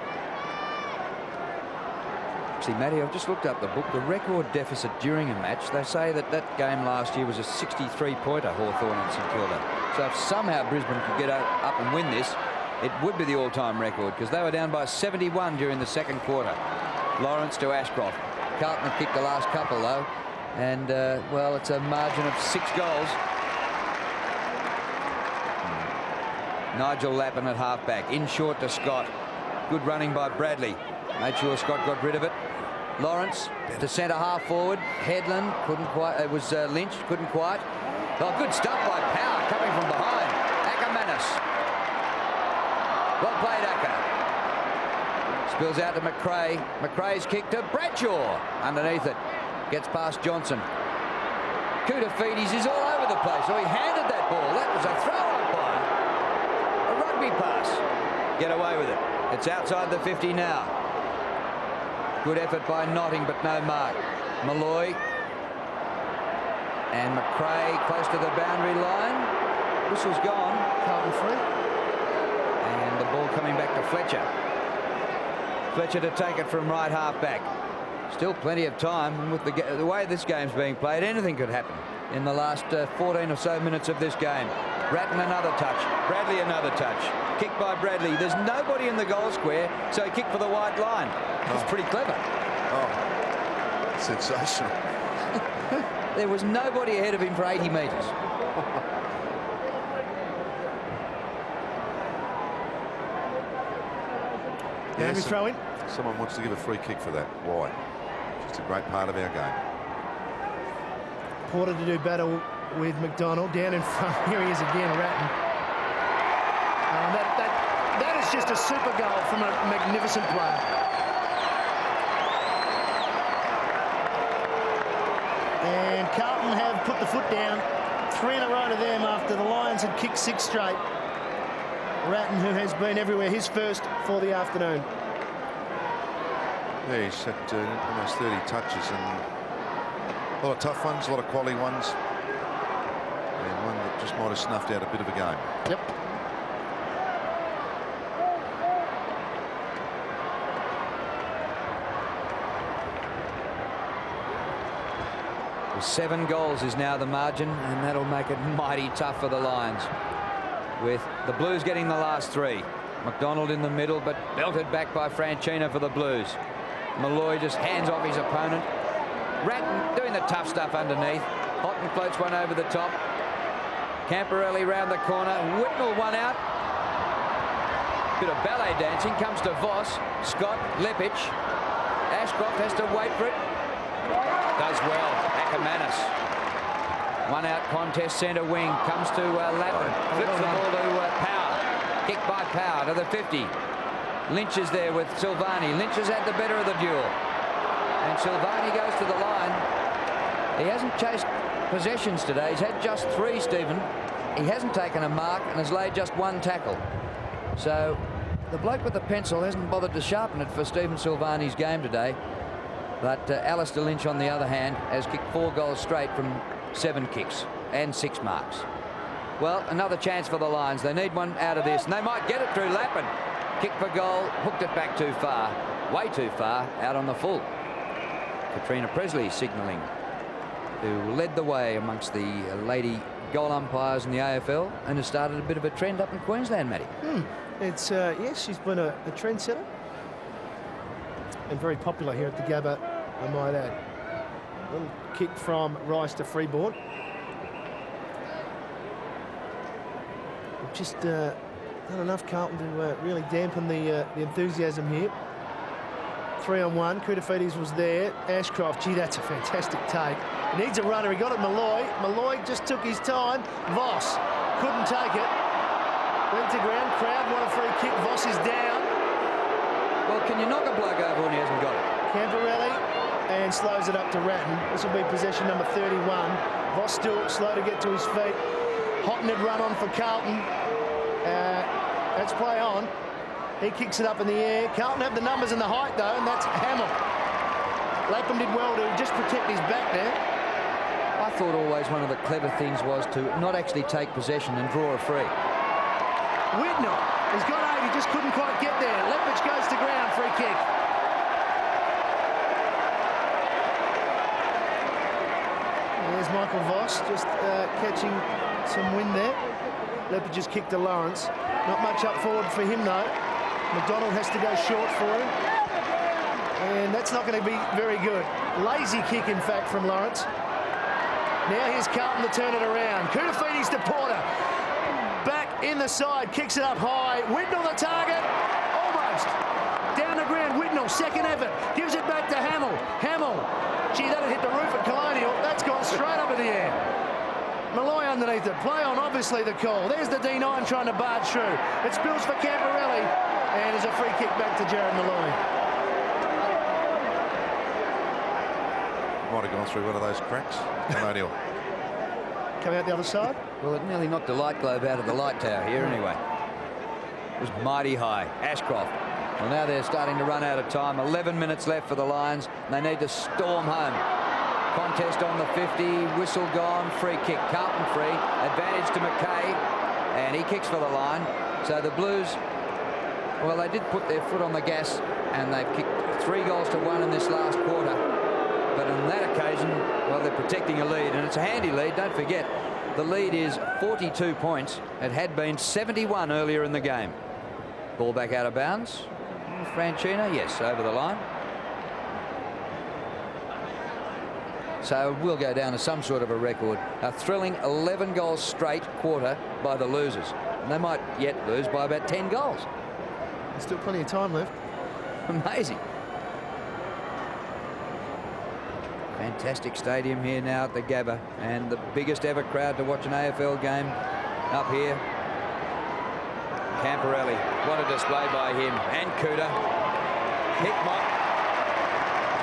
See, Matty, I've just looked up the book. The record deficit during a match, they say that game last year was a 63-pointer, Hawthorn and St Kilda. So if somehow Brisbane could get up and win this, it would be the all-time record, because they were down by 71 during the second quarter. Lawrence to Ashcroft. Carlton have kicked the last couple, though. And, well, it's a margin of 6 goals. Nigel Lappin at halfback. In short to Scott. Good running by Bradley. Made sure Scott got rid of it. Lawrence to centre half forward. Headland couldn't quite. It was Lynch, couldn't quite. Oh, good stuff by Power coming from behind. Ackermanis. Well played, Acker. Spills out to McRae. McRae's kick to Bradshaw. Underneath it. Gets past Johnson. Koutafidis is all over the place. So he handed that ball. That was a throw umpire. A rugby pass. Get away with it. It's outside the 50 now. Good effort by Notting, but no mark. Malloy. And McRae close to the boundary line. Whistle's gone. Carlton free. And the ball coming back to Fletcher. Fletcher to take it from right half back. Still plenty of time. And with the way this game's being played, anything could happen in the last 14 or so minutes of this game. Ratton another touch. Bradley another touch. Kick by Bradley. There's nobody in the goal square, so he kicked for the wide line. That's pretty clever. Oh, sensational. There was nobody ahead of him for 80 metres. Boundary throw in. Someone wants to give a free kick for that. Why? It's a great part of our game. Porter to do battle with McDonald. Down in front. Here he is again, Ratton. That is just a super goal from a magnificent player. And Carlton have put the foot down. 3 in a row to them after the Lions had kicked 6 straight. Ratton, who has been everywhere, his first for the afternoon. Yeah, he's had almost 30 touches and a lot of tough ones, a lot of quality ones, and one that just might have snuffed out a bit of a game. Yep. Well, 7 goals is now the margin, and that'll make it mighty tough for the Lions, with the Blues getting the last 3. McDonald in the middle, but belted back by Franchina for the Blues. Malloy just hands off his opponent. Ratton doing the tough stuff underneath. Houghton floats one over the top. Camporelli round the corner. Whitnell one out. Bit of ballet dancing. Comes to Voss. Scott. Leppich. Ashcroft has to wait for it. Does well. Ackermanis. One out contest. Centre wing. Comes to Lappin. Flips the ball to Power. Kick by Power to the 50. Lynch is there with Silvani. Lynch has had the better of the duel. And Silvani goes to the line. He hasn't chased possessions today. He's had just 3, Stephen. He hasn't taken a mark and has laid just 1 tackle. So the bloke with the pencil hasn't bothered to sharpen it for Stephen Silvani's game today. But Alistair Lynch, on the other hand, has kicked 4 goals straight from 7 kicks and 6 marks. Well, another chance for the Lions. They need one out of this, and they might get it through Lappin. Kick for goal, hooked it back too far, way too far, out on the full. Katrina Presley signalling, who led the way amongst the lady goal umpires in the AFL and has started a bit of a trend up in Queensland, Matty. It's, yes, she's been a trendsetter and very popular here at the Gabba, I might add. Little kick from Rice to Freeborn. Just not enough, Carlton, to really dampen the enthusiasm here. 3-on-1. Koutafidis was there. Ashcroft, gee, that's a fantastic take. He needs a runner. He got it, Malloy. Malloy just took his time. Voss couldn't take it. Went to ground. Crowd want a free kick. Voss is down. Well, can you knock a bloke over when he hasn't got it? Camporelli, and slows it up to Ratton. This will be possession number 31. Voss still slow to get to his feet. Houghton had run on for Carlton. That's play on. He kicks it up in the air. Carlton have the numbers and the height, though, and that's Hamill. Lapham did well to just protect his back there. I thought always one of the clever things was to not actually take possession and draw a free. Whitnell, he's got 8, he just couldn't quite get there. Leppich goes to ground, free kick. There's Michael Voss just catching some wind there. Leppich just kicked to Lawrence. Not much up forward for him, though. McDonald has to go short for him. And that's not going to be very good. Lazy kick, in fact, from Lawrence. Now here's Carlton to turn it around. Koutafidis to Porter. Back in the side, kicks it up high. Whitnell the target. Almost. Down the ground, Whitnell, second effort. Gives it back to Hamill. Hamill. Gee, that'll hit the roof at Colonial. That's gone straight up in the air. Malloy underneath it. Play on, obviously, the call. There's the D9 trying to barge through. It spills for Camporelli. And there's a free kick back to Jared Malloy. Might have gone through one of those cracks. Colonial. Come out the other side. Well, it nearly knocked the light globe out of the light tower here anyway. It was mighty high. Ashcroft. Well, now they're starting to run out of time. 11 minutes left for the Lions. And they need to storm home. Contest on the 50. Whistle gone. Free kick. Carlton free. Advantage to McKay. And he kicks for the line. So the Blues, well, they did put their foot on the gas. And they've kicked 3 goals to 1 in this last quarter. But on that occasion, well, they're protecting a lead. And it's a handy lead. Don't forget, the lead is 42 points. It had been 71 earlier in the game. Ball back out of bounds. Franchina, yes, over the line. So we'll go down to some sort of a record. A thrilling 11 goals straight quarter by the losers. And they might yet lose by about 10 goals. There's still plenty of time left. Amazing. Fantastic stadium here now at the Gabba, and the biggest ever crowd to watch an AFL game up here. Camporelli, what a display by him, and Cooter. Hickmott,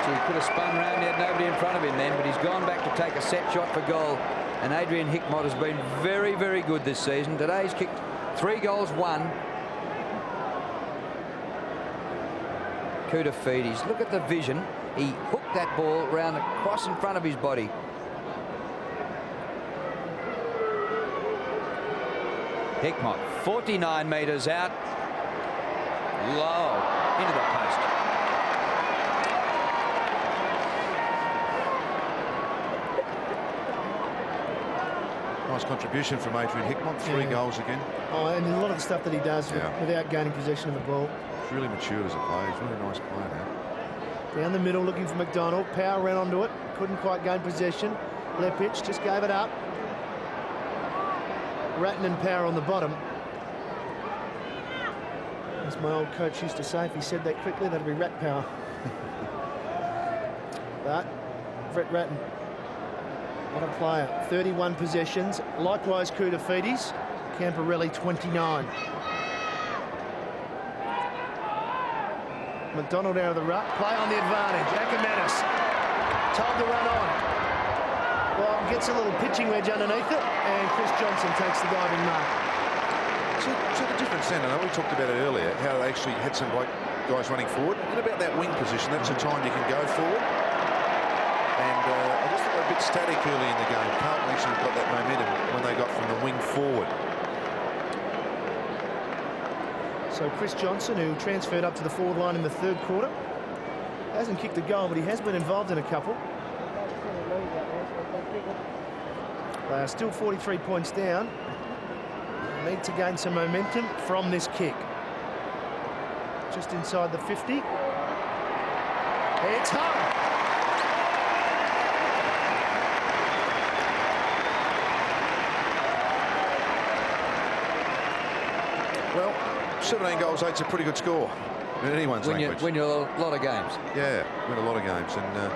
so he could have spun round, he had nobody in front of him then, but he's gone back to take a set shot for goal, and Adrian Hickmott has been very, very good this season. Today he's kicked 3 goals, 1, Koutafidis. Look at the vision. He hooked that ball round across in front of his body. Hickmott, 49 metres out. Low into the post. Nice contribution from Adrian Hickmott. 3 goals again. Oh, and a lot of the stuff that he does without gaining possession of the ball. He's really matured as a player. He's a really nice player now. Down the middle looking for McDonald. Power ran onto it. Couldn't quite gain possession. Lepic just gave it up. Ratton and Power on the bottom. As my old coach used to say, if he said that quickly, that'd be rat power. But Brett Ratton, what a player. 31 possessions. Likewise, Koutafidis. Camporelli, 29. McDonald out of the ruck. Play on the advantage. Ackermanis told to run on. Well, gets a little pitching wedge underneath it, and Chris Johnson takes the diving mark. So the difference then, I know we talked about it earlier, how they actually had some guys running forward. What about that wing position? That's the time you can go forward. And I just thought they were a bit static early in the game. Carlton actually got that momentum when they got from the wing forward. So Chris Johnson, who transferred up to the forward line in the 3rd quarter, hasn't kicked a goal, but he has been involved in a couple. They are still 43 points down. Need to gain some momentum from this kick. Just inside the 50. It's home. Well, 17 goals, 8's a pretty good score in anyone's language. Win a lot of games. Yeah, win a lot of games. And I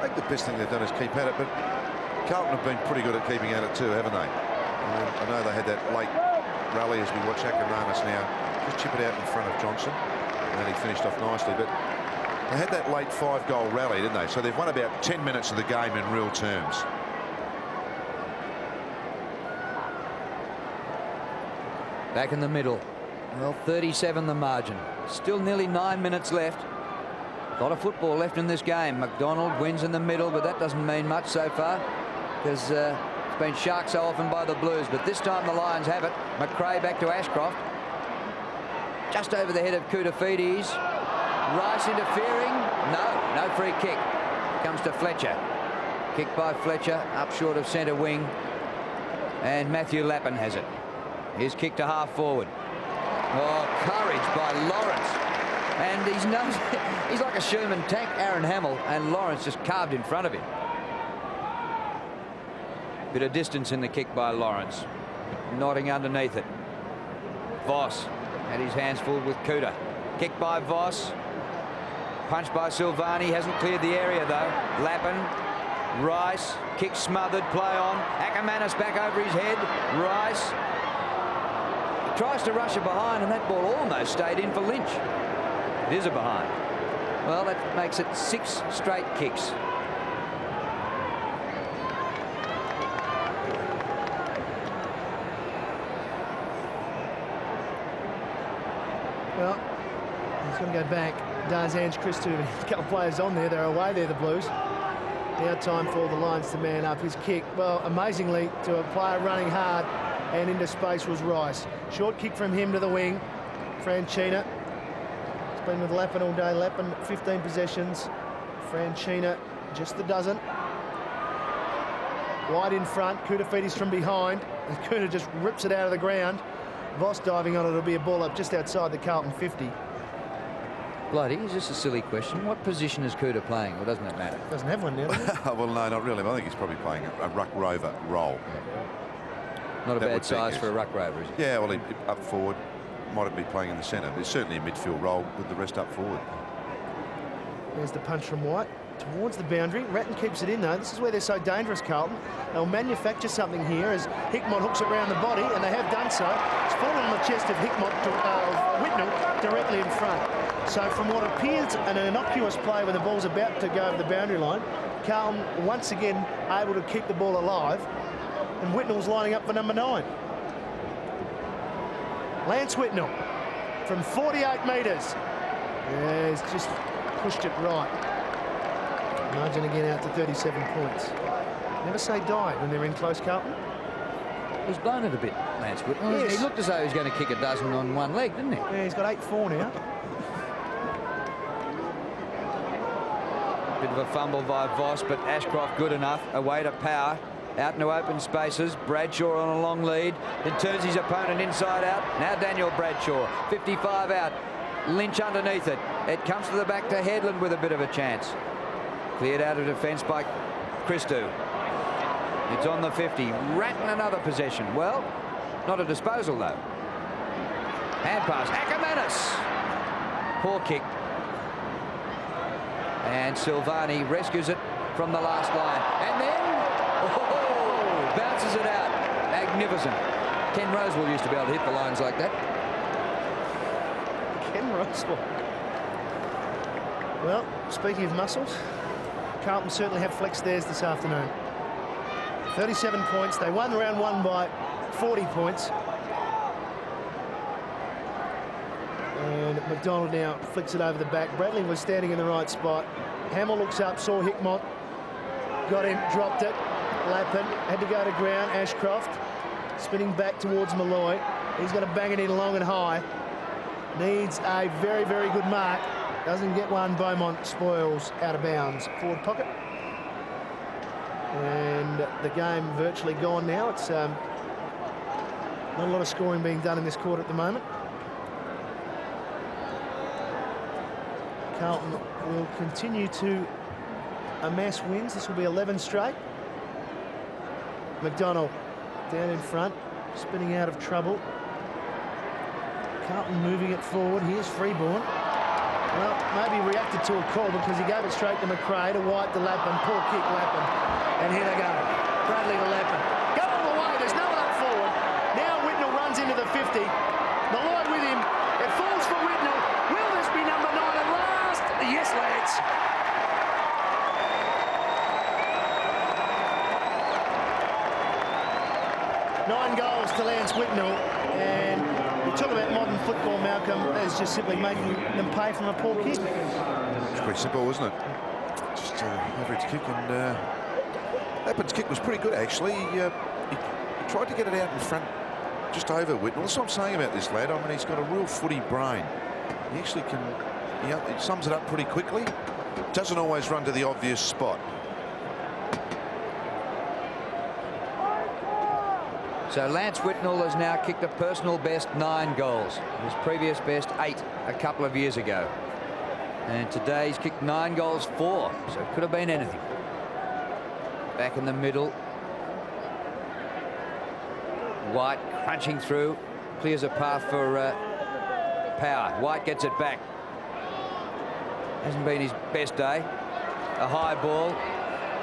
think the best thing they've done is keep at it. But Carlton have been pretty good at keeping at it too, haven't they? I know they had that late rally as we watch Ackermanis now just chip it out in front of Johnson. And then he finished off nicely. But they had that late 5-goal rally, didn't they? So they've won about 10 minutes of the game in real terms. Back in the middle. Well, 37 the margin. Still nearly 9 minutes left. A lot of football left in this game. McDonald wins in the middle, but that doesn't mean much so far because it's been sharked so often by the Blues. But this time the Lions have it. McRae back to Ashcroft. Just over the head of Koutafidis. Rice interfering. No free kick. Comes to Fletcher. Kick by Fletcher up short of centre wing. And Matthew Lappin has it. His kick to half forward. Oh, courage by Lawrence. And he's like a Sherman tank, Aaron Hamill, and Lawrence just carved in front of him. Bit of distance in the kick by Lawrence. Nodding underneath it. Voss had his hands full with Kuta. Kick by Voss. Punch by Silvani. Hasn't cleared the area, though. Lappin. Rice. Kick smothered. Play on. Ackermanis back over his head. Rice. Tries to rush it behind, and that ball almost stayed in for Lynch. It is a behind. Well, that makes it 6 straight kicks. Well, he's going to go back. Does Ange Christou, a couple of players on there. They're away there, the Blues. Now time for the Lions to man up. His kick, well, amazingly, to a player running hard and into space was Rice. Short kick from him to the wing. Franchina. He's been with Lappin all day. Lappin, 15 possessions. Franchina, just the dozen. Wide in front. Koutafidis from behind. And Kuta just rips it out of the ground. Voss diving on it. It'll be a ball up just outside the Carlton 50. Bloody, is this a silly question? What position is Kuta playing, or doesn't it matter? Doesn't have one now, does it? Well, no, not really. I think he's probably playing a ruck rover role. Not a bad size for a ruck rover, is it? Yeah, well, he up forward. Might be playing in the centre. There's certainly a midfield role with the rest up forward. There's the punch from White towards the boundary. Ratton keeps it in, though. This is where they're so dangerous, Carlton. They'll manufacture something here as Hickmott hooks it round the body, and they have done so. It's fallen on the chest of Whitnell directly in front. So from what appears an innocuous play when the ball's about to go over the boundary line, Carlton once again able to keep the ball alive, and Whitnell's lining up for number 9. Lance Whitnell from 48 metres. Yeah, he's just pushed it right. Margin again out to 37 points. Never say die when they're in close, Carlton. He's blown it a bit, Lance Whitnell. Yes. He looked as though he was going to kick a dozen on one leg, didn't he? Yeah, he's got 8-4 now. Bit of a fumble by Voss, but Ashcroft good enough. Away to Power. Out into open spaces. Bradshaw on a long lead. Then turns his opponent inside out. Now Daniel Bradshaw. 55 out. Lynch underneath it. It comes to the back to Headland with a bit of a chance. Cleared out of defence by Christou. It's on the 50. Ratton another possession. Well, not a disposal though. Hand pass. Ackermanis. Poor kick. And Silvani rescues it from the last line. And then bounces it out. Magnificent. Ken Rosewell used to be able to hit the lines like that. Ken Rosewell. Well, speaking of muscles, Carlton certainly have flexed theirs this afternoon. 37 points. They won round one by 40 points. And McDonald now flicks it over the back. Bradley was standing in the right spot. Hamill looks up, saw Hickmott. Got him, dropped it. Lappin had to go to ground. Ashcroft spinning back towards Malloy. He's going to bang it in long and high. Needs a very, very good mark. Doesn't get one. Beaumont spoils out of bounds. Forward pocket. And the game virtually gone now. It's not a lot of scoring being done in this quarter at the moment. Carlton will continue to amass wins. This will be 11 straight. McDonald down in front, spinning out of trouble. Carlton moving it forward. Here's Freeborn. Well, maybe reacted to a call because he gave it straight to McRae, to White, to Lappin. Poor kick, Lappin. And here they go. Bradley to Lappin. Go all the way. There's no one up forward. Now Whitnell runs into the 50. Malloy with him. It falls for Whitnell. Will this be number 9 at last? Yes, lads. Nine goals to Lance Whitnell. And we talk about modern football, Malcolm. That is just simply making them pay from a poor kick. It's pretty simple, isn't it? Just average kick, and Lappin's kick was pretty good, actually. He tried to get it out in front, just over Whitnell. That's what I'm saying about this lad. I mean, he's got a real footy brain. He actually can, he sums it up pretty quickly. Doesn't always run to the obvious spot. So Lance Whitnell has now kicked a personal best 9 goals. His previous best 8 a couple of years ago. And today he's kicked 9 goals 4. So it could have been anything. Back in the middle. White crunching through. Clears a path for Power. White gets it back. Hasn't been his best day. A high ball.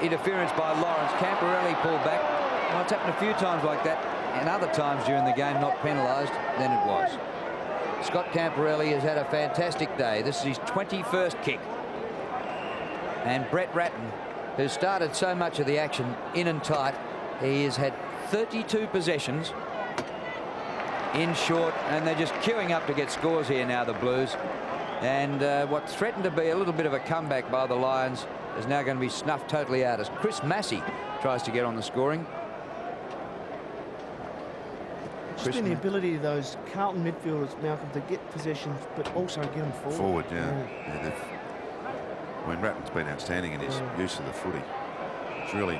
Interference by Lawrence. Camporelli pulled back. Well, it's happened a few times like that. And other times during the game not penalised, then it was. Scott Camporelli has had a fantastic day. This is his 21st kick. And Brett Ratton, who started so much of the action in and tight, he has had 32 possessions in short, and they're just queuing up to get scores here now, the Blues. And what threatened to be a little bit of a comeback by the Lions is now going to be snuffed totally out as Chris Massey tries to get on the scoring. Just been the ability of those Carlton midfielders, Malcolm, to get possessions but also get them forward. Forward, yeah. I mean, Ratton's been outstanding in his use of the footy. It's really,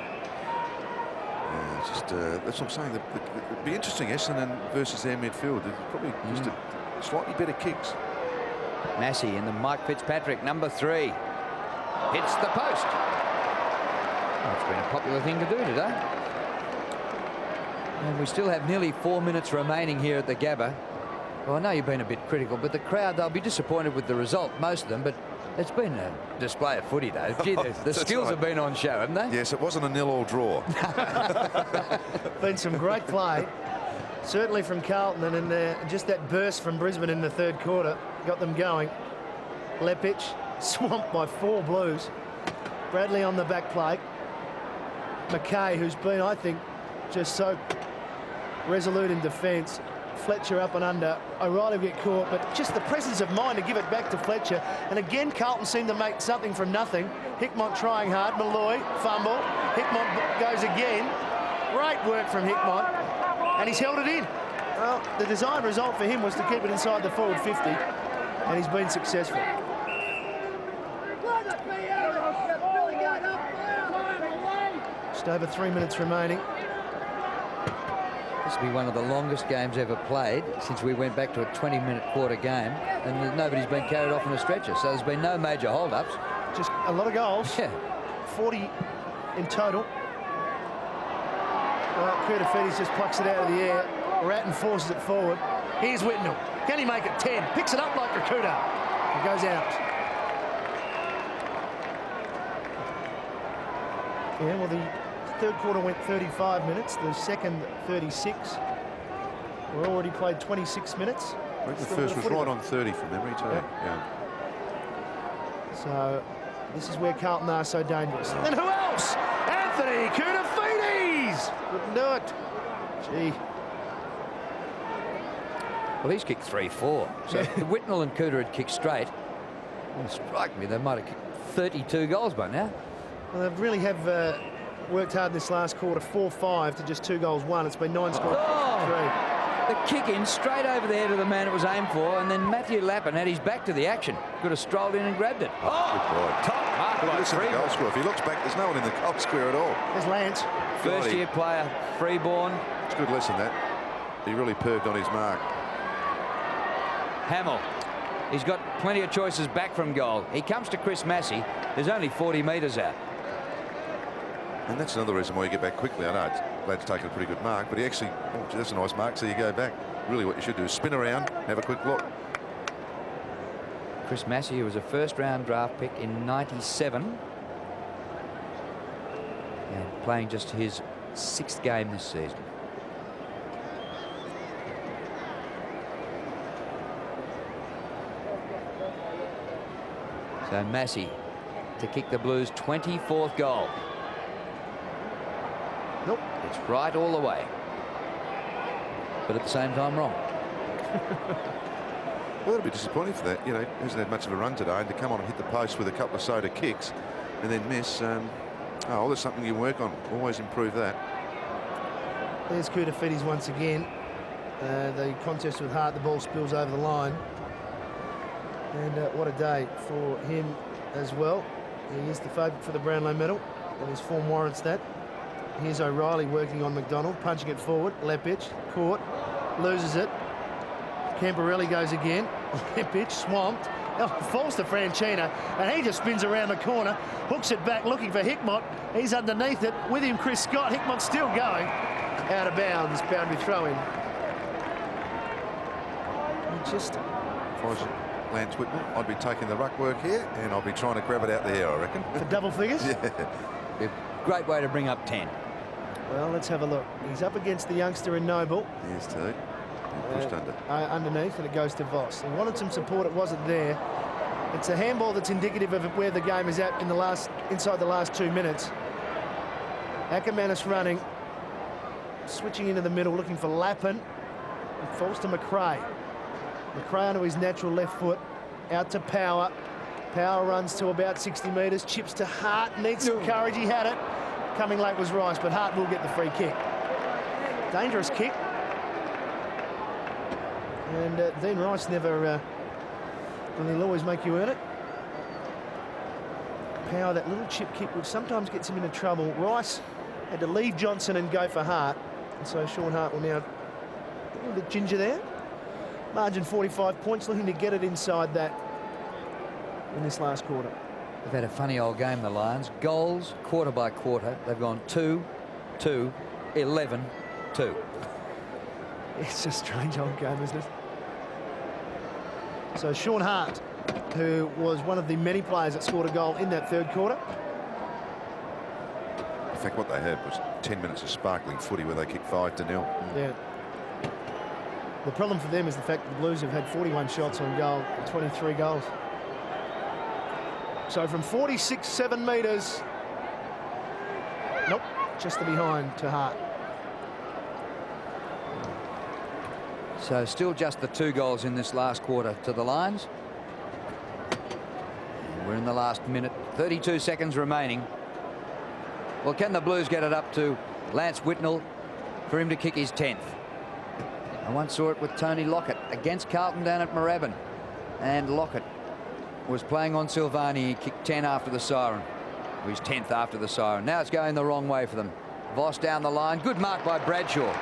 that's what I'm saying. It'd be interesting, Essendon versus their midfield. There's probably just a slightly better kicks. Massey in the Mike Fitzpatrick, number 3. Hits the post. Well, it's been a popular thing to do today. And we still have nearly 4 minutes remaining here at the Gabba. Well, I know you've been a bit critical, but the crowd, they'll be disappointed with the result, most of them, but it's been a display of footy, though. Gee, the skills have been on show, haven't they? Yes, it wasn't a 0-0 draw. Been some great play, certainly from Carlton, and just that burst from Brisbane in the third quarter got them going. Lepic swamped by 4 Blues. Bradley on the back plate. McKay, who's been, I think, just so resolute in defence. Fletcher up and under. O'Reilly will get caught, but just the presence of mind to give it back to Fletcher. And again, Carlton seem to make something from nothing. Hickmott trying hard. Malloy, fumble. Hickmott goes again. Great work from Hickmott. And he's held it in. Well, the desired result for him was to keep it inside the forward 50. And he's been successful. Just over 3 minutes remaining. This will be one of the longest games ever played since we went back to a 20-minute quarter game, and nobody's been carried off on a stretcher, so there's been no major hold-ups. Just a lot of goals. Yeah. 40 in total. Well, Kurtafidis just plucks it out of the air. Ratton forces it forward. Here's Whitnell. Can he make it 10? Picks it up like Rakuta. It goes out. Yeah, well, the third quarter went 35 minutes. The second, 36. We're already played 26 minutes. I think the first was right on 30 from memory, too. Yeah. So this is where Carlton are so dangerous. And who else? Anthony Kurtafidis! Wouldn't do it. Gee. Well, he's kicked 3-4. So if Whitnell and Cooter had kicked straight, well, strike me, they might have kicked 32 goals by now. Well, they really have worked hard in this last quarter. 4-5 to just 2 goals, 1. It's been 9 scored. The kick in straight over the head of the man it was aimed for, and then Matthew Lappin had his back to the action. Could have strolled in and grabbed it. Oh, top mark by listen to the goal Freeborn. score. If he looks back, there's no one in the goal square at all. There's Lance. First-year player, Freeborn. It's good lesson, that. He really perved on his mark. Hamill. He's got plenty of choices back from goal. He comes to Chris Massey. There's only 40 metres out. And that's another reason why you get back quickly. I know Lad's taken a pretty good mark, but he actually, oh, gee, that's a nice mark, so you go back. Really what you should do is spin around, have a quick look. Chris Massey, who was a first-round draft pick in '97. And playing just his 6th game this season. So Massey to kick the Blues' 24th goal. Nope. It's right all the way, but at the same time wrong. Well, that'll be disappointing for that. You know, he hasn't had much of a run today, and to come on and hit the post with a couple of soda kicks and then miss. Oh, well, there's something you can work on. Always improve that. There's Kurtafidis once again. The contest with Hart, the ball spills over the line. And what a day for him as well. He is the favourite for the Brownlow medal, and his form warrants that. Here's O'Reilly working on McDonald, punching it forward. Leppich, caught, loses it. Camporelli goes again. Leppich, swamped. Oh, falls to Franchina, and he just spins around the corner, hooks it back, looking for Hickmott. He's underneath it. With him, Chris Scott. Hickmott's still going. Out of bounds, boundary throw in. Just... If I was Lance Whitnell, I'd be taking the ruck work here, and I'll be trying to grab it out there, I reckon. For double figures? Yeah. A great way to bring up 10. Well, let's have a look. He's up against the youngster in Noble. Here's two. Pushed under. Underneath, and it goes to Voss. He wanted some support. It wasn't there. It's a handball that's indicative of where the game is at in inside the last 2 minutes. Ackermanis running, switching into the middle, looking for Lappin. It falls to McRae. McRae onto his natural left foot, out to Power. Power runs to about 60 metres, chips to Hart, needs some courage. He had it. Coming late was Rice, but Hart will get the free kick. Dangerous kick. And Dean Rice never, well, he'll always make you earn it. Power, that little chip kick, which sometimes gets him into trouble. Rice had to leave Johnson and go for Hart. And so Sean Hart will now, a little bit ginger there. Margin 45 points, looking to get it inside that in this last quarter. They've had a funny old game, the Lions. Goals, quarter by quarter. They've gone 2, 2, 11, 2. It's a strange old game, isn't it? So Sean Hart, who was one of the many players that scored a goal in that third quarter. In fact, what they had was 10 minutes of sparkling footy where they kicked 5-0. Yeah. The problem for them is the fact that the Blues have had 41 shots on goal and 23 goals. So from 46-7 metres, nope, just the behind to Hart. So still just the 2 goals in this last quarter to the Lions. And we're in the last minute, 32 seconds remaining. Well, can the Blues get it up to Lance Whitnell for him to kick his 10th? I once saw it with Tony Lockett against Carlton down at Moorabbin, and Lockett was playing on Silvani. He kicked 10 after the siren. His 10th after the siren. Now it's going the wrong way for them. Voss down the line. Good mark by Bradshaw.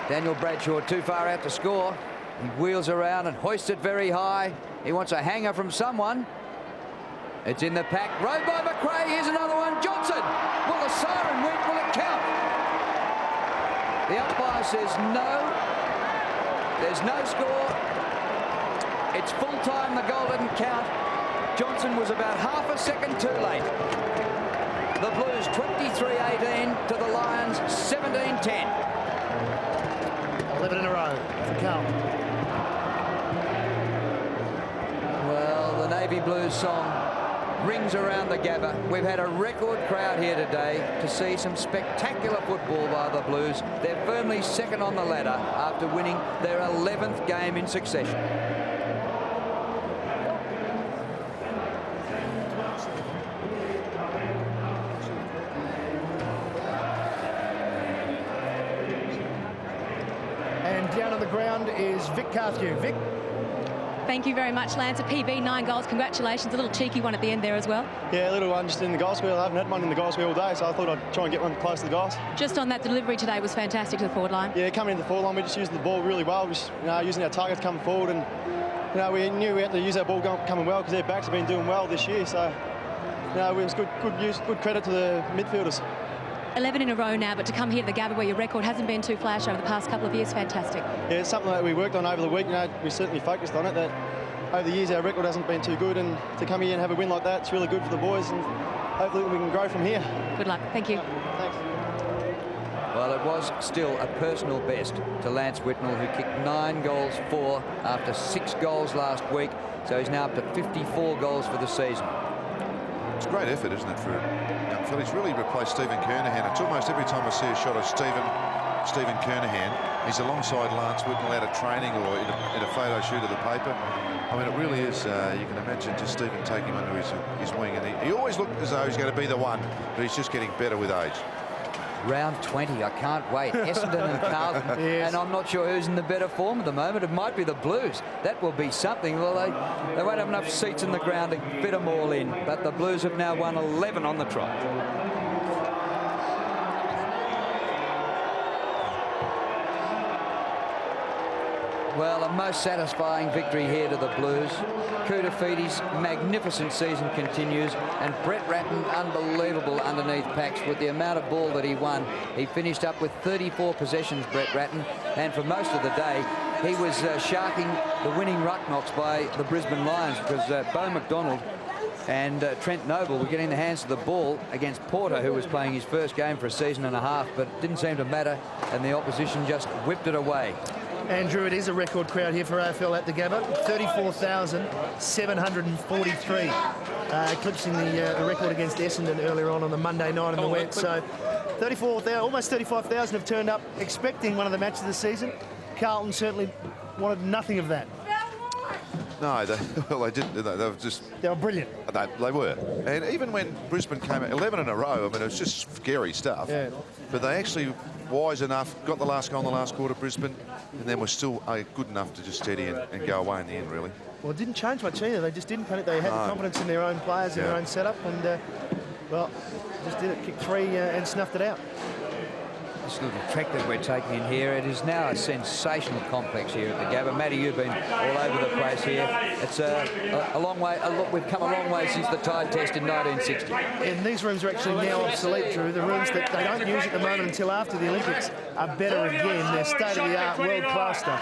Daniel Bradshaw too far out to score. He wheels around and hoists it very high. He wants a hanger from someone. It's in the pack. Rode by McRae. Here's another one. Johnson. Will the siren win? Will it count? The umpire says no. There's no score. It's full time. The goal didn't count. Johnson was about half a second too late. The Blues 23-18 to the Lions 17-10. 11 in a row for Carlton. Well, the Navy Blues song rings around the Gabba. We've had a record crowd here today to see some spectacular football by the Blues. They're firmly second on the ladder after winning their 11th game in succession. And down on the ground is Vic Carthew. Vic. Thank you very much, Lance. A PB, 9 goals. Congratulations. A little cheeky one at the end there as well. Yeah, a little one just in the goal square. I haven't had one in the goal square all day, so I thought I'd try and get one close to the goals. Just on that delivery today was fantastic to the forward line. Yeah, coming into the forward line, we just used the ball really well. Just, using our targets coming forward, and we knew we had to use our ball coming well because their backs have been doing well this year. So, it was good credit to the midfielders. 11 in a row now, but to come here to the Gabba where your record hasn't been too flash over the past couple of years, fantastic. Yeah, it's something that we worked on over the week. We certainly focused on it. That over the years our record hasn't been too good, and to come here and have a win like that, it's really good for the boys, and hopefully we can grow from here. Good luck. Thank you. Thanks. Well, it was still a personal best to Lance Whitnell, who kicked 9 goals 4 after 6 goals last week. So he's now up to 54 goals for the season. It's a great effort, isn't it, for young fella? He's really replaced Stephen Kernahan. It's almost every time I see a shot of Stephen Kernahan, he's alongside Lance Whitnell out of training or in a photo shoot of the paper. I mean, it really is, you can imagine just Stephen taking him under his wing. And he always looked as though he's going to be the one, but he's just getting better with age. Round 20, I can't wait. Essendon and Carlton, Yes. and I'm not sure who's in the better form at the moment. It might be the Blues. That will be something. Well, they won't have enough seats in the ground to fit them all in, but the Blues have now won 11 on the trot. Well, a most satisfying victory here to the Blues. Kudafiti's magnificent season continues, and Brett Ratton unbelievable underneath packs with the amount of ball that he won. He finished up with 34 possessions, Brett Ratton, and for most of the day he was sharking the winning ruck knocks by the Brisbane Lions, because Beau McDonald and Trent Noble were getting the hands of the ball against Porter, who was playing his first game for a season and a half, but it didn't seem to matter, and the opposition just whipped it away. Andrew, it is a record crowd here for AFL at the Gabba, 34,743, eclipsing the record against Essendon earlier on the Monday night in the wet. So 34,000, almost 35,000 have turned up expecting one of the matches of the season. Carlton certainly wanted nothing of that. No, they didn't. They were just... They were brilliant. They were. And even when Brisbane came out 11 in a row, I mean, it was just scary stuff. Yeah. But they actually, wise enough, got the last goal in the last quarter, Brisbane, and then were still good enough to just steady and go away in the end, really. Well, it didn't change much either. They just didn't panic. They had the confidence in their own players, in their own setup, and, well, just did it. Kicked 3 and snuffed it out. This little trek that we're taking in here, it is now a sensational complex here at the Gabba. Matty, you've been all over the place here. It's a long way. We've come a long way since the Tide Test in 1960. And these rooms are actually now obsolete, Drew. The rooms that they don't use at the moment until after the Olympics are better again. They're state-of-the-art, world-class stuff.